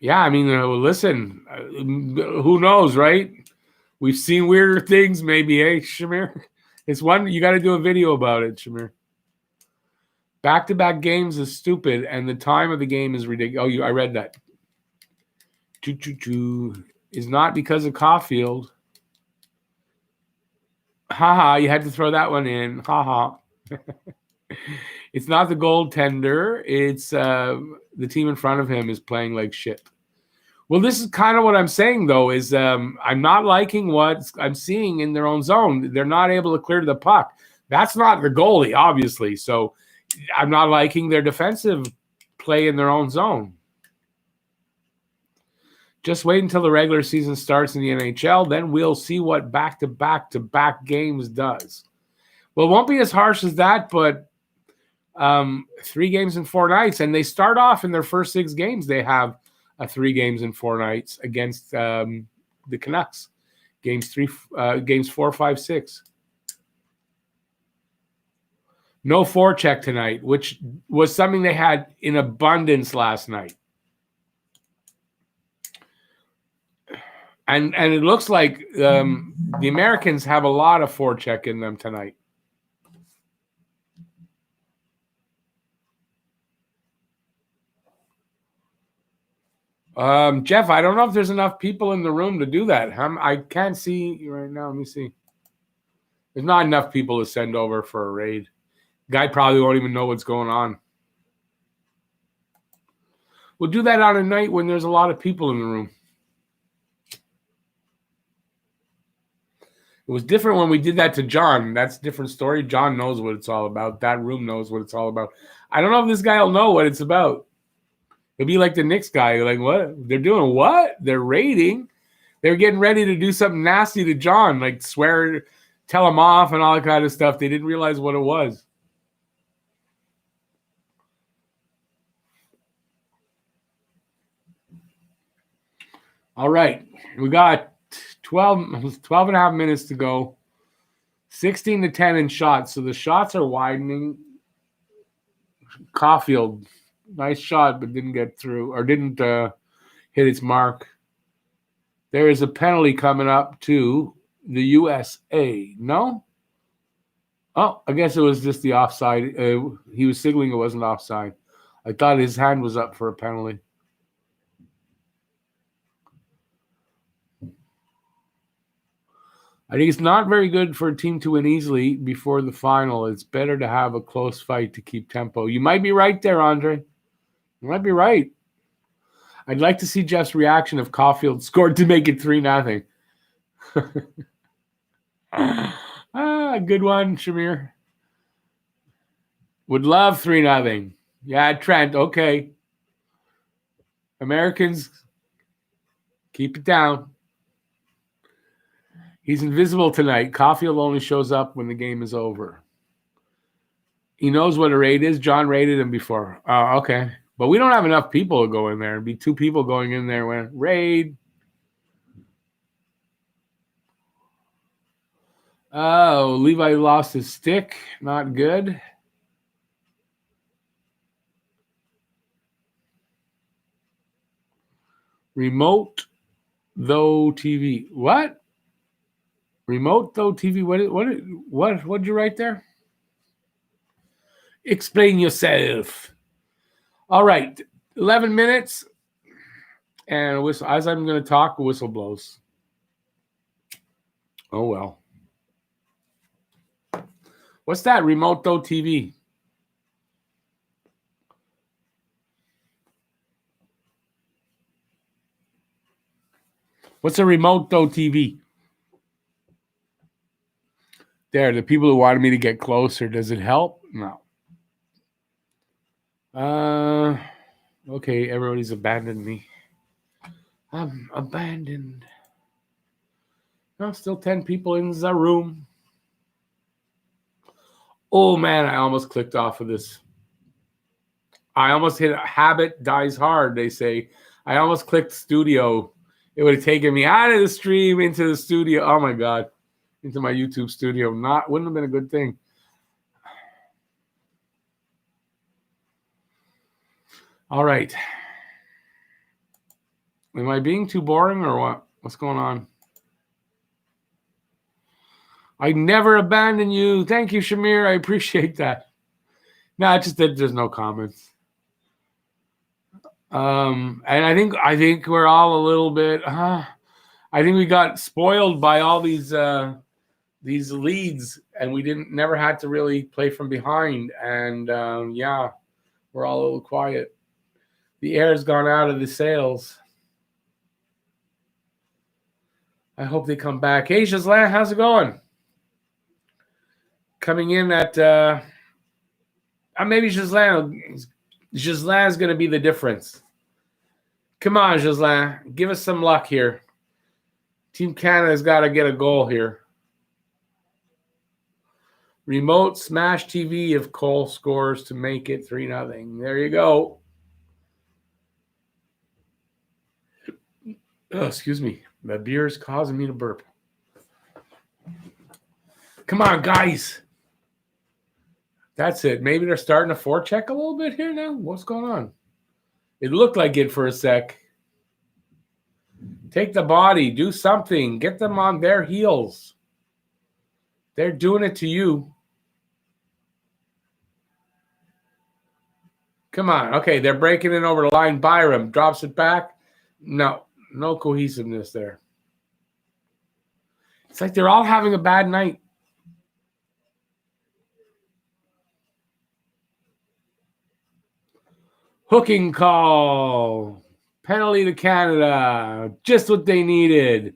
Yeah, I mean, listen, who knows, right? We've seen weirder things, maybe, Shamir? It's one, you got to do a video about it, Shamir. Back-to-back games is stupid, and the time of the game is ridiculous. Oh, I read that. Is not because of Caulfield. Haha, you had to throw that one in. Haha. It's not the goaltender. It's the team in front of him is playing like shit. Well, this is kind of what I'm saying, though, is I'm not liking what I'm seeing in their own zone. They're not able to clear the puck. That's not the goalie, obviously. So I'm not liking their defensive play in their own zone. Just wait until the regular season starts in the NHL. Then we'll see what back-to-back games does. Well, it won't be as harsh as that, but 3 games in 4 nights, and they start off in their first 6 games. They have 3 games in 4 nights against the Canucks. Games 4, 5, 6. No forecheck tonight, which was something they had in abundance last night. And it looks like the Americans have a lot of forecheck in them tonight. Jeff, I don't know if there's enough people in the room to do that. I can't see right now. Let me see. There's not enough people to send over for a raid. Guy probably won't even know what's going on. We'll do that on a night when there's a lot of people in the room. It was different when we did that to John. That's a different story. John knows what it's all about. That room knows what it's all about. I don't know if this guy will know what it's about. It'll be like the Knicks guy. Like, what? They're doing what? They're raiding. They're getting ready to do something nasty to John, like swear, tell him off and all that kind of stuff. They didn't realize what it was. All right. We got 12 and a half minutes to go. 16-10 in shots. So the shots are widening. Caulfield, nice shot, but didn't get through or didn't hit its mark. There is a penalty coming up to the U.S.A. No? Oh, I guess it was just the offside. He was signaling it wasn't offside. I thought his hand was up for a penalty. I think it's not very good for a team to win easily before the final. It's better to have a close fight to keep tempo. You might be right there, Andre. You might be right. I'd like to see Jeff's reaction if Caulfield scored to make it 3-0. Good one, Shamir. Would love 3-0. Yeah, Trent, okay. Americans, keep it down. He's invisible tonight. Caulfield only shows up when the game is over. He knows what a raid is. John raided him before. Oh, okay. But we don't have enough people to go in there. It'd be 2 people going in there when raid. Oh, Levi lost his stick. Not good. Remote though TV. What? Remote though TV. What'd you write there? Explain yourself. All right. 11 minutes. And whistle, as I'm going to talk, whistle blows. Oh, well. What's that? Remote though TV. What's a remote though TV? There, the people who wanted me to get closer. Does it help? No. Okay, everybody's abandoned me. I'm abandoned. No, still 10 people in the room. Oh, man, I almost clicked off of this. I almost hit habit dies hard, they say. I almost clicked studio. It would have taken me out of the stream into the studio. Oh, my God. Into my YouTube studio. Wouldn't have been a good thing. All right. Am I being too boring or what? What's going on? I never abandon you. Thank you, Shamir. I appreciate that. No, it's just that there's no comments. And I think we're all a little bit. I think we got spoiled by all these leads, and we never had to really play from behind. And yeah, we're all a little quiet. The air's gone out of the sails. I hope they come back. Hey, Shazlan, how's it going? Coming in at maybe Shazlan's going to be the difference. Come on, Shazlan, give us some luck here. Team Canada's got to get a goal here. Remote smash TV if Cole scores to make it 3-0. There you go. Oh, excuse me. The beer is causing me to burp. Come on, guys. That's it. Maybe they're starting to forecheck a little bit here now. What's going on? It looked like it for a sec. Take the body. Do something. Get them on their heels. They're doing it to you. Come on. Okay, they're breaking it over the line. Byram drops it back. No cohesiveness there. It's like they're all having a bad night. Hooking call. Penalty to Canada. Just what they needed.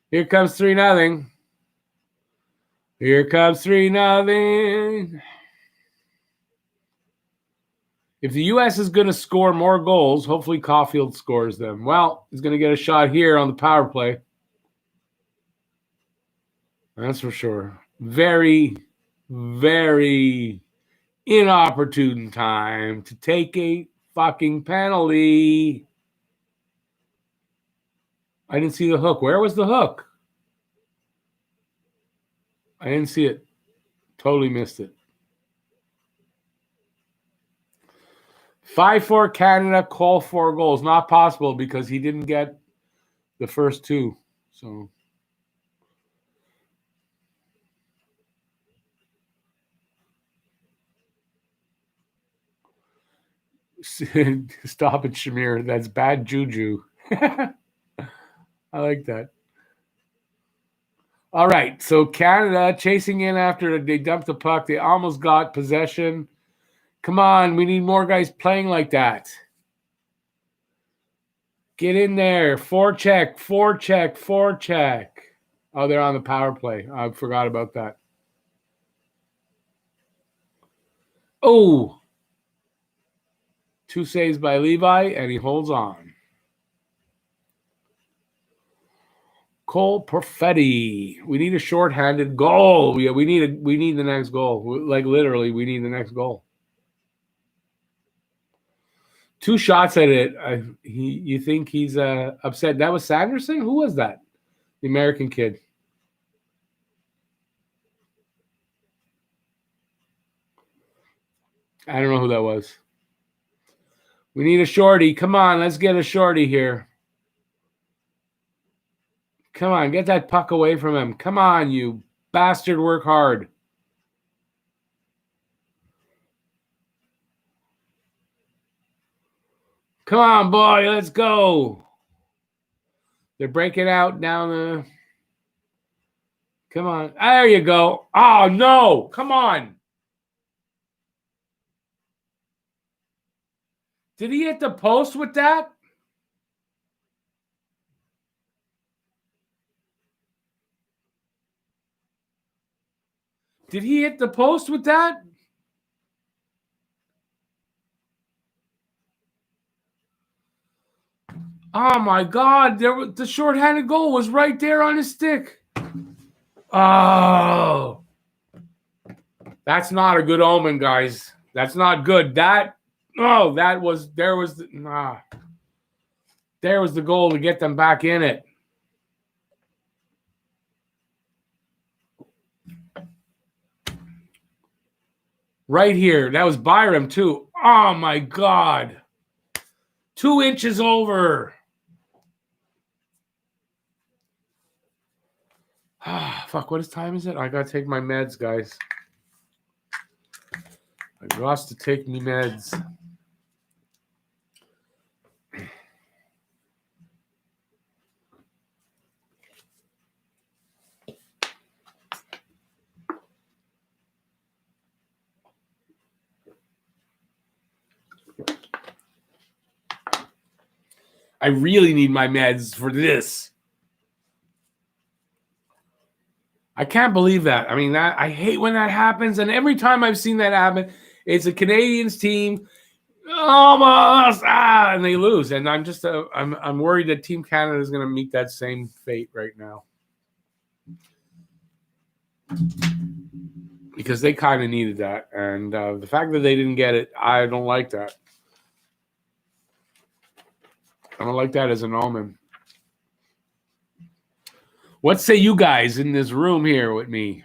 Here comes 3-0. Here comes 3-0. If the U.S. is going to score more goals, hopefully Caulfield scores them. Well, he's going to get a shot here on the power play. That's for sure. Very, very inopportune time to take a fucking penalty. I didn't see the hook. Where was the hook? I didn't see it. Totally missed it. 5-4 Canada, call 4 goals. Not possible because he didn't get the first 2. So stop it, Shamir. That's bad juju. I like that. All right, so Canada chasing in after they dumped the puck. They almost got possession. Come on, we need more guys playing like that. Get in there. Forecheck. Oh, they're on the power play. I forgot about that. Oh. 2 saves by Levi, and he holds on. Cole Perfetti. We need a shorthanded goal. Yeah, we need the next goal. Like literally, we need the next goal. 2 shots at it. You think he's upset? That was Sanderson? Who was that? The American kid. I don't know who that was. We need a shorty. Come on, let's get a shorty here. Come on, get that puck away from him. Come on, you bastard, work hard. Come on, boy, let's go. They're breaking out down the... Come on. There you go. Oh, no. Come on. Did he hit the post with that? Did he hit the post with that? Oh, my God. The shorthanded goal was right there on his stick. Oh. That's not a good omen, guys. That's not good. There was the goal to get them back in it. Right here. That was Byram, too. Oh, my God. 2 inches over. Fuck, what time is it? I got to take my meds, guys. I got to take me meds. I really need my meds for this. I can't believe that. I mean, I hate when that happens. And every time I've seen that happen, it's a Canadians team almost and they lose. And I'm just I'm worried that Team Canada is going to meet that same fate right now. Because they kind of needed that. And the fact that they didn't get it, I don't like that. I don't like that as an omen. What say you guys in this room here with me?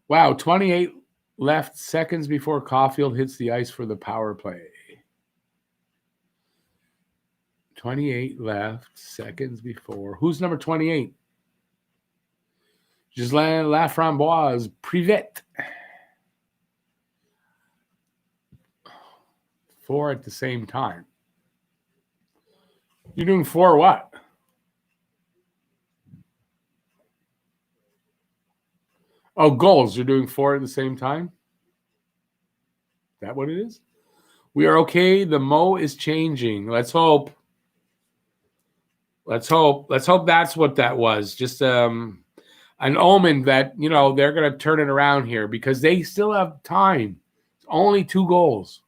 Wow, 28 left seconds before Caulfield hits the ice for the power play. 28 left seconds before. Who's number 28? Ghislain Laframboise Privet. 4 at the same time. You're doing 4 what? Oh, goals. You're doing 4 at the same time? Is that what it is? We are okay. The Mo is changing. Let's hope. Let's hope. Let's hope that's what that was. Just an omen that, you know, they're going to turn it around here because they still have time. It's only 2 goals.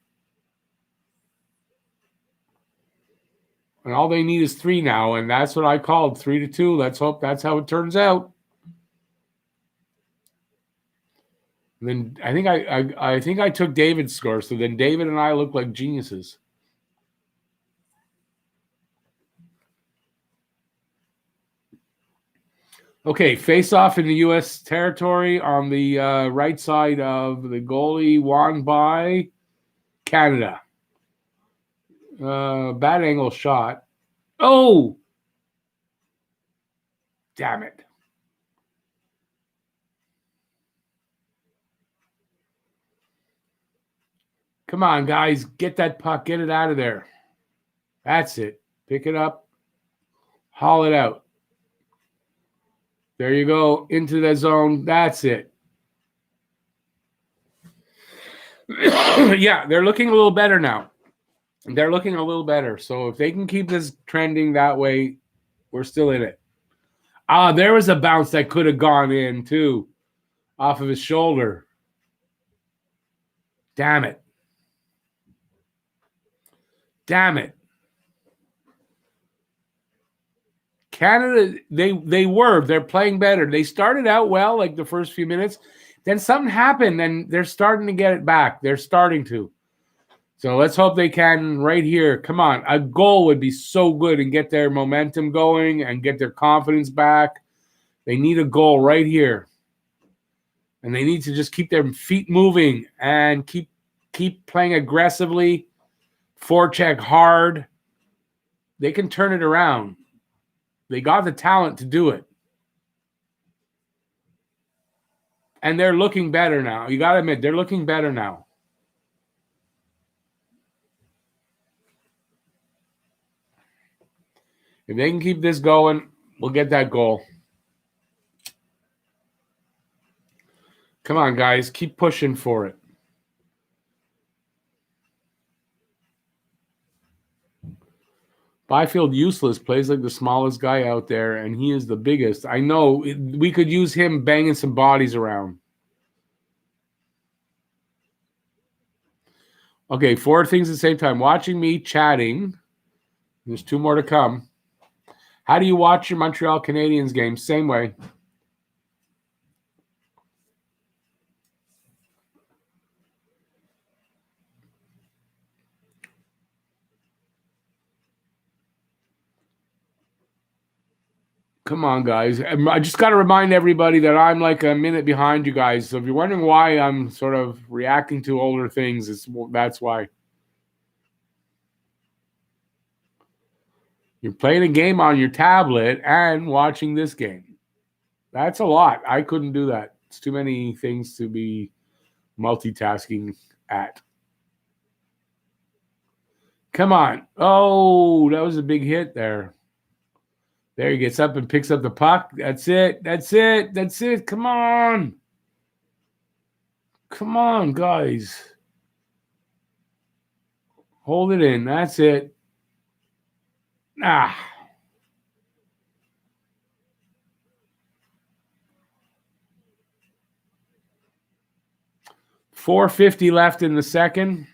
And all they need is 3 now, and that's what I called 3-2. Let's hope that's how it turns out. And then I think I took David's score, so then David and I look like geniuses. Okay, face off in the U.S. territory on the right side of the goalie, won by Canada. Bad angle shot. Oh! Damn it. Come on, guys. Get that puck. Get it out of there. That's it. Pick it up. Haul it out. There you go. Into the zone. That's it. Yeah, they're looking a little better now. They're looking a little better. So if they can keep this trending that way, we're still in it. There was a bounce that could have gone in, too, off of his shoulder. Damn it. Damn it. Canada, they're playing better. They started out well, like the first few minutes. Then something happened, and they're starting to get it back. They're starting to. So let's hope they can right here. Come on. A goal would be so good and get their momentum going and get their confidence back. They need a goal right here. And they need to just keep their feet moving and keep playing aggressively. Forecheck hard. They can turn it around. They got the talent to do it. And they're looking better now. You got to admit, they're looking better now. If they can keep this going, we'll get that goal. Come on, guys. Keep pushing for it. Byfield useless, plays like the smallest guy out there, and he is the biggest. I know we could use him banging some bodies around. Okay, 4 things at the same time. Watching me chatting. There's 2 more to come. How do you watch your Montreal Canadiens game? Same way. Come on, guys. I just got to remind everybody that I'm like a minute behind you guys. So if you're wondering why I'm sort of reacting to older things, that's why. You're playing a game on your tablet and watching this game. That's a lot. I couldn't do that. It's too many things to be multitasking at. Come on. Oh, that was a big hit there. There he gets up and picks up the puck. That's it. That's it. That's it. Come on. Come on, guys. Hold it in. That's it. 4:50 left in the second.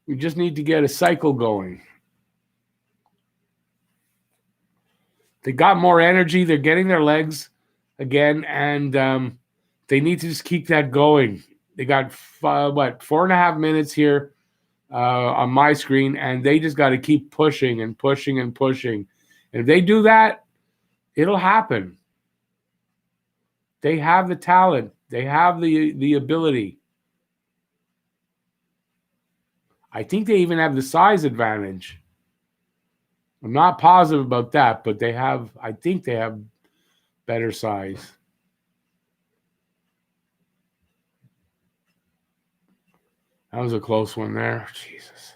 We just need to get a cycle going. They got more energy. They're getting their legs again, and they need to just keep that going. They got 4.5 minutes here on my screen, and they just got to keep pushing and pushing and pushing. And if they do that, it'll happen. They have the talent. They have the ability. I think they even have the size advantage. I'm not positive about that, but I think they have better size. That was a close one there. Jesus.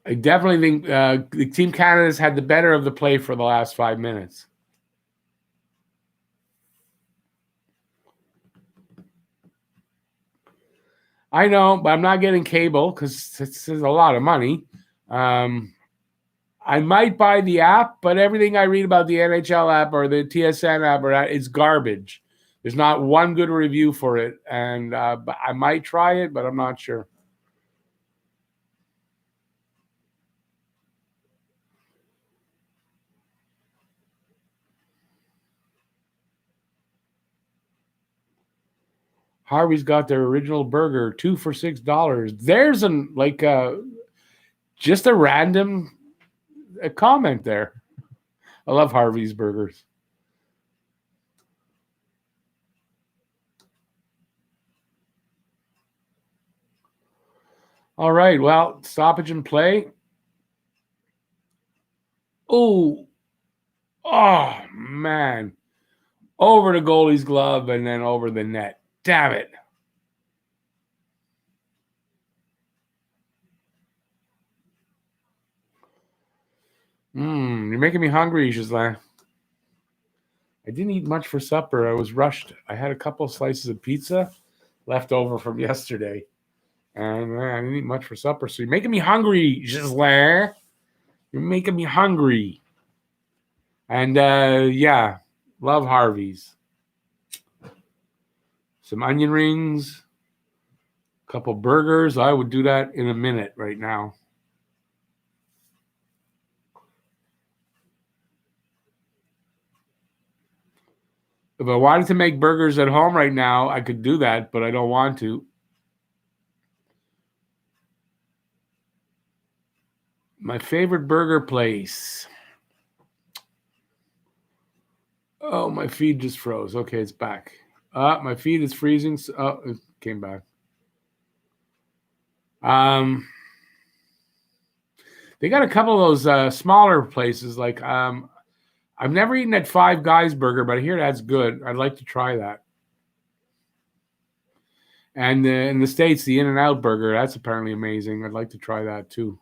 I definitely think the Team Canada's had the better of the play for the last 5 minutes. I know, but I'm not getting cable because it's a lot of money. I might buy the app, but everything I read about the NHL app or the TSN app is garbage. There's not one good review for it, and but I might try it, but I'm not sure. Harvey's got their original burger, 2 for $6. There's just a random comment there. I love Harvey's burgers. All right, well, stoppage and play. Oh, man. Over the goalie's glove and then over the net. Damn it. You're making me hungry, Gislain. I didn't eat much for supper. I was rushed. I had a couple of slices of pizza left over from yesterday. And I didn't eat much for supper. So you're making me hungry, Gislain. You're making me hungry. And yeah, love Harvey's. Some onion rings, a couple burgers. I would do that in a minute right now. If I wanted to make burgers at home right now, I could do that, but I don't want to. My favorite burger place. Oh, my feed just froze. Okay, it's back. My feed is freezing. Oh, it came back. They got a couple of those smaller places. Like I've never eaten at Five Guys Burger, but I hear that's good. I'd like to try that. And in the States, the In-N-Out Burger, that's apparently amazing. I'd like to try that too.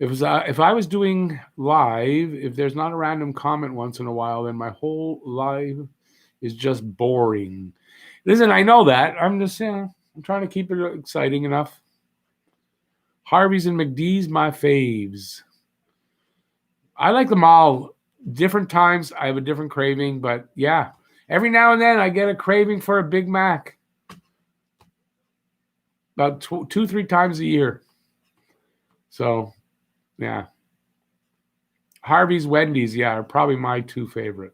If I was doing live, if there's not a random comment once in a while, then my whole live is just boring. Listen, I know that. I'm just I'm trying to keep it exciting enough. Harvey's and McD's, my faves. I like them all. Different times, I have a different craving, but yeah, every now and then I get a craving for a Big Mac. About 2-3 times a year. So, yeah. Harvey's, Wendy's, yeah, are probably my two favorite.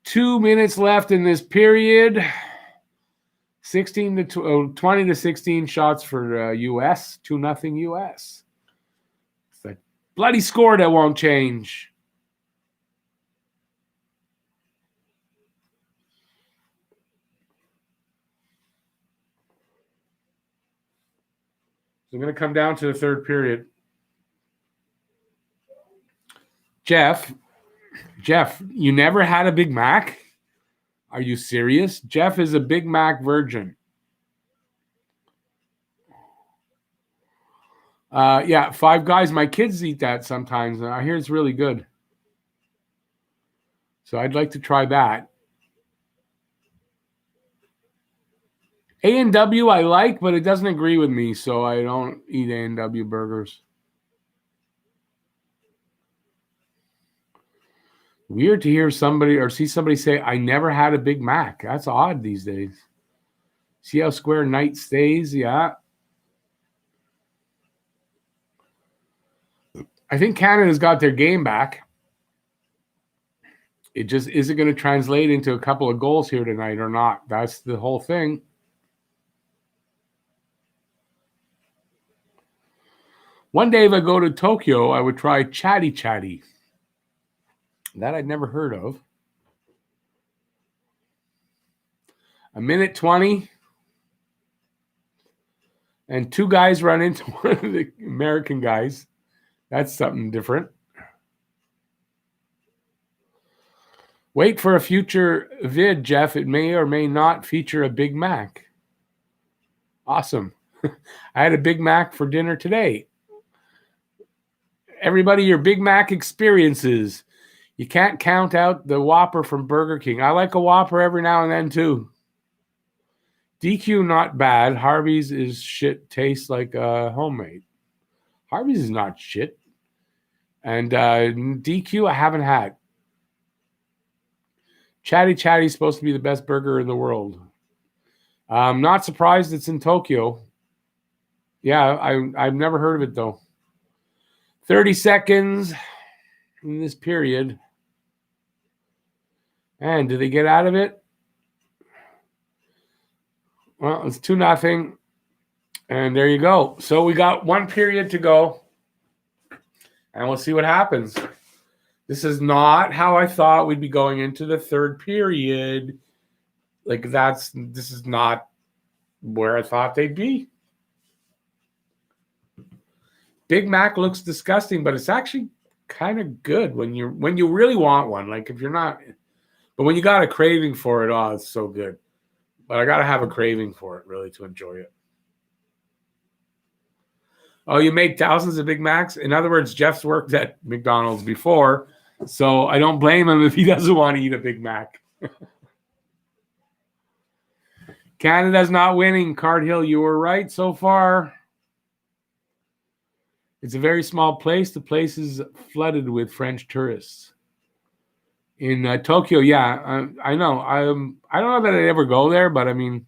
Two minutes left in this period. 20 to 16 shots for U.S. 2-0 U.S. It's that bloody score that won't change. So I'm going to come down to the third period. Jeff, you never had a Big Mac? Are you serious? Jeff is a Big Mac virgin. Yeah, Five Guys. My kids eat that sometimes, and I hear it's really good. So I'd like to try that. A&W I like, but it doesn't agree with me, so I don't eat A&W burgers. Weird to hear somebody or see somebody say, I never had a Big Mac. That's odd these days. See how square Knight stays? Yeah. I think Canada's got their game back. it just isn't going to translate into a couple of goals here tonight or not. That's the whole thing. One day if I go to Tokyo, I would try Chatty Chatty. That I'd never heard of. A minute 20. And two guys run into one of the American guys. That's something different. Wait for a future vid, Jeff. It may or may not feature a Big Mac. Awesome. I had a Big Mac for dinner today. Everybody, your Big Mac experiences. You can't count out the Whopper from Burger King. I like a Whopper every now and then, too. DQ, not bad. Harvey's is shit. Tastes like homemade. Harvey's is not shit. And DQ, I haven't had. Chatty Chatty's supposed to be the best burger in the world. I'm not surprised it's in Tokyo. Yeah, I've never heard of it, though. 30 seconds in this period. And do they get out of it? Well, it's 2-0. And there you go. So we got one period to go. And we'll see what happens. This is not how I thought we'd be going into the third period. This is not where I thought they'd be. Big Mac looks disgusting, but it's actually kind of good when you really want one. Like if you're not, but when you got a craving for it, oh, it's so good. But I got to have a craving for it really to enjoy it. Oh, you make thousands of Big Macs? In other words, Jeff's worked at McDonald's before, so I don't blame him if he doesn't want to eat a Big Mac. Canada's not winning. Cardhill, you were right so far. It's a very small place. The place is flooded with French tourists. In Tokyo, yeah, I know. I don't know that I'd ever go there, but I mean,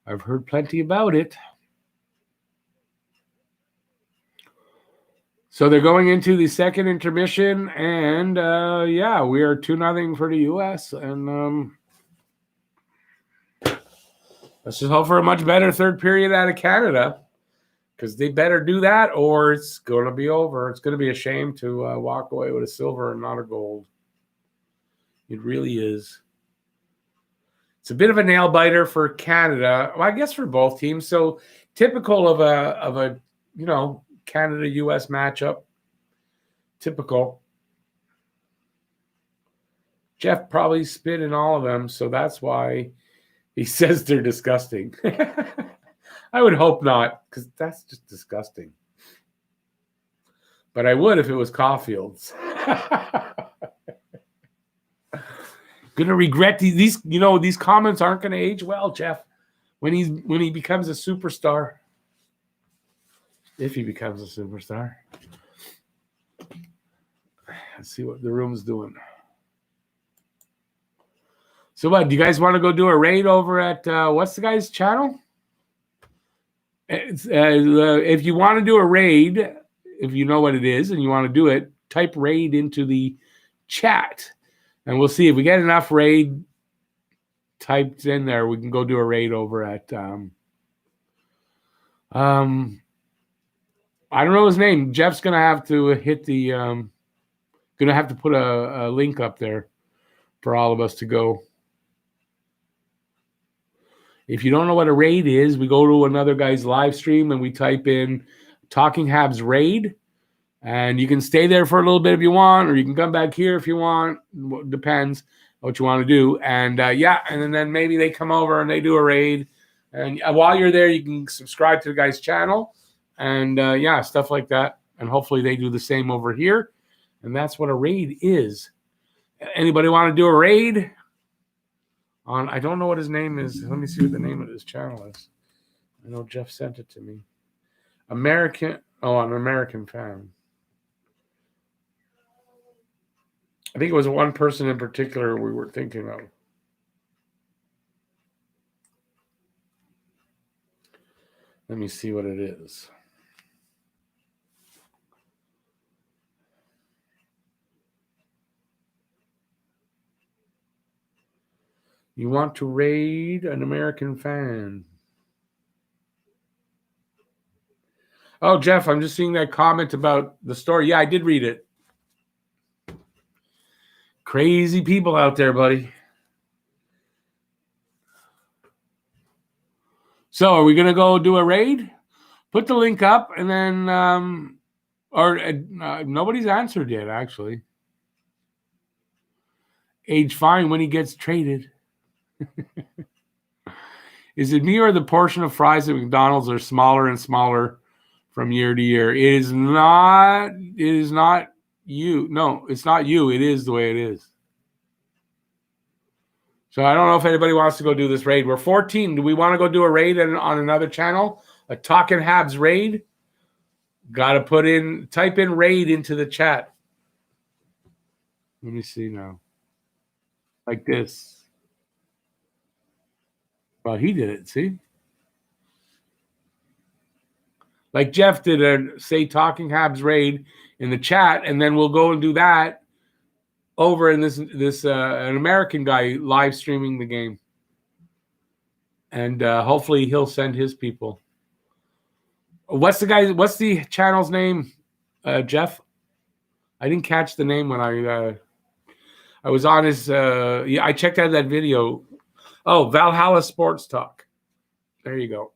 I've heard plenty about it. So they're going into the second intermission, and yeah, we are 2-0 for the U.S. And let's just hope for a much better third period out of Canada, because they better do that, or it's going to be over. It's going to be a shame to walk away with a silver and not a gold. It really is. It's a bit of a nail biter for Canada. Well, I guess for both teams. So typical of a Canada-U.S. matchup. Typical. Jeff probably spit in all of them, so that's why he says they're disgusting. I would hope not, because that's just disgusting. But I would if it was Caulfield's. Gonna regret these. These comments aren't gonna age well, Jeff. When he becomes a superstar. If he becomes a superstar. Let's see what the room's doing. So what, do you guys want to go do a raid over at what's the guy's channel? If you want to do a raid, if you know what it is and you want to do it, type raid into the chat. And we'll see if we get enough raid typed in there, we can go do a raid over at I don't know his name. Jeff's gonna have to hit the gonna have to put a link up there for all of us to go. If you don't know what a raid is, we go to another guy's live stream and we type in Talking Habs raid, and you can stay there for a little bit if you want, or you can come back here if you want. Depends what you want to do. And and then maybe they come over and they do a raid. And while you're there, you can subscribe to the guy's channel and stuff like that. And hopefully they do the same over here. And that's what a raid is. Anybody want to do a raid? I don't know what his name is. Let me see what the name of his channel is. I know Jeff sent it to me. I'm an American fan. I think it was one person in particular we were thinking of. Let me see what it is. You want to raid an American fan? Oh, Jeff, I'm just seeing that comment about the story. Yeah, I did read it. Crazy people out there, buddy. So are we going to go do a raid? Put the link up and then, nobody's answered yet, actually. Age fine when he gets traded. Is it me or the portion of fries at McDonald's are smaller and smaller from year to year? It is not you. No, it's not you. It is the way it is. So I don't know if anybody wants to go do this raid. We're 14. Do we want to go do a raid on another channel? A Talkin' Habs raid? Got to type in raid into the chat. Let me see now. Like this. Well, he did it, see? Like Jeff did a say Talking Habs raid in the chat, and then we'll go and do that over in this an American guy live streaming the game. And hopefully he'll send his people. What's the channel's name, Jeff? I didn't catch the name when I was on his I checked out that video. Oh, Valhalla Sports Talk. There you go.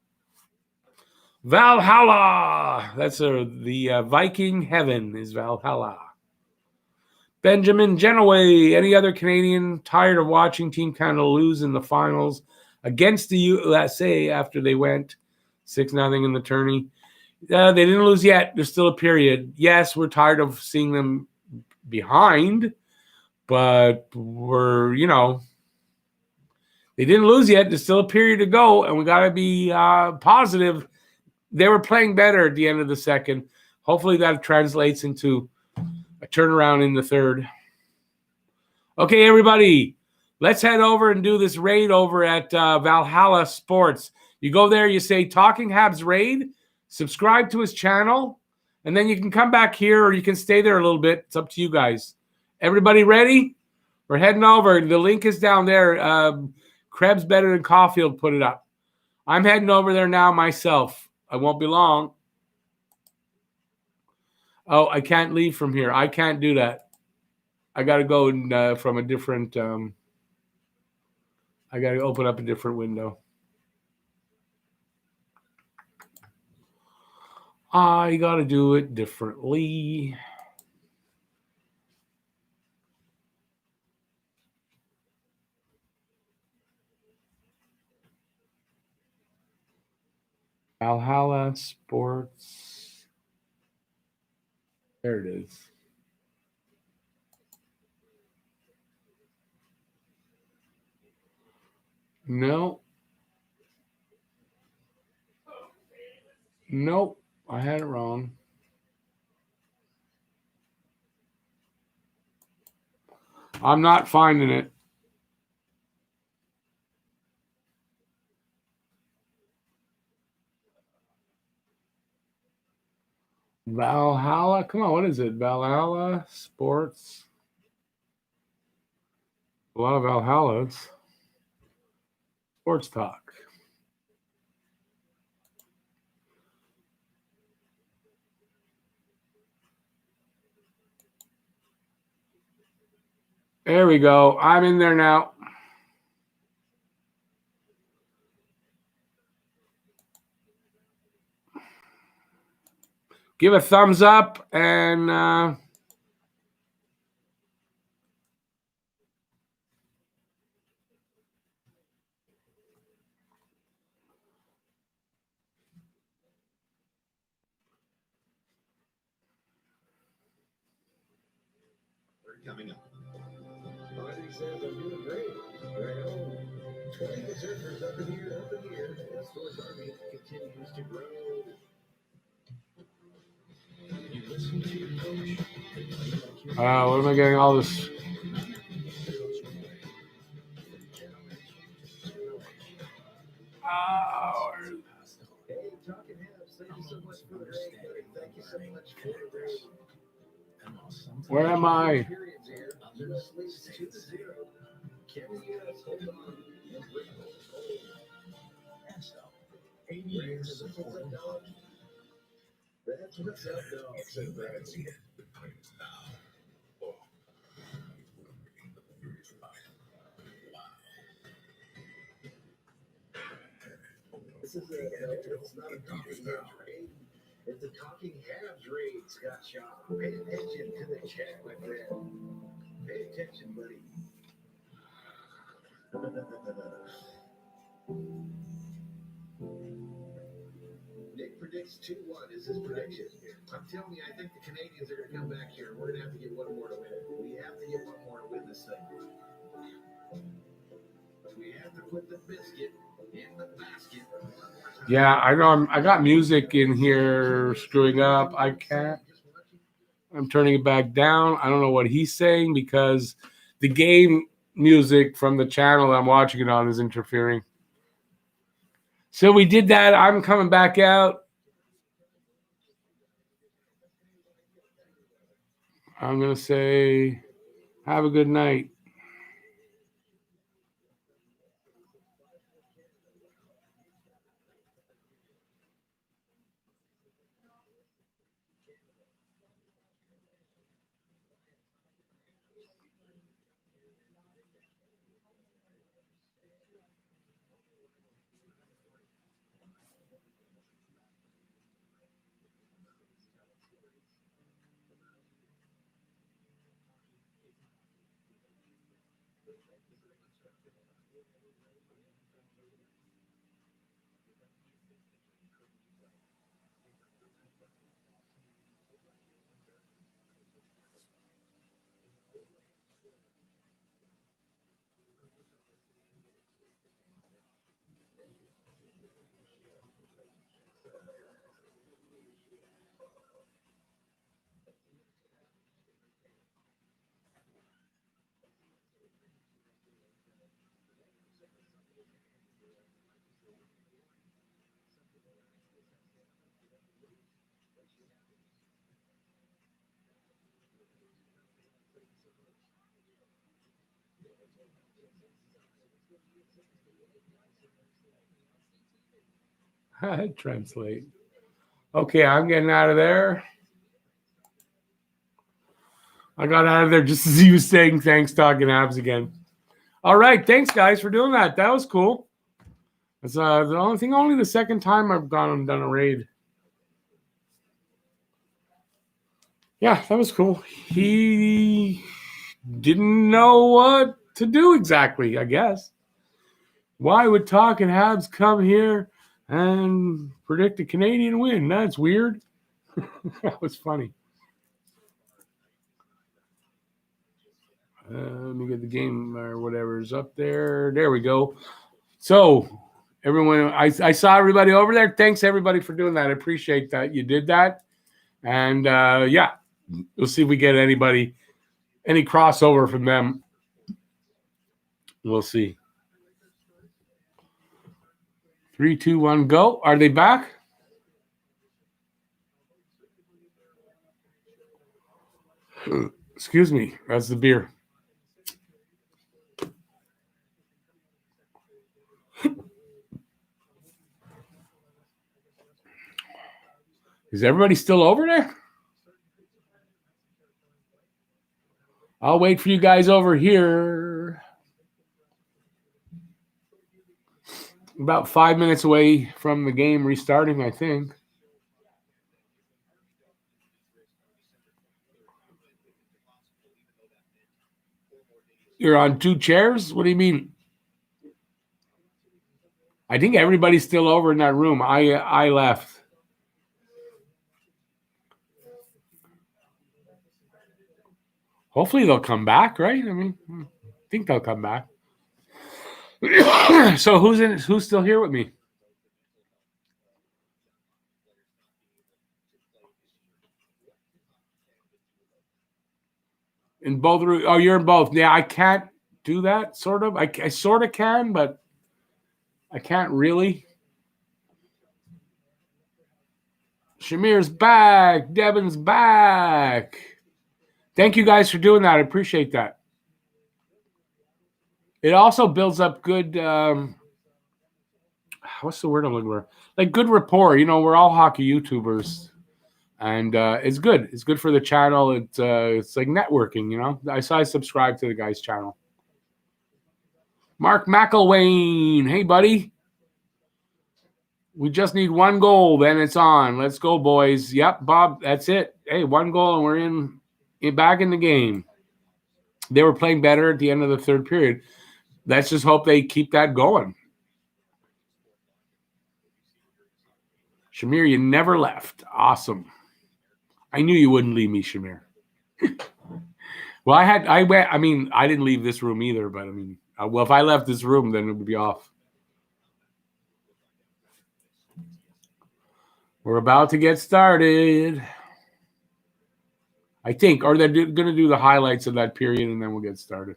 Valhalla. That's the Viking heaven is Valhalla. Benjamin Genoway. Any other Canadian tired of watching Team Canada lose in the finals against the U.S.A. after they went 6-0 in the tourney? They didn't lose yet. There's still a period. Yes, we're tired of seeing them behind, but we're, they didn't lose yet. There's still a period to go, and we got to be positive. They were playing better at the end of the second. Hopefully that translates into a turnaround in the third. Okay, everybody, let's head over and do this raid over at Valhalla Sports. You go there, you say Talking Habs raid, subscribe to his channel, and then you can come back here or you can stay there a little bit. It's up to you guys. Everybody ready? We're heading over. The link is down there. Krebs Better Than Caulfield put it up. I'm heading over there now myself. I won't be long. Oh, I can't leave from here. I can't do that. I got to go from a different. I got to open up a different window. I got to do it differently. Valhalla Sports. There it is. No. Nope. I had it wrong. I'm not finding it. Valhalla. Come on, what is it? Valhalla Sports. A lot of Valhallas. Sports Talk. There we go. I'm in there now. Give a thumbs up and coming up. He says I'm doing great. I know. 20 visitors up in here. The Sports Army continues to grow. You listen to your coach. what am I getting all this? Hey, Talking Habs, thank you so much for the raid. Thank you so much for the raid. Where am I? Hold on. 80 years of support. That's what's up, dog. Said Brad. This is it's not a talking Habs raid. It's a talking Habs raid, Scott Shaw. Pay attention to the chat, my friend. Pay attention, buddy. Nick predicts 2-1 is his prediction. I'm telling you, I think the Canadians are going to come back here. We're going to have to get one more to win it. We have to get one more to win this thing. We have to put the biscuit in the basket. Yeah, I know. I got music in here screwing up. I can't. I'm turning it back down. I don't know what he's saying because the game music from the channel I'm watching it on is interfering. So we did that. I'm coming back out. I'm going to say, have a good night. Translate. Okay, I'm getting out of there. I got out of there just as he was saying thanks, talking Habs again. All right, thanks guys for doing that. That was cool. It's the only the second time I've gone and done a raid. Yeah, that was cool. He didn't know what to do exactly, I guess. Why would talking Habs come here and predict a Canadian win? That's weird. That was funny. Let me get the game or whatever's up there. There we go. So, everyone, I saw everybody over there. Thanks, everybody, for doing that. I appreciate that you did that. And, yeah, we'll see if we get any crossover from them. We'll see. 3, 2, 1, go. Are they back? Excuse me. That's the beer. Is everybody still over there? I'll wait for you guys over here. About 5 minutes away from the game restarting, I think. You're on 2 chairs? What do you mean? I think everybody's still over in that room. I left. Hopefully they'll come back, right? I mean, I think they'll come back. So who's still here with me? In both rooms? Oh, you're in both. Yeah, I can't do that, sort of. I sort of can, but I can't really. Shamir's back. Devin's back. Thank you guys for doing that. I appreciate that. It also builds up good. What's the word I'm looking for? Like good rapport. We're all hockey YouTubers, and it's good. It's good for the channel. It's like networking. I subscribe to the guy's channel. Mark McElwain, hey buddy. We just need one goal, then it's on. Let's go, boys. Yep, Bob, that's it. Hey, one goal and we're back in the game. They were playing better at the end of the third period. Let's just hope they keep that going. Shamir, you never left. Awesome. I knew you wouldn't leave me, Shamir. Well, I didn't leave this room either, but if I left this room, then it would be off. We're about to get started. I think, or they're going to do the highlights of that period, and then we'll get started.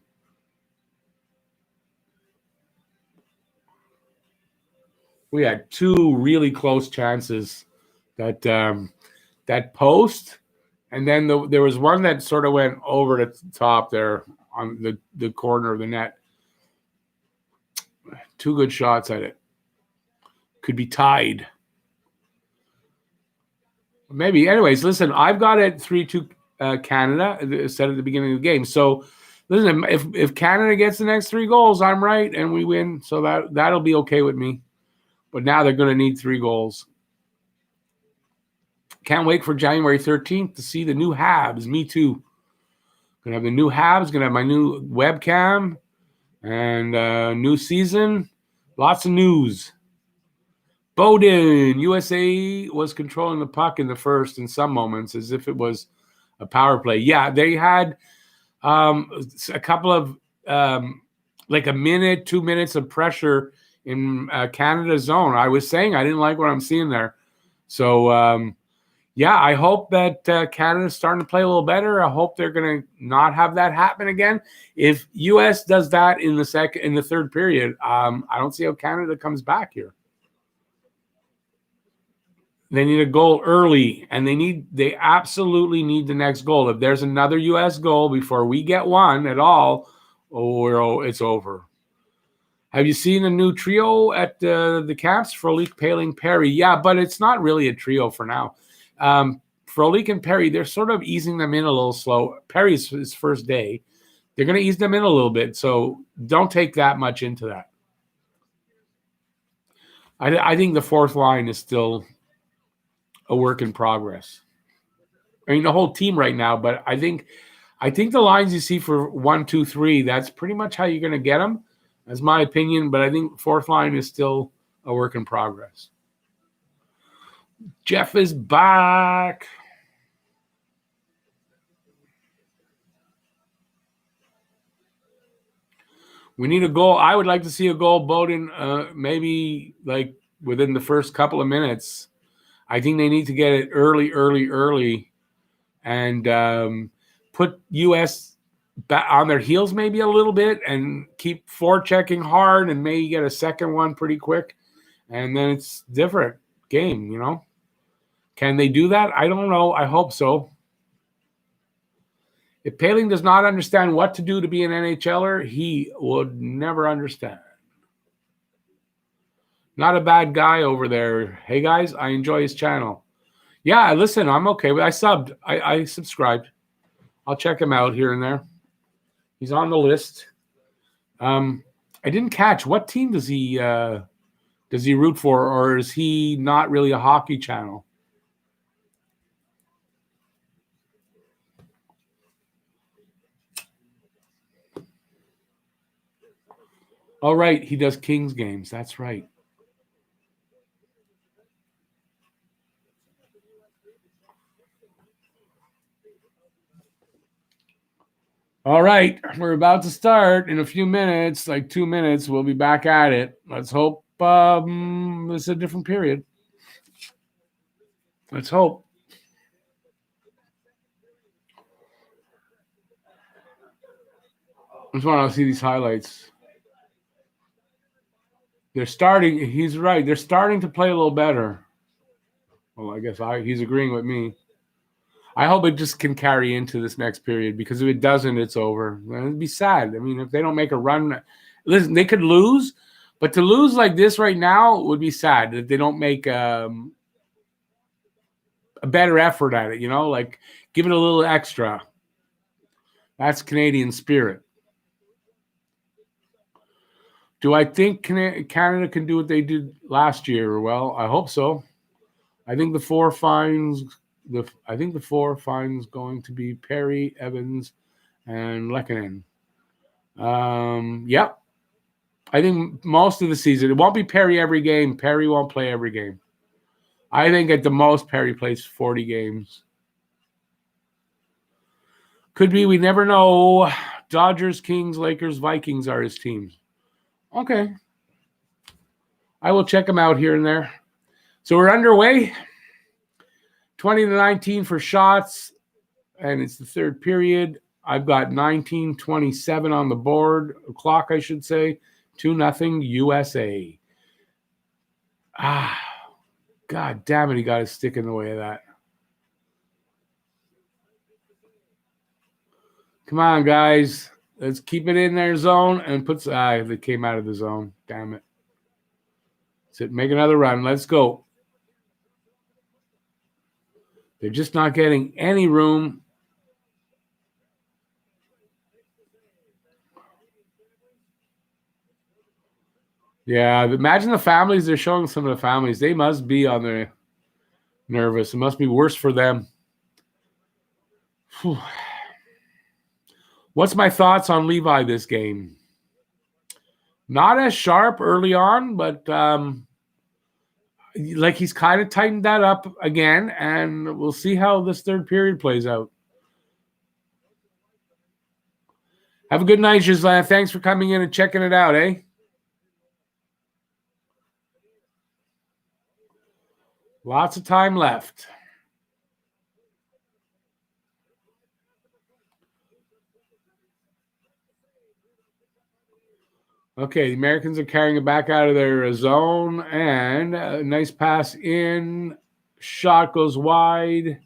We had two really close chances that post, and then there was one that sort of went over the top there on the corner of the net. Two good shots at it. Could be tied. Maybe. Anyways, listen, I've got it 3-2 Canada, said at the beginning of the game. So, listen, if Canada gets the next 3 goals, I'm right, and we win. So that'll be okay with me. But now they're going to need 3 goals. Can't wait for January 13th to see the new Habs. Me too. Going to have the new Habs. Going to have my new webcam and new season. Lots of news. Bowden, U.S.A. was controlling the puck in the first in some moments as if it was a power play. Yeah, they had a couple of like a minute, 2 minutes of pressure in Canada's zone. I was saying I didn't like what I'm seeing there. So, I hope that Canada's starting to play a little better. I hope they're going to not have that happen again. If U.S. does that in the third period, I don't see how Canada comes back here. They need a goal early, and they absolutely need the next goal. If there's another U.S. goal before we get one at all, it's over. Have you seen a new trio at the Caps? Frolik, Paling, Perry. Yeah, but it's not really a trio for now. Frolik and Perry, they're sort of easing them in a little slow. Perry's his first day. They're going to ease them in a little bit, so don't take that much into that. I think the fourth line is still a work in progress. The whole team right now, but I think the lines you see for 1, 2, 3, that's pretty much how you're going to get them. That's my opinion, but I think fourth line is still a work in progress. Jeff is back. We need a goal. I would like to see a goal, Bowden, maybe like within the first couple of minutes. I think they need to get it early, and put U.S. back on their heels maybe a little bit and keep forechecking hard and maybe get a second one pretty quick. And then it's different game, Can they do that? I don't know. I hope so. If Paling does not understand what to do to be an NHLer, he would never understand. Not a bad guy over there. Hey, guys, I enjoy his channel. Yeah, listen, I'm okay. I subbed. I subscribed. I'll check him out here and there. He's on the list. I didn't catch. What team does he root for, or is he not really a hockey channel? All right, he does Kings games. That's right. All right, we're about to start in a few minutes, like 2 minutes. We'll be back at it. Let's hope this is a different period. Let's hope. I just want to see these highlights. They're starting. He's right. They're starting to play a little better. Well, I guess he's agreeing with me. I hope it just can carry into this next period, because if it doesn't, it's over. It'd be sad. If they don't make a run Listen, they could lose, but to lose like this right now would be sad that they don't make a better effort at it, like give it a little extra. That's Canadian spirit. Do I think Canada can do what they did last year? Well, I hope so. I think the four finds going to be Perry, Evans, and Lehkonen. Yep. I think most of the season, it won't be Perry every game. Perry won't play every game. I think at the most, Perry plays 40 games. Could be, we never know. Dodgers, Kings, Lakers, Vikings are his teams. Okay. I will check them out here and there. So we're underway. 20-19 for shots, and it's the third period. I've got 19-27 on the board, clock, I should say. 2-0 USA. God damn it, he got his stick in the way of that. Come on, guys. Let's keep it in their zone and they came out of the zone. Damn it. That's it. Make another run. Let's go. They're just not getting any room. Yeah, imagine the families. They're showing some of the families. They must be on their nervous. It must be worse for them. Whew. What's my thoughts on Levi this game? Not as sharp early on, but like he's kind of tightened that up again, and we'll see how this third period plays out. Have a good night, Gisela. Thanks for coming in and checking it out, eh? Lots of time left. Okay, the Americans are carrying it back out of their zone, and a nice pass in. Shot goes wide.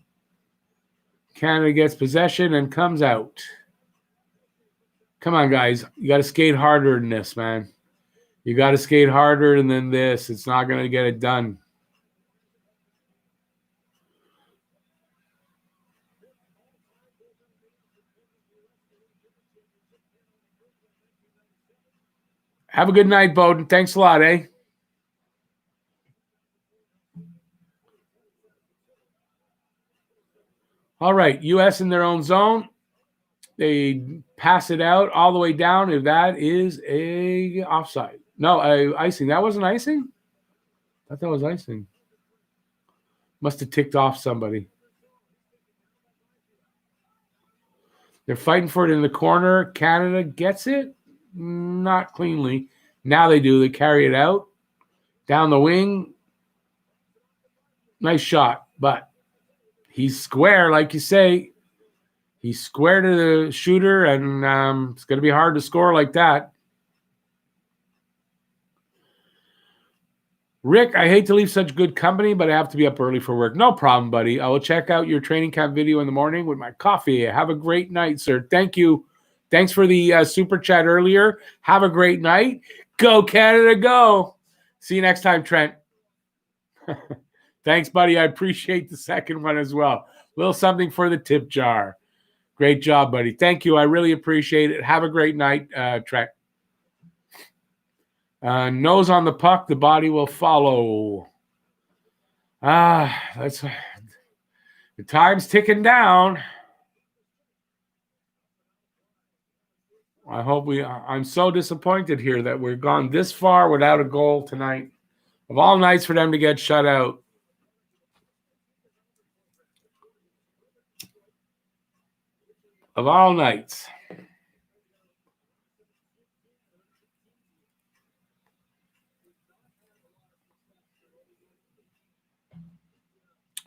Canada gets possession and comes out. Come on, guys. You got to skate harder than this, man. You got to skate harder than this. It's not going to get it done. Have a good night, Bowden. Thanks a lot, eh? All right, U.S. in their own zone. They pass it out all the way down. If that is a offside. No, icing. That wasn't icing? I thought that was icing. Must have ticked off somebody. They're fighting for it in the corner. Canada gets it. Not cleanly. Now they do. They carry it out. Down the wing. Nice shot. But he's square, like you say. He's square to the shooter, and it's going to be hard to score like that. Rick, I hate to leave such good company, but I have to be up early for work. No problem, buddy. I will check out your training camp video in the morning with my coffee. Have a great night, sir. Thank you. Thanks for the super chat earlier. Have a great night. Go, Canada, go. See you next time, Trent. Thanks, buddy. I appreciate the second one as well. A little something for the tip jar. Great job, buddy. Thank you. I really appreciate it. Have a great night, Trent. Nose on the puck, the body will follow. That's the time's ticking down. I'm so disappointed here that we've gone this far without a goal tonight. Of all nights for them to get shut out. Of all nights.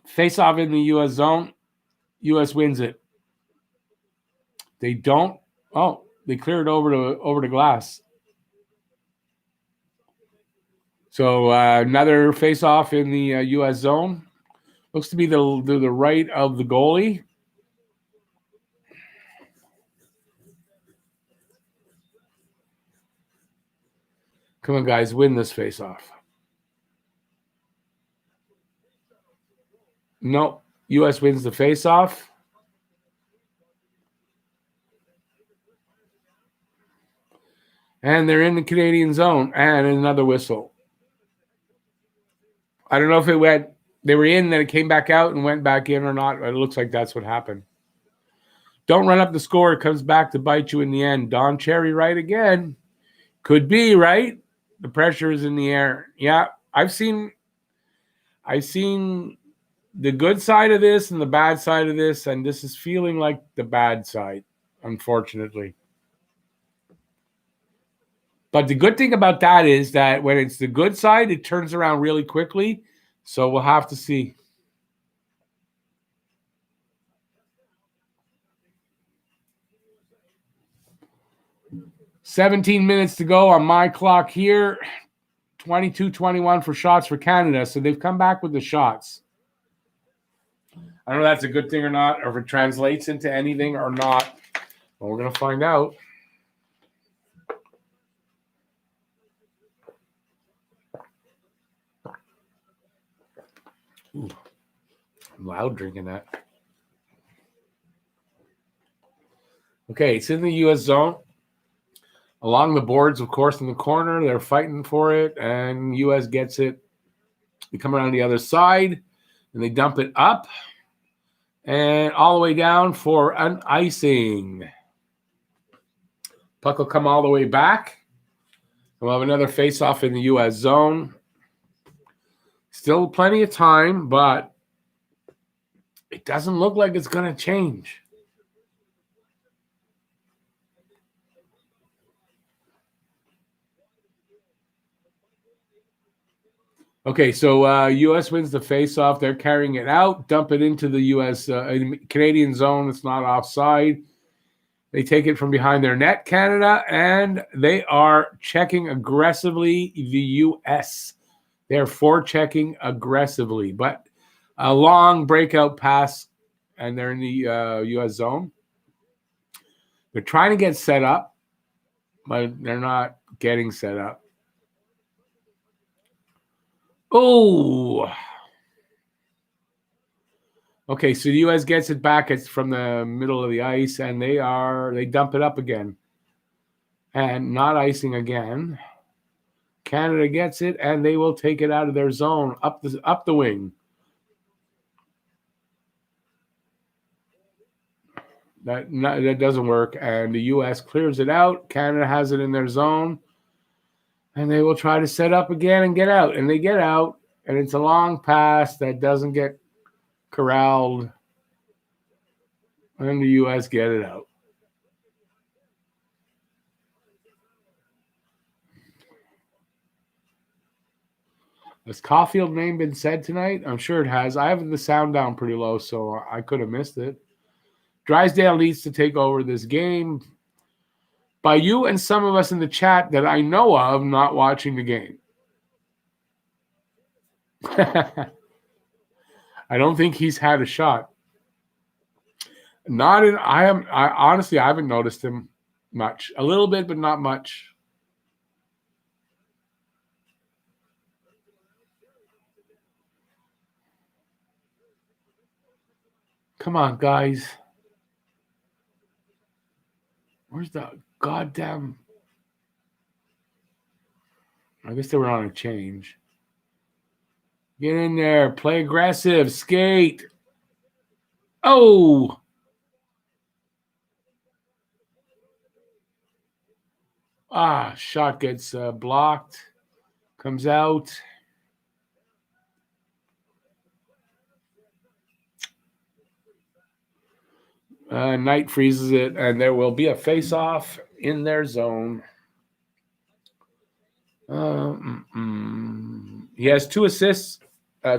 Face off in the U.S. zone. U.S. wins it. They don't. Oh, they cleared over to glass. So another face off in the U.S. zone. Looks to be the right of the goalie. Come on, guys, win this face-off. No, U.S. wins the face-off. And they're in the Canadian zone. And another whistle. I don't know if it went, they were in, then it came back out and went back in or not. It looks like that's what happened. Don't run up the score. It comes back to bite you in the end. Don Cherry right again. Could be, right? The pressure is in the air. Yeah, I've seen the good side of this and the bad side of this, and this is feeling like the bad side, unfortunately. But the good thing about that is that when it's the good side, it turns around really quickly. So we'll have to see. "17 minutes to go on my clock here. 22-21 for shots for Canada." So they've come back with the shots. I don't know if that's a good thing or not, or if it translates into anything or not. Well, we're going to find out. Ooh, I'm loud drinking that. Okay, it's in the U.S. zone. Along the boards, of course, in the corner. They're fighting for it, and U.S. gets it. They come around the other side, and they dump it up and all the way down for an icing. Puck will come all the way back. We'll have another face-off in the U.S. zone. Still plenty of time, but it doesn't look like it's going to change. Okay, so U.S. wins the face-off. They're carrying it out, dump it into the U.S. Canadian zone. It's not offside. They take it from behind their net, Canada, and they are checking aggressively the U.S. They're forechecking aggressively, but a long breakout pass, and they're in the U.S. zone. They're trying to get set up, but they're not getting set up. Oh! Okay, so the U.S. gets it back. It's from the middle of the ice, and they dump it up again. And not icing again. Canada gets it, and they will take it out of their zone, up the wing. That doesn't work, and the U.S. clears it out. Canada has it in their zone, and they will try to set up again and get out. And they get out, and it's a long pass that doesn't get corralled, and the U.S. get it out. Has Caulfield's name been said tonight? I'm sure it has. I have the sound down pretty low, so I could have missed it. Drysdale needs to take over this game by you and some of us in the chat that I know of not watching the game. I don't think he's had a shot. Honestly, I haven't noticed him much. A little bit, but not much. Come on, guys. Where's the goddamn... I guess they were on a change. Get in there. Play aggressive. Skate. Oh! Shot gets blocked. Comes out. Knight freezes it, and there will be a face-off in their zone. He has 2 assists,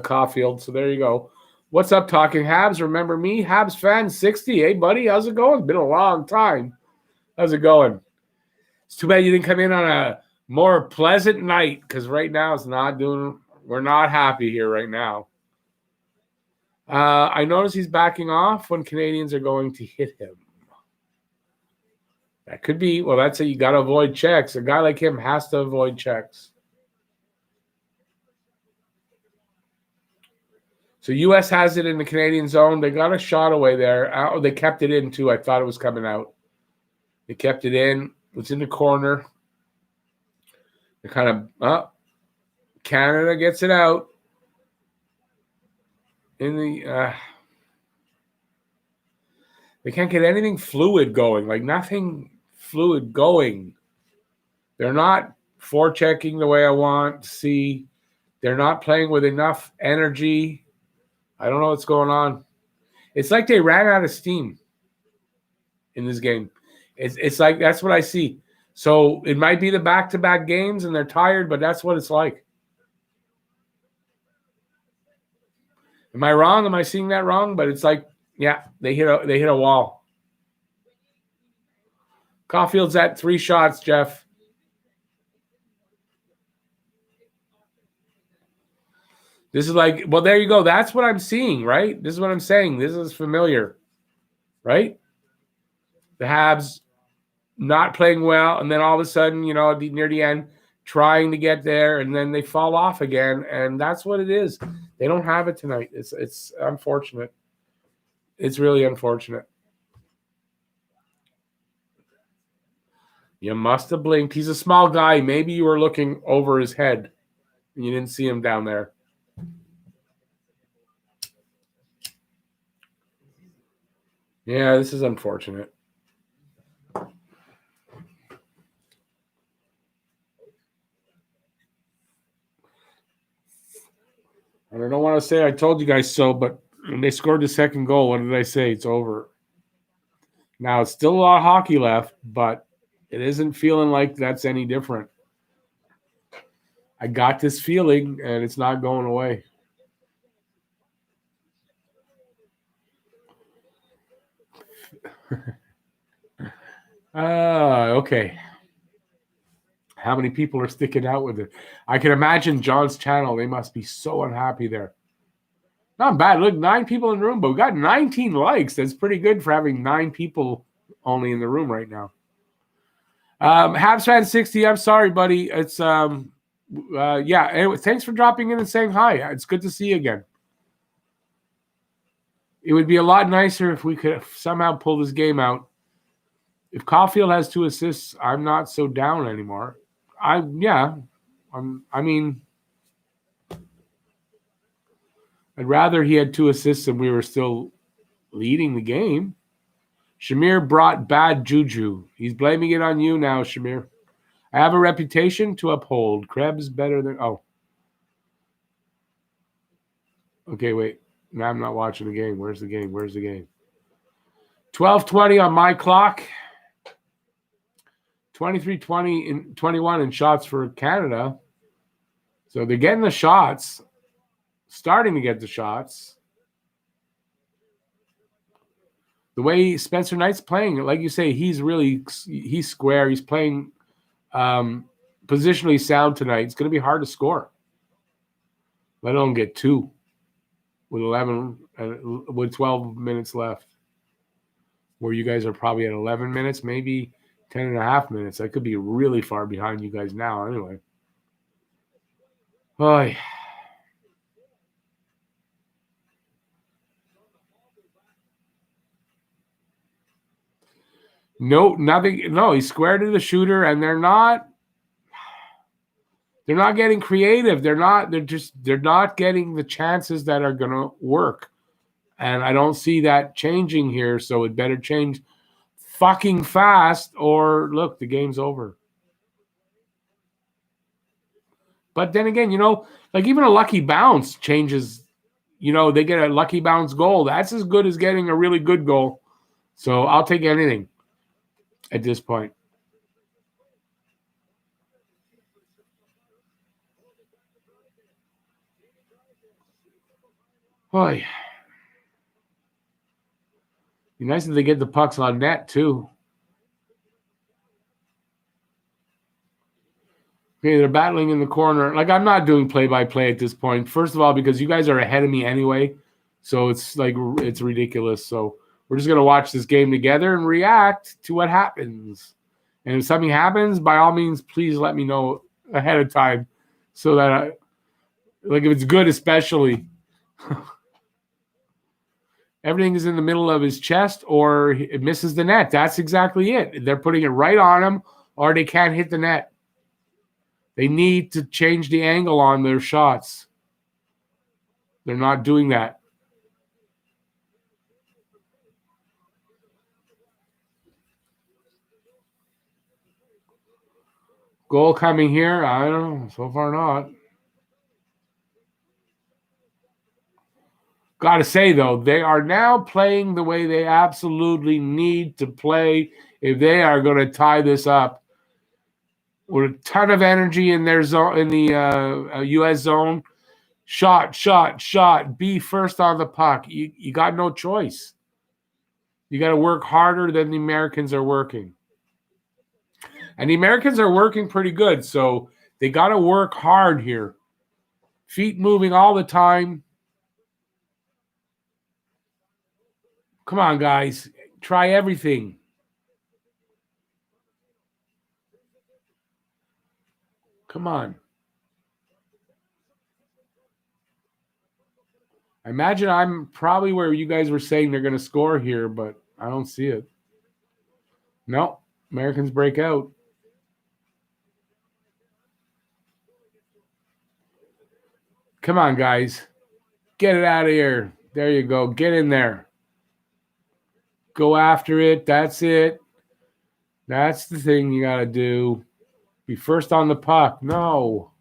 Caulfield, so there you go. What's up, Talking Habs? Remember me? Habs fan 60. Hey, buddy, how's it going? It's been a long time. How's it going? It's too bad you didn't come in on a more pleasant night, because right now we're not happy here right now. I notice he's backing off when Canadians are going to hit him. That could be. Well, that's it. You got to avoid checks. A guy like him has to avoid checks. So U.S. has it in the Canadian zone. They got a shot away there. Oh, they kept it in, too. I thought it was coming out. They kept it in. It's in the corner. They kind of Canada gets it out. In the they can't get anything fluid going, like nothing fluid going. They're not forechecking the way I want to see. They're not playing with enough energy. I don't know what's going on. It's like they ran out of steam in this game. It's like that's what I see. So it might be the back-to-back games and they're tired, but that's what it's like. Am I wrong? Am I seeing that wrong? But it's like, yeah, they hit a wall. Caulfield's at 3 shots, Jeff. This is like, well, there you go. That's what I'm seeing, right? This is what I'm saying. This is familiar, right? The Habs not playing well, and then all of a sudden, near the end, trying to get there, and then they fall off again, and that's what it is. They don't have it tonight. It's unfortunate. It's really unfortunate. You must have blinked. He's a small guy. Maybe you were looking over his head, and you didn't see him down there. Yeah, this is unfortunate. And I don't want to say I told you guys so, but when they scored the second goal, what did I say? It's over. Now, it's still a lot of hockey left, but it isn't feeling like that's any different. I got this feeling, and it's not going away. Okay. How many people are sticking out with it? I can imagine John's channel. They must be so unhappy there. Not bad. Look, 9 people in the room, but we got 19 likes. That's pretty good for having 9 people only in the room right now. Habs fan 60. I'm sorry, buddy. It's yeah. Anyway, thanks for dropping in and saying hi. It's good to see you again. It would be a lot nicer if we could somehow pull this game out. If Caulfield has 2 assists, I'm not so down anymore. I mean, I'd rather he had 2 assists and we were still leading the game. Shamir brought bad juju. He's blaming it on you now, Shamir. I have a reputation to uphold. Krebs better than... Oh. Okay, wait. Now I'm not watching the game. Where's the game? 12:20 on my clock. 23-20 in 21 in shots for Canada. So they're getting the shots. Starting to get the shots. The way Spencer Knight's playing, like you say, he's square. He's playing positionally sound tonight. It's going to be hard to score. Let alone get 2 with 12 minutes left. Where you guys are probably at 11 minutes, maybe 10 and a half minutes. I could be really far behind you guys now anyway. Oh, no, nothing. No, he's square to the shooter, and they're not getting creative. They're not getting the chances that are gonna work. And I don't see that changing here, so it better change fucking fast, or look, the game's over. But then again, like even a lucky bounce changes. They get a lucky bounce goal. That's as good as getting a really good goal. So I'll take anything at this point. Boy. Be nice if they get the pucks on net, too. Okay, they're battling in the corner. Like, I'm not doing play-by-play at this point. First of all, because you guys are ahead of me anyway. So it's ridiculous. So we're just going to watch this game together and react to what happens. And if something happens, by all means, please let me know ahead of time so that, like if it's good especially, everything is in the middle of his chest or it misses the net. That's exactly it. They're putting it right on him or they can't hit the net. They need to change the angle on their shots. They're not doing that. Goal coming here. I don't know. So far not. Got to say, though, they are now playing the way they absolutely need to play if they are going to tie this up. With a ton of energy in their zone, in the U.S. zone. Shot. Be first on the puck. You got no choice. You got to work harder than the Americans are working. And the Americans are working pretty good, so they got to work hard here. Feet moving all the time. Come on, guys. Try everything. Come on. I imagine I'm probably where you guys were saying they're going to score here, but I don't see it. No, Americans break out. Come on, guys. Get it out of here. There you go. Get in there. Go after it. That's it. That's the thing you got to do. Be first on the puck. No.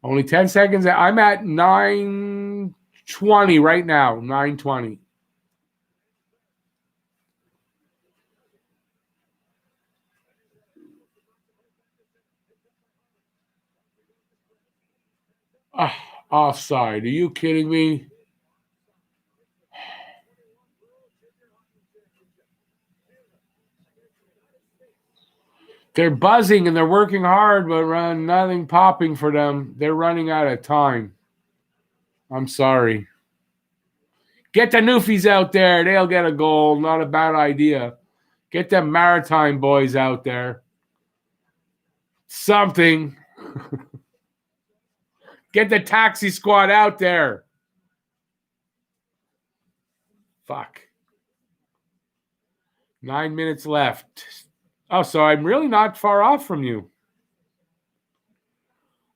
Only 10 seconds. I'm at 9:20 right now. 9:20. Offside. Are you kidding me? They're buzzing and they're working hard, but nothing popping for them. They're running out of time. I'm sorry. Get the Newfies out there. They'll get a goal. Not a bad idea. Get them Maritime boys out there. Something. Get the taxi squad out there. Fuck. 9 minutes left. Oh, so I'm really not far off from you.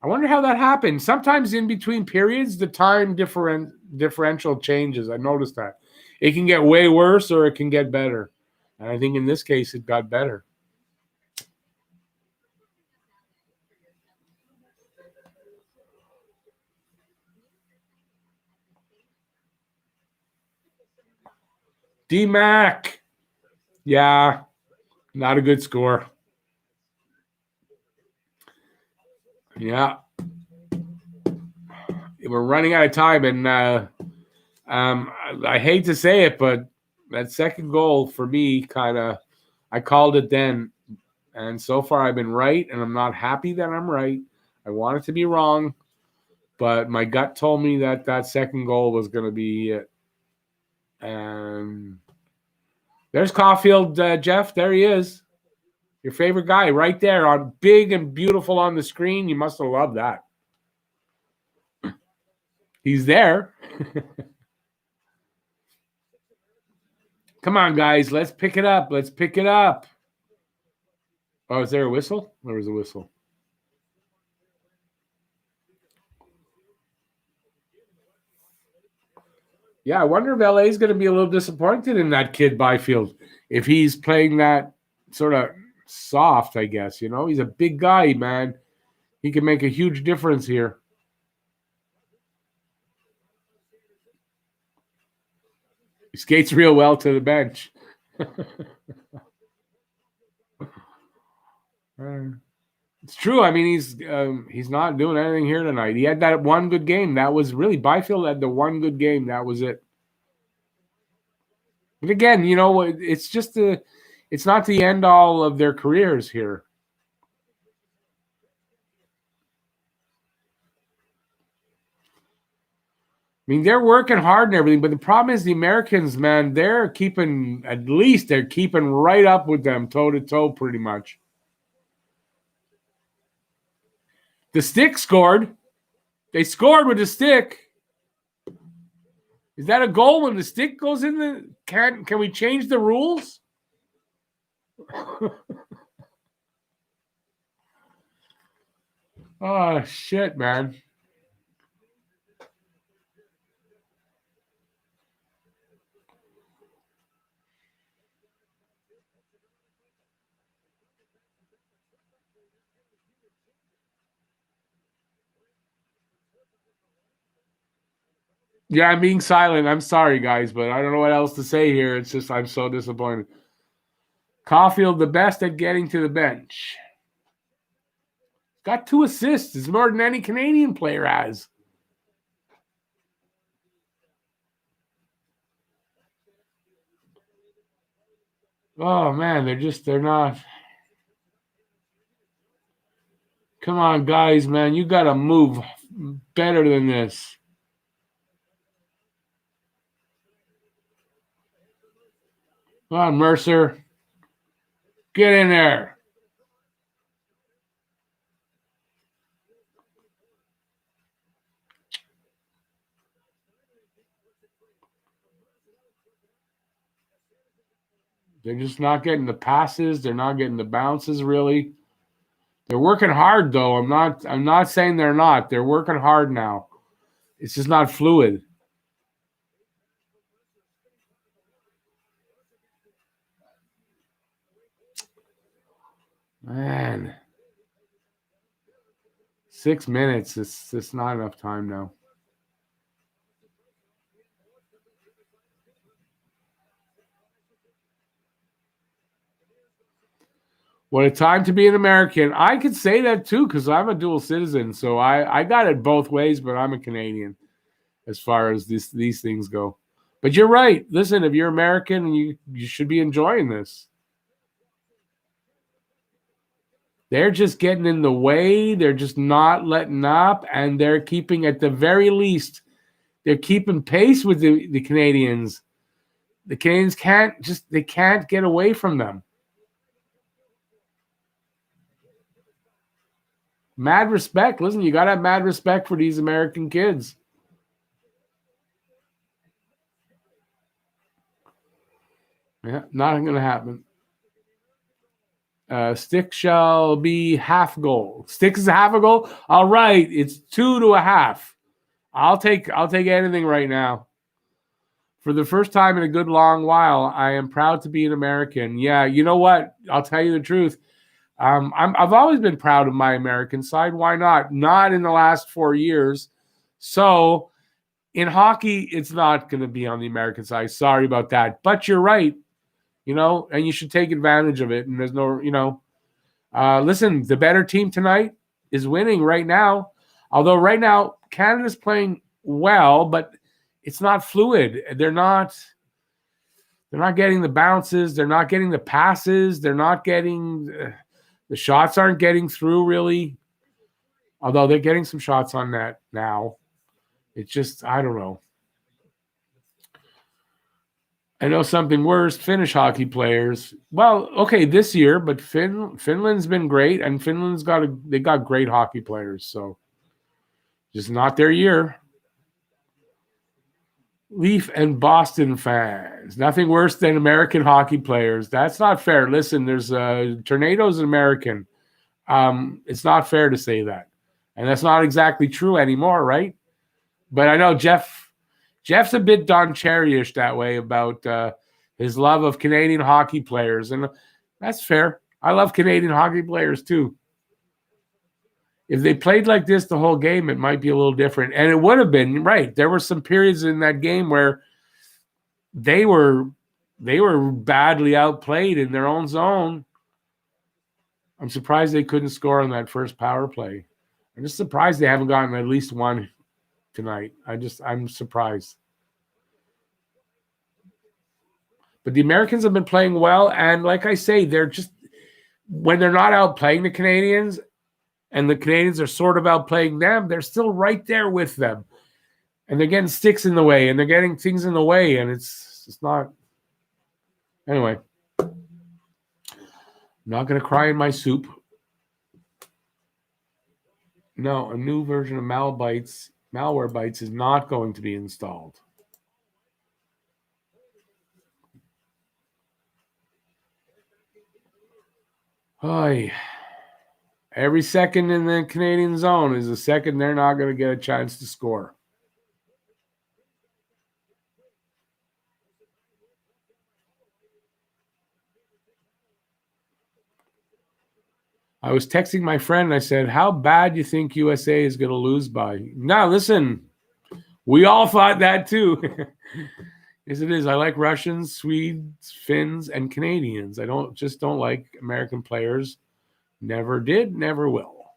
I wonder how that happened. Sometimes in between periods, the time differential changes. I noticed that. It can get way worse or it can get better. And I think in this case, it got better. D-Mac. Yeah, not a good score. Yeah. We're running out of time, and I hate to say it, but that second goal for me I called it then. And so far I've been right, and I'm not happy that I'm right. I want it to be wrong, but my gut told me that second goal was going to be it. And there's Caulfield, Jeff. There he is. Your favorite guy right there, on big and beautiful on the screen. You must have loved that. He's there. Come on, guys. Let's pick it up. Let's pick it up. Oh, is there a whistle? There was a whistle. Yeah, I wonder if LA is going to be a little disappointed in that kid Byfield if he's playing that sort of soft, I guess. You know, he's a big guy, man. He can make a huge difference here. He skates real well to the bench. It's true. I mean, he's not doing anything here tonight. He had that one good game. That was really Byfield had the one good game. That was it. But again, you know, it's just it's not the end all of their careers here. mean, they're working hard and everything, but the problem is the Americans, man, they're keeping right up with them toe to toe pretty much. The stick scored. They scored with the stick. Is that a goal when the stick goes in the can we change the rules? Oh shit, man. Yeah, I'm being silent. I'm sorry, guys, but I don't know what else to say here. It's just I'm so disappointed. Caulfield, the best at getting to the bench. Got 2 assists. It's more than any Canadian player has. Oh, man, they're not. Come on, guys, man. You got to move better than this. Come on, Mercer. Get in there. They're just not getting the passes. They're not getting the bounces, really. They're working hard, though. I'm not saying they're not. They're working hard now. It's just not fluid. Man. 6 minutes. It's not enough time now. What a time to be an American. I could say that too because I'm a dual citizen. So I got it both ways, but I'm a Canadian as far as these things go. But you're right. Listen, if you're American, you should be enjoying this. They're just getting in the way. They're just not letting up, and they're keeping, at the very least, they're keeping pace with the Canadians. The Canadians can't get away from them. Mad respect. Listen, you got to have mad respect for these American kids. Yeah, not going to happen. Stick shall be half goal. Stick is half a goal. All right, it's 2 to a half. I'll take anything right now. For the first time in a good long while, I am proud to be an American. Yeah, you know what? I'll tell you the truth. I've always been proud of my American side. Why not? Not in the last 4 years. So in hockey, it's not going to be on the American side. Sorry about that. But you're right. And you should take advantage of it. And there's no, listen, the better team tonight is winning right now. Although right now, Canada's playing well, but it's not fluid. They're not getting the bounces. They're not getting the passes. They're not getting the shots aren't getting through really. Although they're getting some shots on net now. It's just, I don't know. I know something worse. Finnish hockey players. Well, okay, this year, but Finland's been great, and Finland's they got great hockey players. So, just not their year. Leaf and Boston fans. Nothing worse than American hockey players. That's not fair. Listen, there's Tornado's an American. It's not fair to say that, and that's not exactly true anymore, right? But I know Jeff's a bit Don Cherry-ish that way about his love of Canadian hockey players. And that's fair. I love Canadian hockey players too. If they played like this the whole game, it might be a little different. And it would have been, right. There were some periods in that game where they were badly outplayed in their own zone. I'm surprised they couldn't score on that first power play. I'm just surprised they haven't gotten at least one tonight. I'm surprised. But the Americans have been playing well, and like I say, they're just, when they're not outplaying the Canadians and the Canadians are sort of outplaying them, they're still right there with them. And they're getting sticks in the way, and they're getting things in the way, and it's not. Anyway, I'm not going to cry in my soup. No, a new version of Malwarebytes is not going to be installed. Oy. Every second in the Canadian zone is a second they're not going to get a chance to score. I was texting my friend and I said, how bad do you think USA is going to lose by? Now, listen, we all thought that too. Yes, it is. I like Russians, Swedes, Finns, and Canadians. I don't like American players. Never did, never will.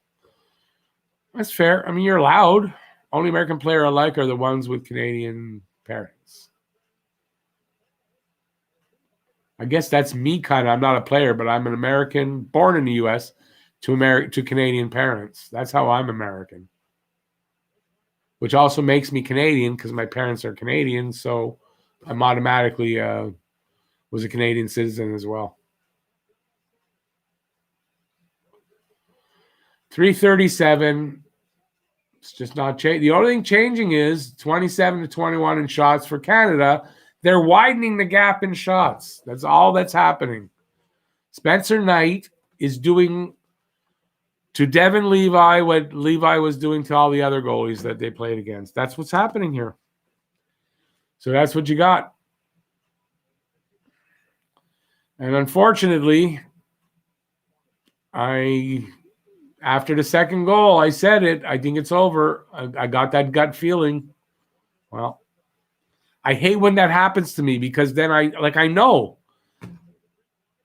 That's fair. I mean, you're allowed. Only American player I like are the ones with Canadian parents. I guess that's me kind of. I'm not a player, but I'm an American born in the U.S. to Canadian parents. That's how I'm American. Which also makes me Canadian because my parents are Canadian, so I'm automatically was a Canadian citizen as well. 337. It's just not changing. The only thing changing is 27-21 in shots for Canada. They're widening the gap in shots. That's all that's happening. Spencer Knight is doing to Devin Levi what Levi was doing to all the other goalies that they played against. That's what's happening here. So that's what you got. And unfortunately, after the second goal, I said it. I think it's over. I got that gut feeling. Well, I hate when that happens to me because then I know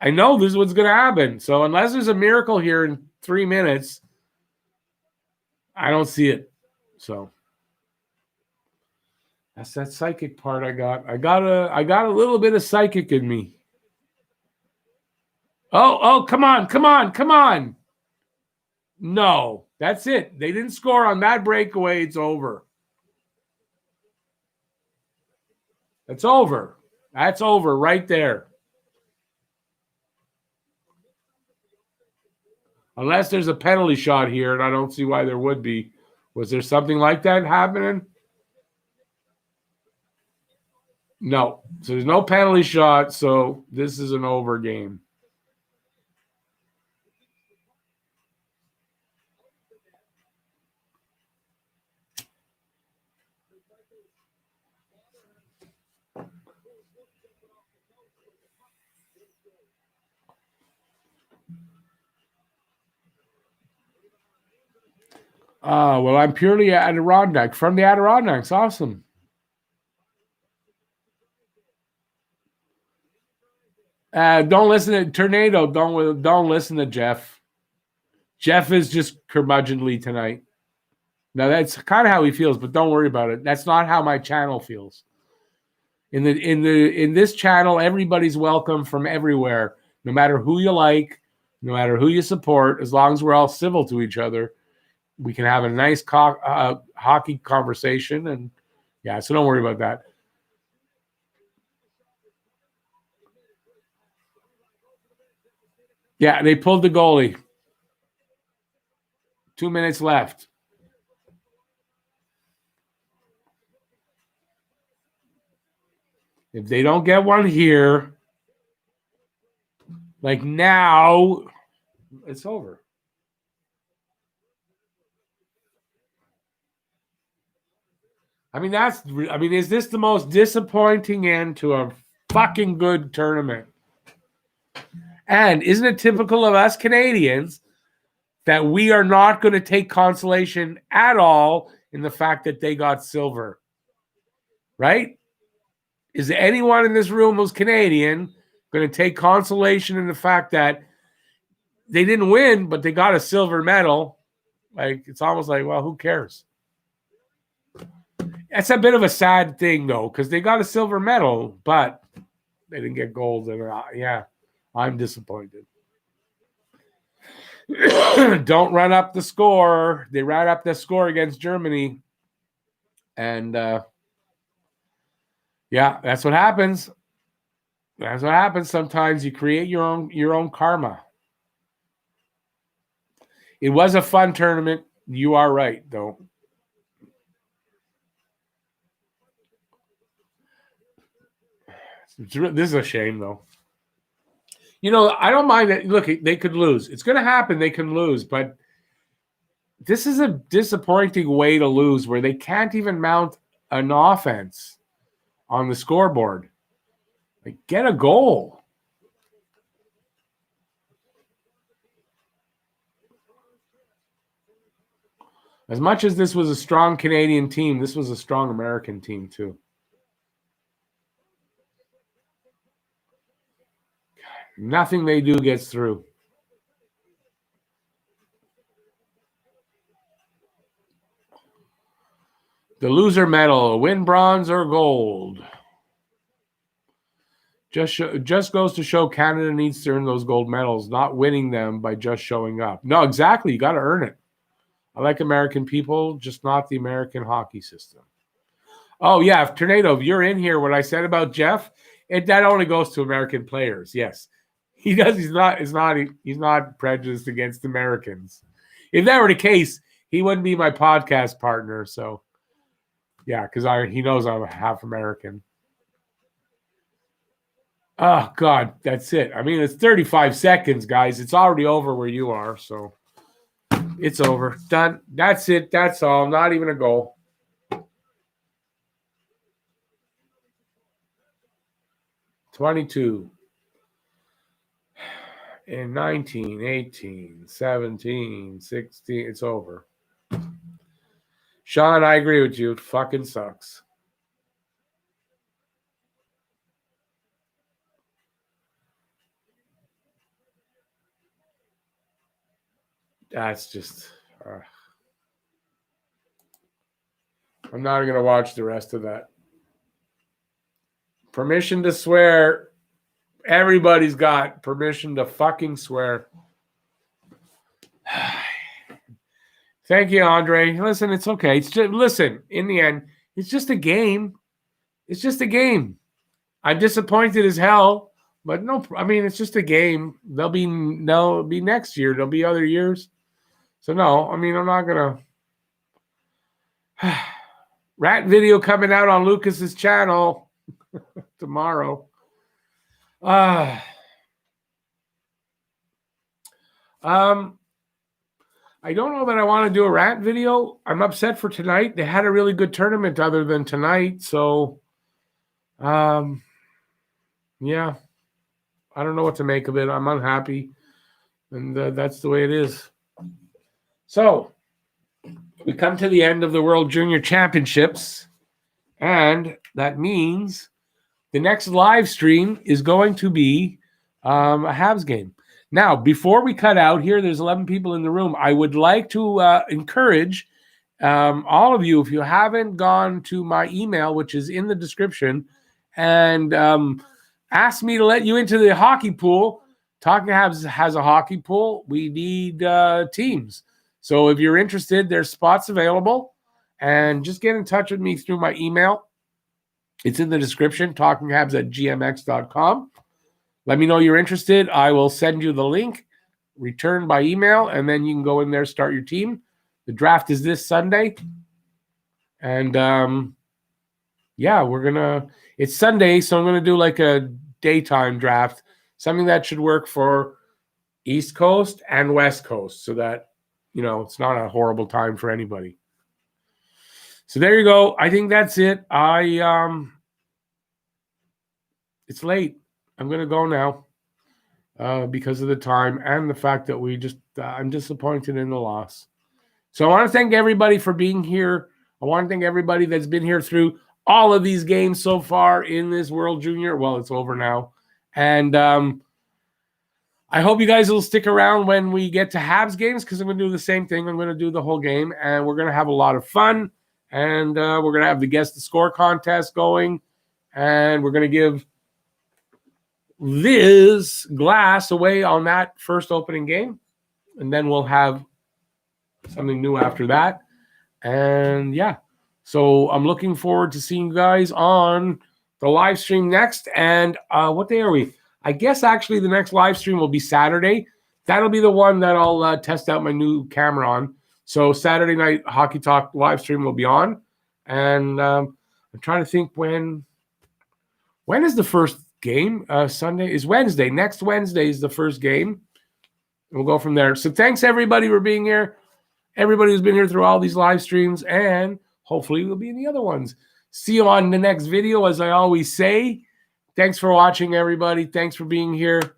this is what's going to happen. So unless there's a miracle here in 3 minutes, I don't see it. So that's that psychic part I got. I got a little bit of psychic in me. Oh, come on. No, that's it. They didn't score on that breakaway. It's over. It's over. That's over right there. Unless there's a penalty shot here, and I don't see why there would be. Was there something like that happening? No. So there's no penalty shot, so this is an over game. Well, I'm purely Adirondack, from the Adirondacks. Awesome. Don't listen to Tornado. Don't listen to Jeff. Jeff is just curmudgeonly tonight. Now that's kind of how he feels, but don't worry about it. That's not how my channel feels. In this channel, everybody's welcome from everywhere, no matter who you like, no matter who you support, as long as we're all civil to each other. We can have a nice hockey conversation, and yeah, so don't worry about that. Yeah, they pulled the goalie. 2 minutes left. If they don't get one here, like now, it's over. Is this the most disappointing end to a fucking good tournament? And isn't it typical of us Canadians that we are not going to take consolation at all in the fact that they got silver? Right? Is anyone in this room who's Canadian going to take consolation in the fact that they didn't win, but they got a silver medal? Like, it's almost like, well, who cares? That's a bit of a sad thing, though, because they got a silver medal, but they didn't get gold. And yeah, I'm disappointed. Don't run up the score. They ran up the score against Germany. And yeah, that's what happens. That's what happens. Sometimes you create your own karma. It was a fun tournament. You are right, though. This is a shame, though. You know, I don't mind that. Look, they could lose. It's going to happen. They can lose, but this is a disappointing way to lose where they can't even mount an offense on the scoreboard. Like, get a goal. As much as this was a strong Canadian team, this was a strong American team too. Nothing they do gets through. The loser medal, win bronze or gold. Just goes to show Canada needs to earn those gold medals, not winning them by just showing up. No, exactly. You got to earn it. I like American people, just not the American hockey system. Oh, yeah. Tornado, if you're in here, what I said about Jeff, that only goes to American players. Yes. He does. He's not prejudiced against Americans. If that were the case, he wouldn't be my podcast partner. So, yeah, because he knows I'm half American. Oh, God, that's it. I mean, it's 35 seconds, guys. It's already over where you are, so it's over. Done. That's it. That's all. Not even a goal. $22. In 19, 18, 17, 16, it's over. Sean, I agree with you. It fucking sucks. That's just... I'm not going to watch the rest of that. Permission to swear. Everybody's got permission to fucking swear. Thank you, Andre. Listen, it's okay. It's just, listen, in the end, it's just a game. It's just a game. I'm disappointed as hell, but no, I mean, it's just a game. They'll be next year. There'll be other years. So no, I mean, I'm not going to. Rat video coming out on Lucas's channel tomorrow. I don't know that I want to do a rat video. I'm upset for tonight. They had a really good tournament other than tonight. So, yeah, I don't know what to make of it. I'm unhappy. And that's the way it is. So, we come to the end of the World Junior Championships. And that means the next live stream is going to be a Habs game. Now, before we cut out here, there's 11 people in the room. I would like to encourage all of you, if you haven't gone to my email, which is in the description, and ask me to let you into the hockey pool. Talking Habs has a hockey pool. We need teams. So if you're interested, there's spots available. And just get in touch with me through my email. It's in the description, talkinghabs@gmx.com. Let me know you're interested. I will send you the link, return by email, and then you can go in there, start your team. The draft is this Sunday. And, yeah, it's Sunday, so I'm going to do like a daytime draft, something that should work for East Coast and West Coast so that, it's not a horrible time for anybody. So there you go. I think that's it. It's late. I'm going to go now because of the time and the fact that I'm disappointed in the loss. So I want to thank everybody for being here. I want to thank everybody that's been here through all of these games so far in this World Junior. Well, it's over now. And I hope you guys will stick around when we get to Habs games because I'm going to do the same thing. I'm going to do the whole game, and we're going to have a lot of fun. And we're going to have the Guess the Score contest going. And we're going to give this glass away on that first opening game. And then we'll have something new after that. And, yeah. So I'm looking forward to seeing you guys on the live stream next. And what day are we? I guess actually the next live stream will be Saturday. That'll be the one that I'll test out my new camera on. So Saturday night Hockey Talk live stream will be on. And I'm trying to think when is the first game? Sunday is Wednesday. Next Wednesday is the first game. We'll go from there. So thanks everybody for being here. Everybody who's been here through all these live streams, and hopefully we'll be in the other ones. See you on the next video, as I always say. Thanks for watching, everybody. Thanks for being here.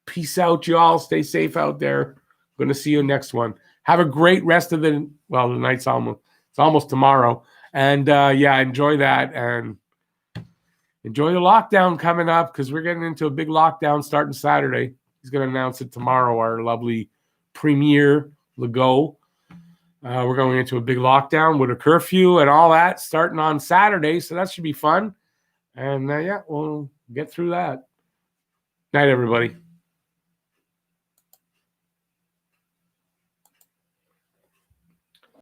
Peace out, y'all. Stay safe out there. Going to see you next one. Have a great rest of the night's almost tomorrow. And yeah, enjoy that and enjoy the lockdown coming up, because we're getting into a big lockdown starting Saturday. He's going to announce it tomorrow, our lovely Premier Legault. We're going into a big lockdown with a curfew and all that starting on Saturday. So that should be fun. And yeah, we'll get through that. Night, everybody.